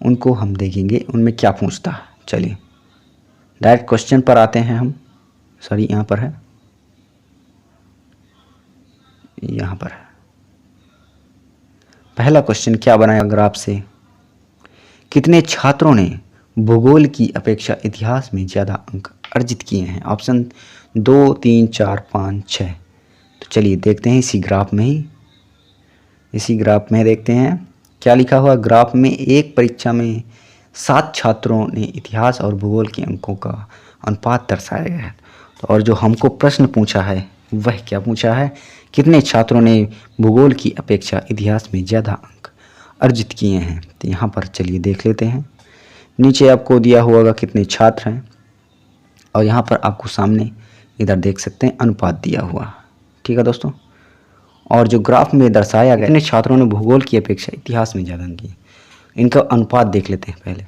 उनको हम देखेंगे उनमें क्या पूछता है। चलिए डायरेक्ट क्वेश्चन पर आते हैं हम। सॉरी यहाँ पर है, यहाँ पर है। पहला क्वेश्चन क्या बनाया ग्राफ से, कितने छात्रों ने भूगोल की अपेक्षा इतिहास में ज़्यादा अंक अर्जित किए हैं? ऑप्शन 2, 3, 4, 5, 6। तो चलिए देखते हैं इसी ग्राफ में देखते हैं क्या लिखा हुआ। ग्राफ में एक परीक्षा में 7 छात्रों ने इतिहास और भूगोल के अंकों का अनुपात दर्शाया गया है। तो और जो हमको प्रश्न पूछा है वह क्या पूछा है, कितने छात्रों ने भूगोल की अपेक्षा इतिहास में ज़्यादा अंक अर्जित किए हैं। तो यहाँ पर चलिए देख लेते हैं। नीचे आपको दिया हुआ कितने छात्र हैं, और यहाँ पर आपको सामने इधर देख सकते हैं अनुपात दिया हुआ। ठीक है दोस्तों, और जो ग्राफ में दर्शाया गया कितने छात्रों ने भूगोल की अपेक्षा इतिहास में ज़्यादा अंक किए, इनका अनुपात देख लेते हैं पहले।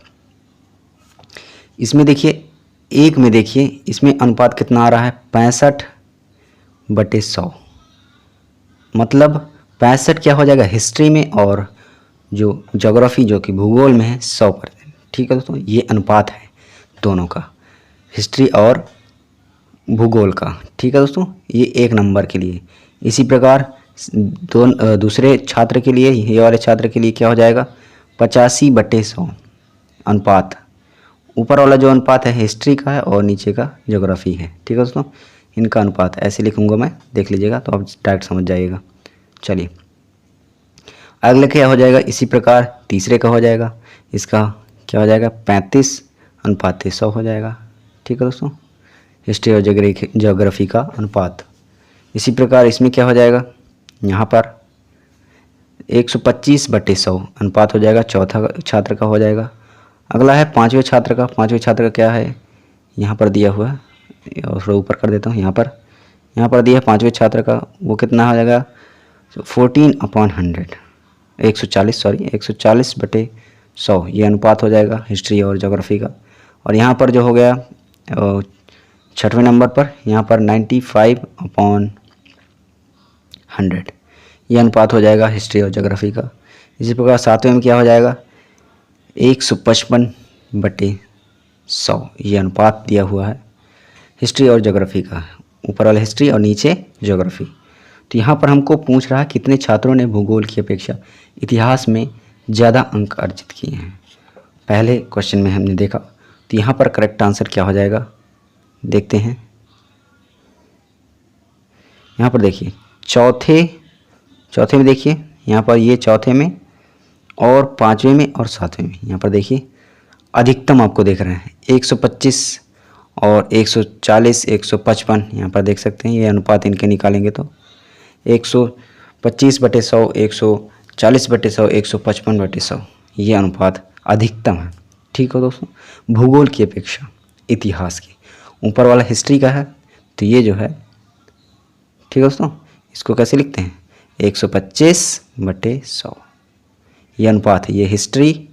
इसमें देखिए एक में देखिए इसमें अनुपात कितना आ रहा है, 65/100, मतलब 65 क्या हो जाएगा हिस्ट्री में, और जो ज्योग्राफी जो कि भूगोल में है 100%। ठीक है दोस्तों, ये अनुपात है दोनों का, हिस्ट्री और भूगोल का। ठीक है दोस्तों, ये 1 नंबर के लिए। इसी प्रकार दूसरे छात्र के लिए, ये वाले छात्र के लिए क्या हो जाएगा, 85/100 अनुपात। ऊपर वाला जो अनुपात है हिस्ट्री का है और नीचे का ज्योग्राफी है। ठीक है दोस्तों, इनका अनुपात ऐसे लिखूंगा मैं, देख लीजिएगा तो आप डायरेक्ट समझ जाइएगा। चलिए अगले क्या हो जाएगा, इसी प्रकार तीसरे का हो जाएगा, इसका क्या हो जाएगा 35/100 हो जाएगा। ठीक है दोस्तों, हिस्ट्री और ज्योग्राफी का अनुपात। इसी प्रकार इसमें क्या हो जाएगा, यहाँ पर 125/100 अनुपात हो जाएगा, चौथा छात्र का हो जाएगा। अगला है 5वें छात्र का। 5वें छात्र का क्या है, यहाँ पर दिया हुआ है, और थोड़ा ऊपर कर देता हूँ। यहाँ पर दिया है 5वें छात्र का, वो कितना हो जाएगा 14/100, 140/100 ये अनुपात हो जाएगा हिस्ट्री और ज्योग्राफी का। और यहाँ पर जो हो गया 6वें नंबर पर, यहाँ पर 95/100 ये अनुपात हो जाएगा हिस्ट्री और ज्योग्राफी का। इसी प्रकार 7वें में क्या हो जाएगा 155/100 ये अनुपात दिया हुआ है हिस्ट्री और ज्योग्राफी का, ऊपर वाला हिस्ट्री और नीचे ज्योग्राफी। तो यहाँ पर हमको पूछ रहा है कितने छात्रों ने भूगोल की अपेक्षा इतिहास में ज़्यादा अंक अर्जित किए हैं। पहले क्वेश्चन में हमने देखा, तो यहाँ पर करेक्ट आंसर क्या हो जाएगा देखते हैं। यहाँ पर देखिए चौथे में देखिए यहाँ पर ये चौथे में और पाँचवें में और सातवें में, यहाँ पर देखिए अधिकतम आपको देख रहे हैं 125 और 140 155, यहाँ पर देख सकते हैं ये अनुपात इनके निकालेंगे तो 125/100 140/100 155/100 ये अनुपात अधिकतम है। ठीक है दोस्तों, भूगोल की अपेक्षा इतिहास की, ऊपर वाला हिस्ट्री का है तो ये जो है, ठीक है दोस्तों, इसको कैसे लिखते हैं 125/100 ये अनुपात है, ये हिस्ट्री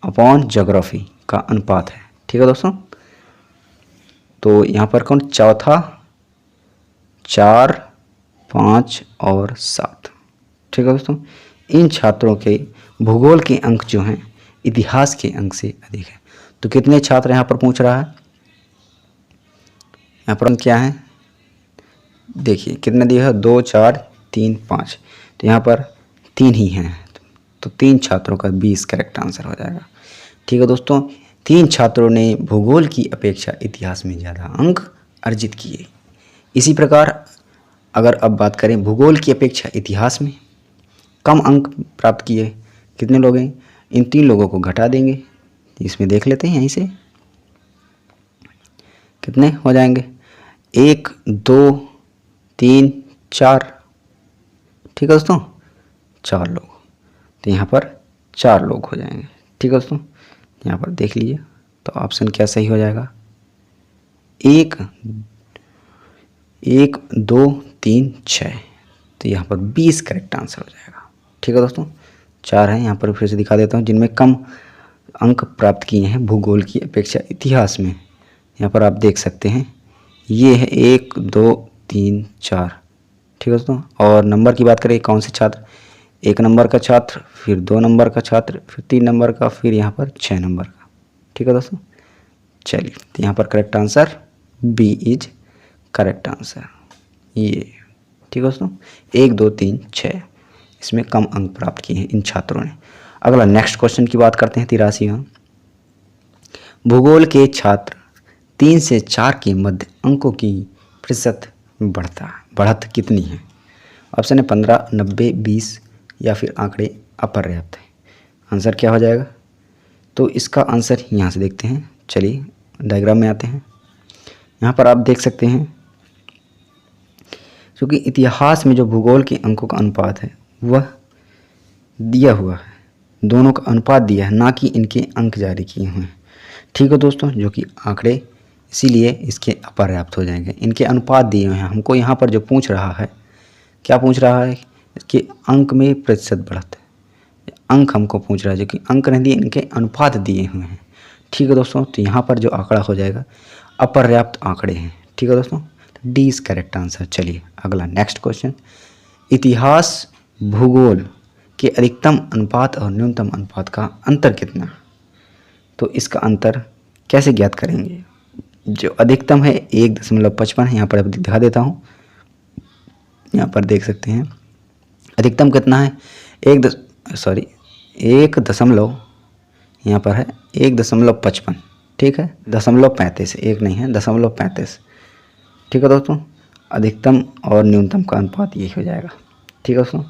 अपॉन ज्योग्राफी का अनुपात है। ठीक है दोस्तों, तो यहाँ पर कौन चौथा 4 5 और 7, ठीक है दोस्तों, इन छात्रों के भूगोल के अंक जो हैं इतिहास के अंक से अधिक है। तो कितने छात्र यहाँ पर पूछ रहा है, यहाँ पर क्या है देखिए कितने दिए है 2 4 3 5, तो यहाँ पर 3 ही हैं, तो 3 छात्रों का 20 करेक्ट आंसर हो जाएगा। ठीक है दोस्तों, 3 छात्रों ने भूगोल की अपेक्षा इतिहास में ज़्यादा अंक अर्जित किए। इसी प्रकार अगर अब बात करें भूगोल की अपेक्षा इतिहास में कम अंक प्राप्त किए, कितने लोग हैं, इन 3 लोगों को घटा देंगे, इसमें देख लेते हैं यहीं से कितने हो जाएंगे 1 2 3 4, ठीक है दोस्तों 4 लोग, तो यहाँ पर 4 लोग हो जाएंगे। ठीक है दोस्तों, यहाँ पर देख लीजिए तो ऑप्शन क्या सही हो जाएगा 1 2 3 6, तो यहाँ पर 20 करेक्ट आंसर हो जाएगा। ठीक है दोस्तों, 4 हैं, यहाँ पर फिर से दिखा देता हूँ जिनमें कम अंक प्राप्त किए हैं भूगोल की अपेक्षा इतिहास में। यहाँ पर आप देख सकते हैं ये है 1 2 3 4, ठीक है दोस्तों, और नंबर की बात करें कौन से छात्र, 1 नंबर का छात्र, फिर 2 नंबर का छात्र, फिर 3 नंबर का, फिर यहाँ पर 6 नंबर का। ठीक है दोस्तों, चलिए तो यहाँ पर correct answer B is correct answer ये। ठीक है दोस्तों, 1 2 3 6 इसमें कम अंक प्राप्त किए हैं इन छात्रों ने। अगला नेक्स्ट क्वेश्चन की बात करते हैं 83वां, भूगोल के छात्र 3 से 4 के मध्य अंकों की प्रतिशत बढ़त कितनी है। ऑप्शन है 15 90 20 या फिर आंकड़े अपर्याप्त है। आंसर क्या हो जाएगा, तो इसका आंसर यहाँ से देखते हैं। चलिए डायग्राम में आते हैं। यहाँ पर आप देख सकते हैं क्योंकि इतिहास में जो भूगोल के अंकों का अनुपात है वह दिया हुआ है, दोनों का अनुपात दिया है, ना कि इनके अंक जारी किए हुए हैं। ठीक है दोस्तों, जो कि आंकड़े इसीलिए इसके अपर्याप्त हो जाएंगे, इनके अनुपात दिए हुए हैं। हमको यहाँ पर जो पूछ रहा है, क्या पूछ रहा है कि अंक में प्रतिशत बढ़त, अंक हमको पूछ रहा है, जो कि अंक नहीं दिए, इनके अनुपात दिए हुए हैं। ठीक है दोस्तों, तो यहाँ पर जो आंकड़ा हो जाएगा अपर्याप्त आंकड़े हैं। ठीक है दोस्तों, तो डी इज करेक्ट आंसर। चलिए अगला नेक्स्ट क्वेश्चन, इतिहास भूगोल के अधिकतम अनुपात और न्यूनतम अनुपात का अंतर कितना, तो इसका अंतर कैसे ज्ञात करेंगे। जो अधिकतम है 1.55 है, यहाँ पर दिखा देता हूँ, यहाँ पर देख सकते हैं अधिकतम कितना है 1 यहाँ पर है 1.55, ठीक है 0.35, एक नहीं है 0.35। ठीक है दोस्तों, अधिकतम और न्यूनतम का अनुपात यही हो जाएगा। ठीक है दोस्तों,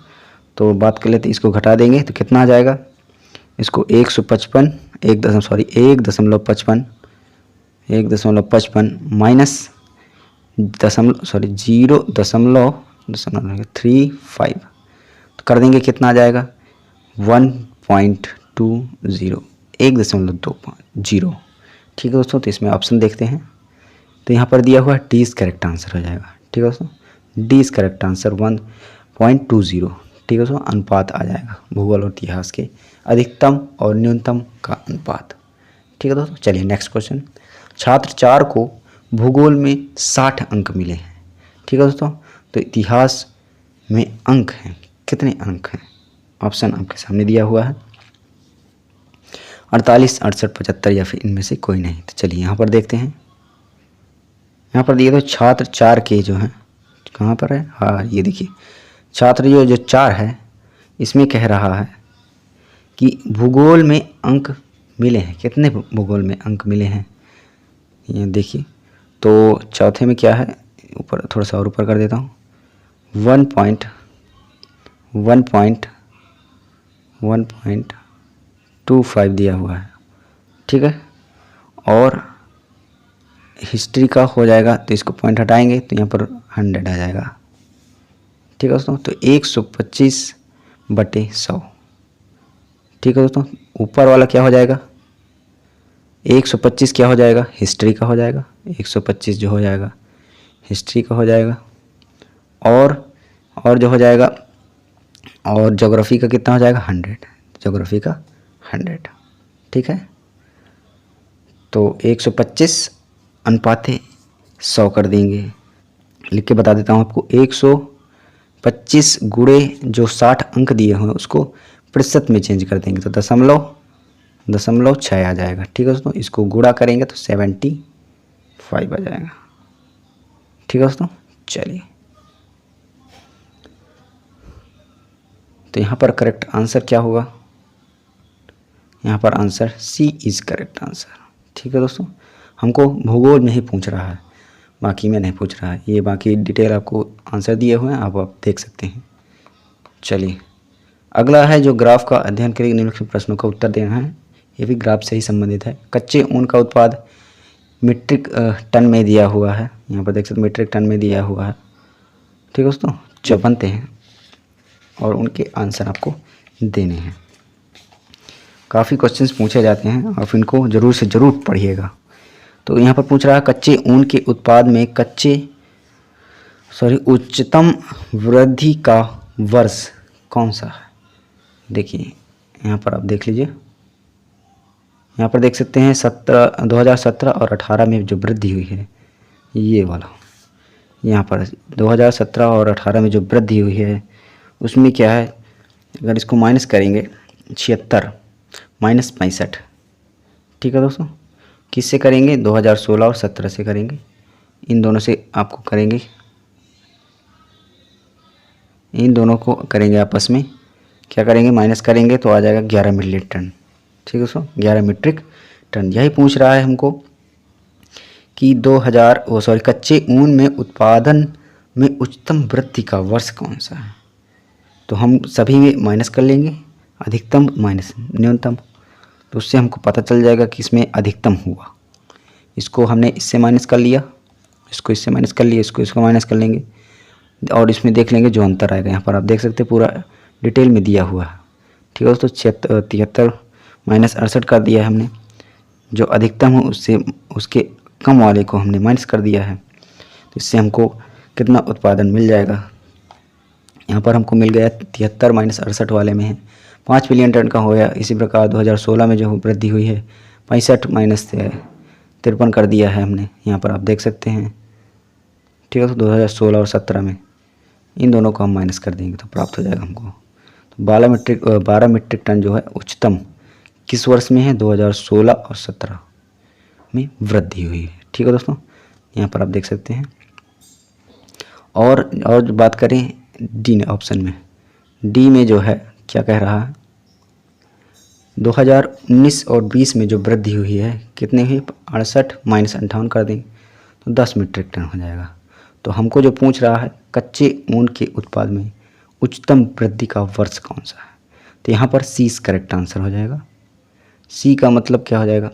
तो बात कर लेते हैं, इसको घटा देंगे तो कितना आ जाएगा, इसको 155 माइनस 0.35 तो कर देंगे, कितना आ जाएगा 1.20 1.20। ठीक है दोस्तों, तो इसमें ऑप्शन देखते हैं, तो यहाँ पर दिया हुआ है डी इज करेक्ट आंसर हो जाएगा। ठीक है दोस्तों, डी इज करेक्ट आंसर 1.20। ठीक है दोस्तों, अनुपात आ जाएगा भूगोल और इतिहास के अधिकतम और न्यूनतम का अनुपात। ठीक है दोस्तों, चलिए नेक्स्ट क्वेश्चन, छात्र 4 को भूगोल में 60 अंक मिले हैं। ठीक है दोस्तों, तो इतिहास में अंक हैं, कितने अंक हैं, ऑप्शन आपके सामने दिया हुआ है 48 68 75 या फिर इनमें से कोई नहीं। तो चलिए यहाँ पर देखते हैं, यहाँ पर दिए तो छात्र 4 के जो हैं, कहाँ पर है, हाँ ये देखिए छात्र जो 4 है, इसमें कह रहा है कि भूगोल में अंक मिले हैं, कितने भूगोल में अंक मिले हैं, ये देखिए। तो चौथे में क्या है, ऊपर थोड़ा सा और ऊपर कर देता हूँ, 1.25 दिया हुआ है, ठीक है। और हिस्ट्री का हो जाएगा तो इसको पॉइंट हटाएंगे तो यहाँ पर 100 आ जाएगा, ठीक है दोस्तों। तो 125/100, ठीक है दोस्तों। ऊपर वाला क्या हो जाएगा, 125 क्या हो जाएगा, हिस्ट्री का हो जाएगा। 125 जो हो जाएगा हिस्ट्री का हो जाएगा। और जो हो जाएगा, और ज्योग्राफी का कितना हो जाएगा, 100, ज्योग्राफी का 100, ठीक है। तो 125/100 कर देंगे। लिख के बता देता हूँ आपको, 125 गुणे जो 60 अंक दिए हुए हैं उसको प्रतिशत में चेंज कर देंगे तो 0.6 आ जाएगा, ठीक है दोस्तों। इसको गुणा करेंगे तो 75 आ जाएगा, ठीक है दोस्तों। चलिए, तो यहाँ पर करेक्ट आंसर क्या होगा, यहाँ पर answer C is correct answer, ठीक है दोस्तों। हमको भूगोल में ही पूछ रहा है, बाकी में नहीं पूछ रहा है। ये बाकी डिटेल आपको आंसर दिए हुए हैं, आप देख सकते हैं। चलिए, अगला है जो ग्राफ का अध्ययन करके निम्नलिखित प्रश्नों का उत्तर देना है। ये भी ग्राफ से ही संबंधित है। कच्चे ऊन का उत्पाद मीट्रिक टन में दिया हुआ है, यहाँ पर देख सकते मीट्रिक टन में दिया हुआ है, ठीक है दोस्तों। जो बनते हैं और उनके आंसर आपको देने हैं। काफ़ी क्वेश्चंस पूछे जाते हैं, आप इनको ज़रूर से ज़रूर पढ़िएगा। तो यहाँ पर पूछ रहा है कच्चे ऊन के उत्पाद में उच्चतम वृद्धि का वर्ष कौन सा है। देखिए यहाँ पर आप देख लीजिए, यहाँ पर देख सकते हैं 2017 और 18 में जो वृद्धि हुई है, ये वाला यहाँ पर 2017 और 18 में जो वृद्धि हुई है उसमें क्या है, अगर इसको माइनस करेंगे 76 माइनस 65, ठीक है दोस्तों। किससे करेंगे, 2016 और 17 से करेंगे, इन दोनों से आपको करेंगे, इन दोनों को करेंगे आपस में, क्या करेंगे माइनस करेंगे तो आ जाएगा 11 मीट्रिक टन, ठीक है दोस्तों, 11 मीट्रिक टन। यही पूछ रहा है हमको कि कच्चे ऊन में उत्पादन में उच्चतम वृद्धि का वर्ष कौन सा है। तो हम सभी में माइनस कर लेंगे, अधिकतम माइनस न्यूनतम, तो उससे हमको पता चल जाएगा कि इसमें अधिकतम हुआ। इसको हमने इससे माइनस कर लिया, इसको इससे माइनस कर लिया, इसको माइनस कर लेंगे और इसमें देख लेंगे जो अंतर आएगा। यहाँ पर आप देख सकते हैं पूरा डिटेल में दिया हुआ है, ठीक है दोस्तों। 73 माइनस 68 कर दिया है हमने, जो अधिकतम हो उससे उसके कम वाले को हमने माइनस कर दिया है, तो इससे हमको कितना उत्पादन मिल जाएगा। यहाँ पर हमको मिल गया 73 माइनस 68 वाले में है 5 बिलियन टन का हो गया। इसी प्रकार 2016 में जो वृद्धि हुई है 65 माइनस 53 कर दिया है हमने, यहाँ पर आप देख सकते हैं, ठीक है। तो 2016 और 17 में इन दोनों को हम माइनस कर देंगे तो प्राप्त हो जाएगा हमको। तो 12 मीट्रिक टन जो है उच्चतम किस वर्ष में है, 2016 और 17 में वृद्धि हुई है, ठीक है दोस्तों। यहाँ पर आप देख सकते हैं। और जो बात करें डी ऑप्शन में, डी में जो है क्या कह रहा है, 2019 और 20 में जो वृद्धि हुई है कितने हुई, 68 माइनस 58 कर देंगे तो 10 मीट्रिक टन हो जाएगा। तो हमको जो पूछ रहा है कच्चे ऊन के उत्पाद में उच्चतम वृद्धि का वर्ष कौन सा है, तो यहाँ पर सी करेक्ट आंसर हो जाएगा। सी का मतलब क्या हो जाएगा,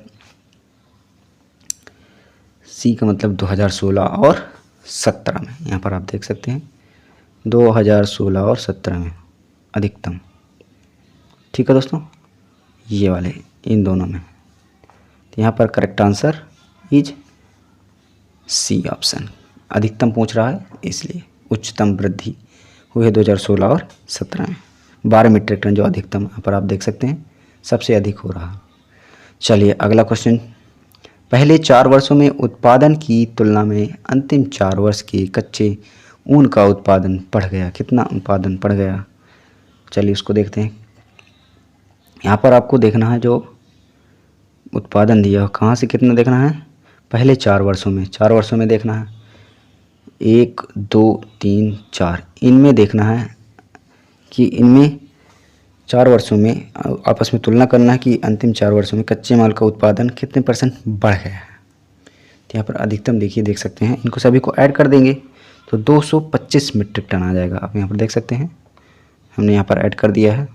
सी का मतलब 2016 और 17 में, यहाँ पर आप देख सकते हैं 2016 और 17 में अधिकतम, ठीक है दोस्तों, ये वाले इन दोनों में। तो यहाँ पर correct answer is C option, अधिकतम पूछ रहा है इसलिए उच्चतम वृद्धि हुई है 2016 और 17 में 12 मीट्रिक टन, जो अधिकतम यहाँ पर आप देख सकते हैं सबसे अधिक हो रहा। चलिए अगला क्वेश्चन, पहले 4 वर्षों में उत्पादन की तुलना में अंतिम 4 वर्ष के कच्चे ऊन का उत्पादन बढ़ गया, कितना उत्पादन बढ़ गया। चलिए उसको देखते हैं। यहाँ पर आपको देखना है जो उत्पादन दिया कहाँ से कितना देखना है, पहले 4 वर्षों में, 4 वर्षों में देखना है, 1 2 3 4 इनमें देखना है कि इनमें 4 वर्षों में आपस में तुलना करना है कि अंतिम 4 वर्षों में कच्चे माल का उत्पादन कितने % बढ़ गया है। तो यहाँ पर अधिकतम देखिए देख सकते हैं, इनको सभी को ऐड कर देंगे तो 225 मीट्रिक टन आ जाएगा। आप यहाँ पर देख सकते हैं, हमने यहाँ पर ऐड कर दिया है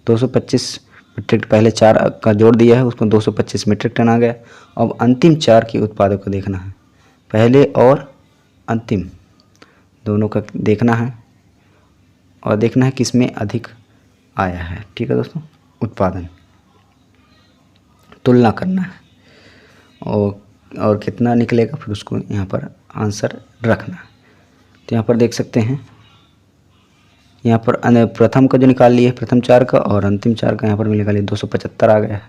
225 मीट्रिक, पहले 4 का जोड़ दिया है, उसको 225 मीट्रिक टन आ गया। अब अंतिम 4 के उत्पादों को देखना है, पहले और अंतिम दोनों का देखना है और देखना है किस में अधिक आया है। ठीक है दोस्तों, उत्पादन तुलना करना है और कितना निकलेगा फिर उसको यहाँ पर आंसर रखना है। तो यहाँ पर देख सकते हैं, यहाँ पर प्रथम का जो निकाल लिए प्रथम 4 का और अंतिम 4 का यहाँ पर मिलेगा 275 आ गया है।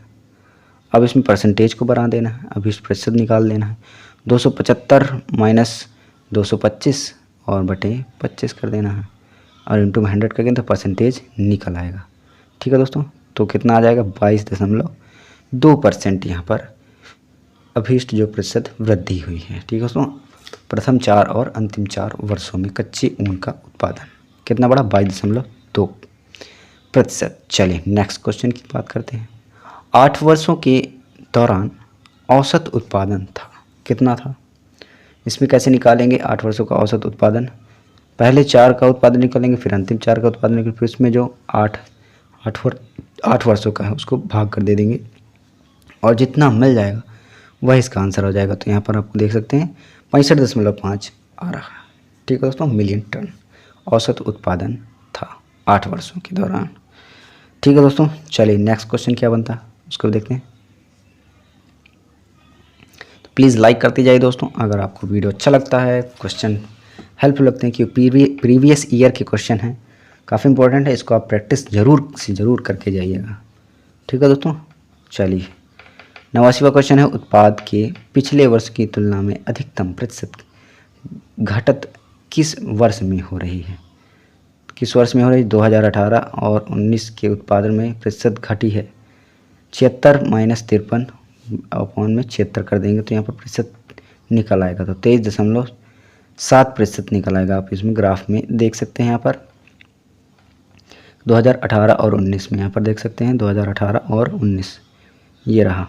अब इसमें परसेंटेज को बढ़ा देना है, अब इस प्रतिशत निकाल देना है। 275 माइनस 225 और बटे 25 कर देना है और इंटू में 100 करेंगे तो परसेंटेज निकल आएगा। ठीक है दोस्तों, तो कितना आ जाएगा 22.2% यहाँ पर अभीष्ट जो प्रतिशत वृद्धि हुई है। ठीक है दोस्तों, प्रथम 4 और अंतिम 4 वर्षों में कच्चे ऊन का उत्पादन कितना बढ़ा 22.2%। चलिए नेक्स्ट क्वेश्चन की बात करते हैं। 8 वर्षों के दौरान औसत उत्पादन था, कितना था? इसमें कैसे निकालेंगे 8 वर्षों का औसत उत्पादन? पहले 4 का उत्पादन निकालेंगे, फिर अंतिम 4 का उत्पादन निकालेंगे, फिर इसमें जो 8 वर्षों का है उसको भाग कर दे देंगे और जितना मिल जाएगा वह इसका आंसर हो जाएगा। तो यहाँ पर आपको देख सकते हैं 65.5 आ रहा है। ठीक है दोस्तों, मिलियन टन औसत उत्पादन था 8 वर्षों के दौरान। ठीक है दोस्तों, चलिए नेक्स्ट क्वेश्चन क्या बनता है उसको देखते हैं। तो प्लीज़ लाइक करते जाइए दोस्तों, अगर आपको वीडियो अच्छा लगता है, क्वेश्चन हेल्पफुल लगते हैं कि प्रीवियस ईयर के क्वेश्चन हैं, काफ़ी इंपॉर्टेंट है, इसको आप प्रैक्टिस ज़रूर करके जाइएगा। ठीक है दोस्तों, चलिए 89वां क्वेश्चन है, उत्पाद के पिछले वर्ष की तुलना में अधिकतम प्रतिशत घटत किस वर्ष में हो रही है? किस वर्ष में हो रही है? 2018 और 19 के उत्पादन में प्रतिशत घटी है 76 माइनस 53 अपॉन में 76 कर देंगे तो यहाँ पर प्रतिशत निकल आएगा, तो 23.7% निकल आएगा। आप इसमें ग्राफ में देख सकते हैं, यहाँ पर 2018 और 19 में यहाँ पर देख सकते हैं 2018 और 19, ये रहा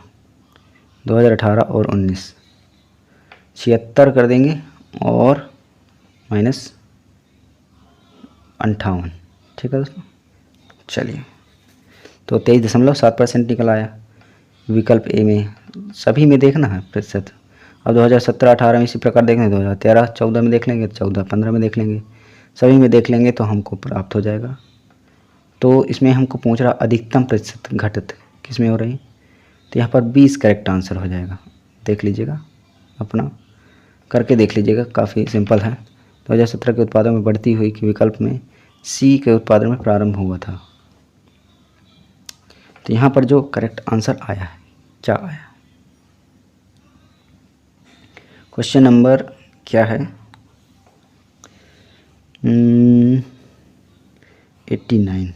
2018 और 19, 76 कर देंगे और माइनस 58। ठीक है दोस्तों, चलिए तो 23.7% निकल आया। विकल्प ए में सभी में देखना है प्रतिशत। अब 2017-18 में इसी प्रकार देख लेंगे, 2013-14 में देख लेंगे, 14-15 में देख लेंगे, सभी में देख लेंगे तो हमको प्राप्त हो जाएगा। तो इसमें हमको पूछ रहा अधिकतम प्रतिशत घटत किस में हो रही, तो यहाँ पर 20 करेक्ट आंसर हो जाएगा। देख लीजिएगा, अपना करके देख लीजिएगा, काफ़ी सिंपल है। 2017 के उत्पादन में बढ़ती हुई कि विकल्प में सी के उत्पादन में प्रारंभ हुआ था। तो यहाँ पर जो करेक्ट आंसर आया है क्या आया? क्वेश्चन नंबर क्या है 89।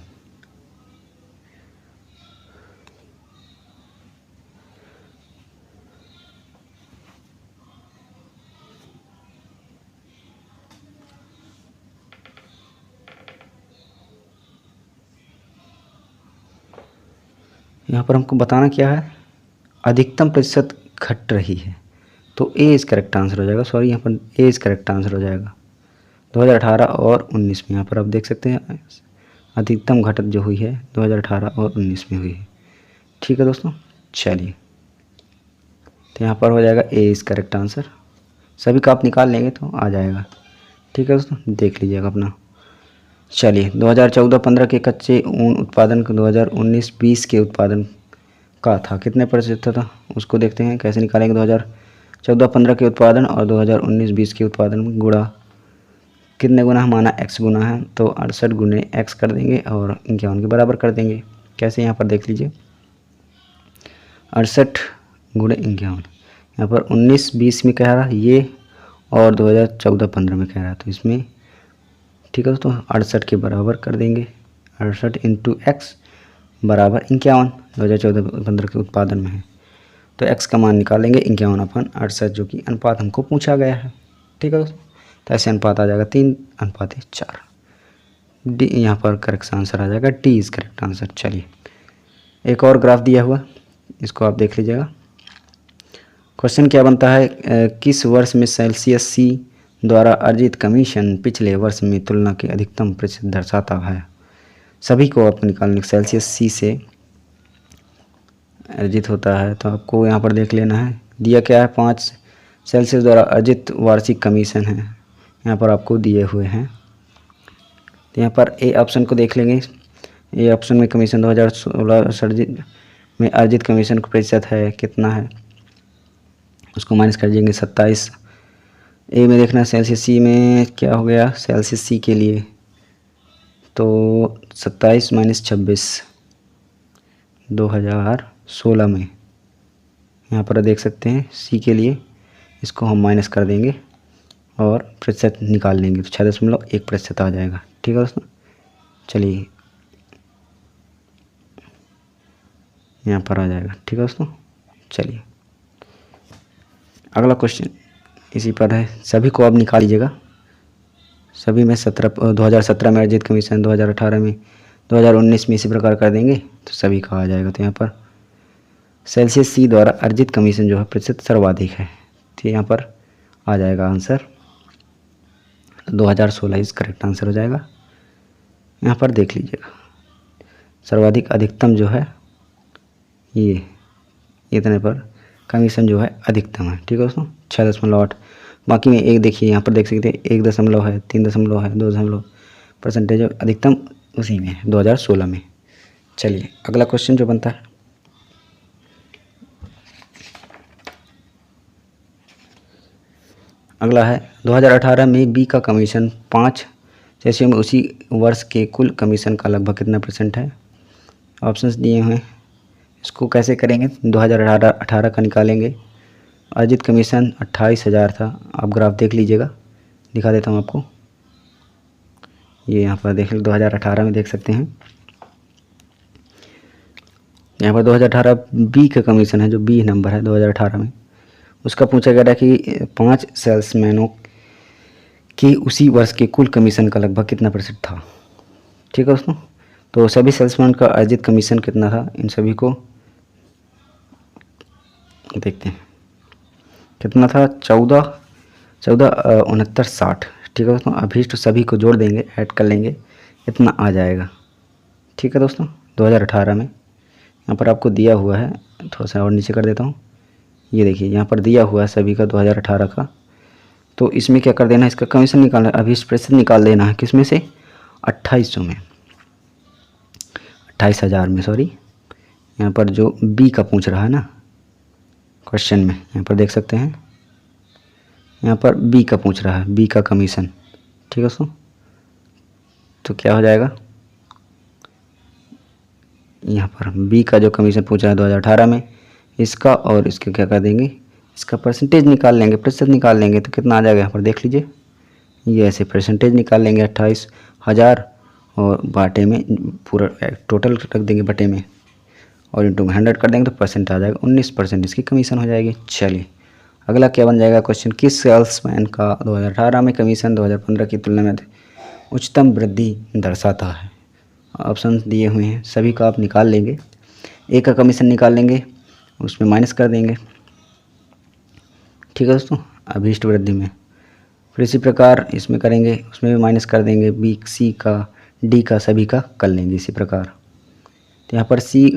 यहाँ पर हमको बताना क्या है, अधिकतम प्रतिशत घट रही है, तो ए इस करेक्ट आंसर हो जाएगा। सॉरी, यहाँ पर ए इस करेक्ट आंसर हो जाएगा। 2018 और 19 में यहाँ पर आप देख सकते हैं अधिकतम घटत जो हुई है 2018 और 19 में हुई है। ठीक है दोस्तों, चलिए तो यहाँ पर हो जाएगा ए इस करेक्ट आंसर। सभी का आप निकाल लेंगे तो आ जाएगा। ठीक है दोस्तों, देख लीजिएगा अपना। चलिए 2014-15 के कच्चे ऊन उत्पादन को 2019-20 के उत्पादन का था, कितने प्रतिशत था उसको देखते हैं कैसे निकालेंगे। 2014-15 के उत्पादन और 2019-20 के उत्पादन में गुणा, कितने गुना माना x गुना है, तो 68 गुने x कर देंगे और 51 के बराबर कर देंगे। कैसे, यहाँ पर देख लीजिए 68 गुणे 51, यहाँ पर 19-20 में कह रहा है ये और 2014-15 में कह रहा है, तो इसमें ठीक है दोस्तों 68 के बराबर कर देंगे। 68 इंटू एक्स बराबर 51, 2014-15 के उत्पादन में है, तो x का मान निकालेंगे 51/68 जो कि अनुपात हमको पूछा गया है। ठीक है दोस्तों, तो ऐसे अनुपात आ जाएगा 3:4। डी यहाँ पर करेक्ट आंसर आ जाएगा, डी इज़ करेक्ट आंसर। चलिए एक और ग्राफ दिया हुआ, इसको आप देख लीजिएगा। क्वेश्चन क्या बनता है, किस वर्ष में सेल्सियस सी द्वारा अर्जित कमीशन पिछले वर्ष में तुलना के अधिकतम प्रतिशत दर्शाता है। सभी को आपको निकालने सेल्सियस सी से अर्जित होता है, तो आपको यहाँ पर देख लेना है। दिया क्या है, 5 सेल्सियस द्वारा अर्जित वार्षिक कमीशन है, यहाँ पर आपको दिए हुए हैं। तो यहाँ पर ए ऑप्शन को देख लेंगे। ए ऑप्शन में कमीशन 2016 में अर्जित कमीशन का प्रतिशत है कितना है, उसको माइनस कर देंगे 27। ए में देखना सेल्सियस सी में क्या हो गया, सेल्सियस सी के लिए तो 27 माइनस 26 2016 में, यहाँ पर देख सकते हैं सी के लिए इसको हम माइनस कर देंगे और प्रतिशत निकाल लेंगे तो 6.1% आ जाएगा। ठीक है दोस्तों, चलिए यहाँ पर आ जाएगा। ठीक है दोस्तों, चलिए अगला क्वेश्चन इसी पर है। सभी को आप निकाल लीजिएगा। सभी में 2017 में अर्जित कमीशन, 2018 में, 2019 में इसी प्रकार कर देंगे तो सभी का आ जाएगा। तो यहाँ पर सेल्सियस सी द्वारा अर्जित कमीशन जो है प्रतिशत सर्वाधिक है, तो यहाँ पर आ जाएगा आंसर 2016 इस करेक्ट आंसर हो जाएगा। यहाँ पर देख लीजिएगा सर्वाधिक अधिकतम जो है ये इतने पर कमीशन जो है अधिकतम है। ठीक है दोस्तों, 6.8। बाकी में एक देखिए यहाँ पर देख सकते हैं 1 है, 3 है, 2% अधिकतम उसी में है 2016 में। चलिए अगला क्वेश्चन जो बनता है, अगला है 2018 में बी का कमीशन 5 जैसे में उसी वर्ष के कुल कमीशन का लगभग कितना % है। ऑप्शंस दिए हुए हैं, इसको कैसे करेंगे, 2018 का निकालेंगे। अर्जित कमीशन 28,000 था, आप ग्राफ देख लीजिएगा, दिखा देता हूँ आपको। ये यहाँ पर देख लो 2018 में देख सकते हैं, यहाँ पर 2018 बी का कमीशन है, जो बी नंबर है 2018 में, उसका पूछा गया था कि 5 सेल्समैनों के उसी वर्ष के कुल कमीशन का लगभग कितना % था। ठीक है दोस्तों, तो सभी सेल्समैन का अर्जित कमीशन कितना था, इन सभी को देखते हैं कितना था, 14,69,60। ठीक है दोस्तों, अभीष्ट सभी को जोड़ देंगे, ऐड कर लेंगे, इतना आ जाएगा। ठीक है दोस्तों, 2018 में यहाँ पर आपको दिया हुआ है, थोड़ा सा और नीचे कर देता हूँ। ये देखिए यहाँ पर दिया हुआ है सभी का 2018 का, तो इसमें क्या कर देना है, इसका कमीशन निकालना है, अभीष्ट प्रतिशत निकाल देना है, किसमें से, 2800 में, 28,000 में, सॉरी। यहाँ पर जो बी का पूछ रहा है ना क्वेश्चन में, यहाँ पर देख सकते हैं, यहाँ पर बी का पूछ रहा है, बी का कमीशन। ठीक है दोस्तों, तो क्या हो जाएगा, यहाँ पर बी का जो कमीशन पूछा है 2018 में, इसका और इसके क्या कर देंगे, इसका परसेंटेज निकाल लेंगे, प्रतिशत निकाल लेंगे, तो कितना आ जाएगा, यहाँ पर देख लीजिए। ये ऐसे परसेंटेज निकाल लेंगे 28,000 और बाटे में पूरा टोटल रख देंगे बटे में और इंटू 100 कर देंगे तो % आ जाएगा, 19% इसकी कमीशन हो जाएगी। चलिए अगला क्या बन जाएगा क्वेश्चन, किस सेल्समैन का 2018 में कमीशन 2015 की तुलना में उच्चतम वृद्धि दर्शाता है। ऑप्शन दिए हुए हैं, सभी का आप निकाल लेंगे, एक का कमीशन निकाल लेंगे, उसमें माइनस कर देंगे। ठीक है दोस्तों, अभीष्ट वृद्धि में, फिर इसी प्रकार इसमें करेंगे, उसमें भी माइनस कर देंगे, बी, सी का, डी का, सभी का कर लेंगे इसी प्रकार। तो यहाँ पर सी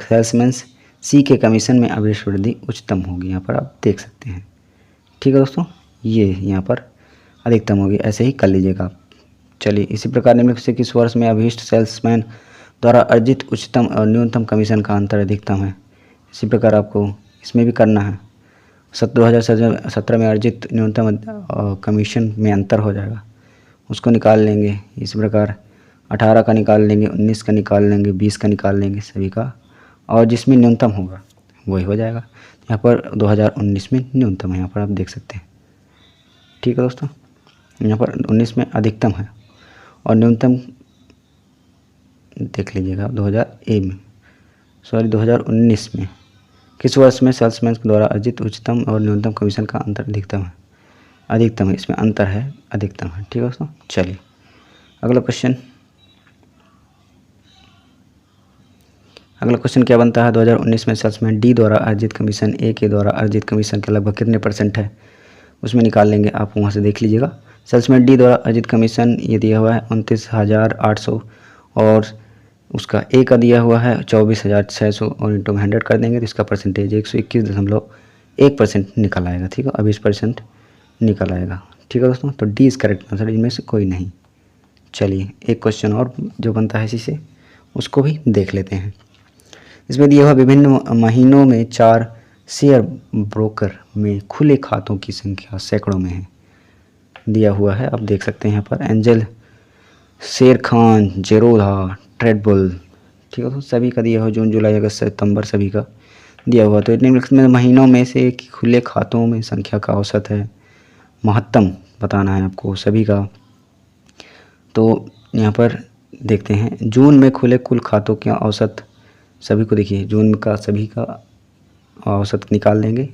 सेल्समैन सी के कमीशन में अभीष्ट वृद्धि उच्चतम होगी, यहाँ पर आप देख सकते हैं। ठीक है दोस्तों, ये यहाँ पर अधिकतम होगी, ऐसे ही कर लीजिएगा आप। चलिए इसी प्रकार निम्नलिखित से किस वर्ष में अभीष्ट सेल्समैन द्वारा अर्जित उच्चतम और न्यूनतम कमीशन का अंतर अधिकतम है। इसी प्रकार आपको इसमें भी करना है। 2017 में अर्जित न्यूनतम कमीशन में अंतर हो जाएगा, उसको निकाल लेंगे। इसी प्रकार 18 का निकाल लेंगे, 19 का निकाल लेंगे, 20 का निकाल लेंगे, सभी का, और जिसमें न्यूनतम होगा वही हो जाएगा। यहाँ पर 2019 में न्यूनतम है, यहाँ पर आप देख सकते हैं। ठीक है दोस्तों, यहाँ पर 19 में अधिकतम है और न्यूनतम देख लीजिएगा 2019 में किस वर्ष में सेल्समैन द्वारा अर्जित उच्चतम और न्यूनतम कमीशन का अंतर अधिकतम है। अधिकतम है, इसमें अंतर है, अधिकतम है। ठीक है दोस्तों, चलिए अगला क्वेश्चन क्या बनता है, 2019 में सेल्समैन डी द्वारा अर्जित कमीशन ए के द्वारा अर्जित कमीशन के लगभग कितने % है। उसमें निकाल लेंगे, आप वहाँ से देख लीजिएगा। सेल्समैन डी द्वारा अर्जित कमीशन ये दिया हुआ है 29,800 और उसका ए का दिया हुआ है 24,600 और इंटू 100 कर देंगे तो इसका परसेंटेज 121.1% निकल आएगा। ठीक है, अब 20% निकल आएगा। ठीक है दोस्तों, तो डी इज़ करेक्ट आंसर, इनमें से कोई नहीं। चलिए एक क्वेश्चन और जो बनता है इसी से उसको भी देख लेते हैं। इसमें दिया हुआ विभिन्न महीनों में 4 शेयर ब्रोकर में खुले खातों की संख्या सैकड़ों में है, दिया हुआ है। आप देख सकते हैं यहाँ पर एंजल, शेर खान, जेरोधा, ट्रेडबुल। ठीक है, तो सभी का दिया हुआ जून, जुलाई, अगस्त, सितंबर सभी का दिया हुआ। तो इतने महीनों में से खुले खातों में संख्या का औसत है, महत्तम बताना है आपको सभी का। तो यहाँ पर देखते हैं जून में खुले कुल खातों के औसत सभी को, देखिए जून का सभी का औसत निकाल देंगे।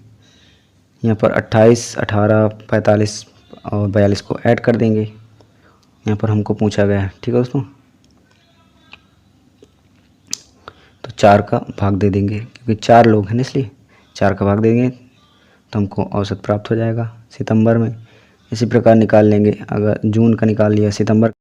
यहाँ पर 28, 18, 45 और 42 को ऐड कर देंगे, यहाँ पर हमको पूछा गया है। ठीक है दोस्तों, तो 4 का भाग दे देंगे क्योंकि 4 लोग हैं इसलिए 4 का भाग देंगे तो हमको औसत प्राप्त हो जाएगा सितंबर में। इसी प्रकार निकाल लेंगे, अगर जून का निकाल लिया, सितंबर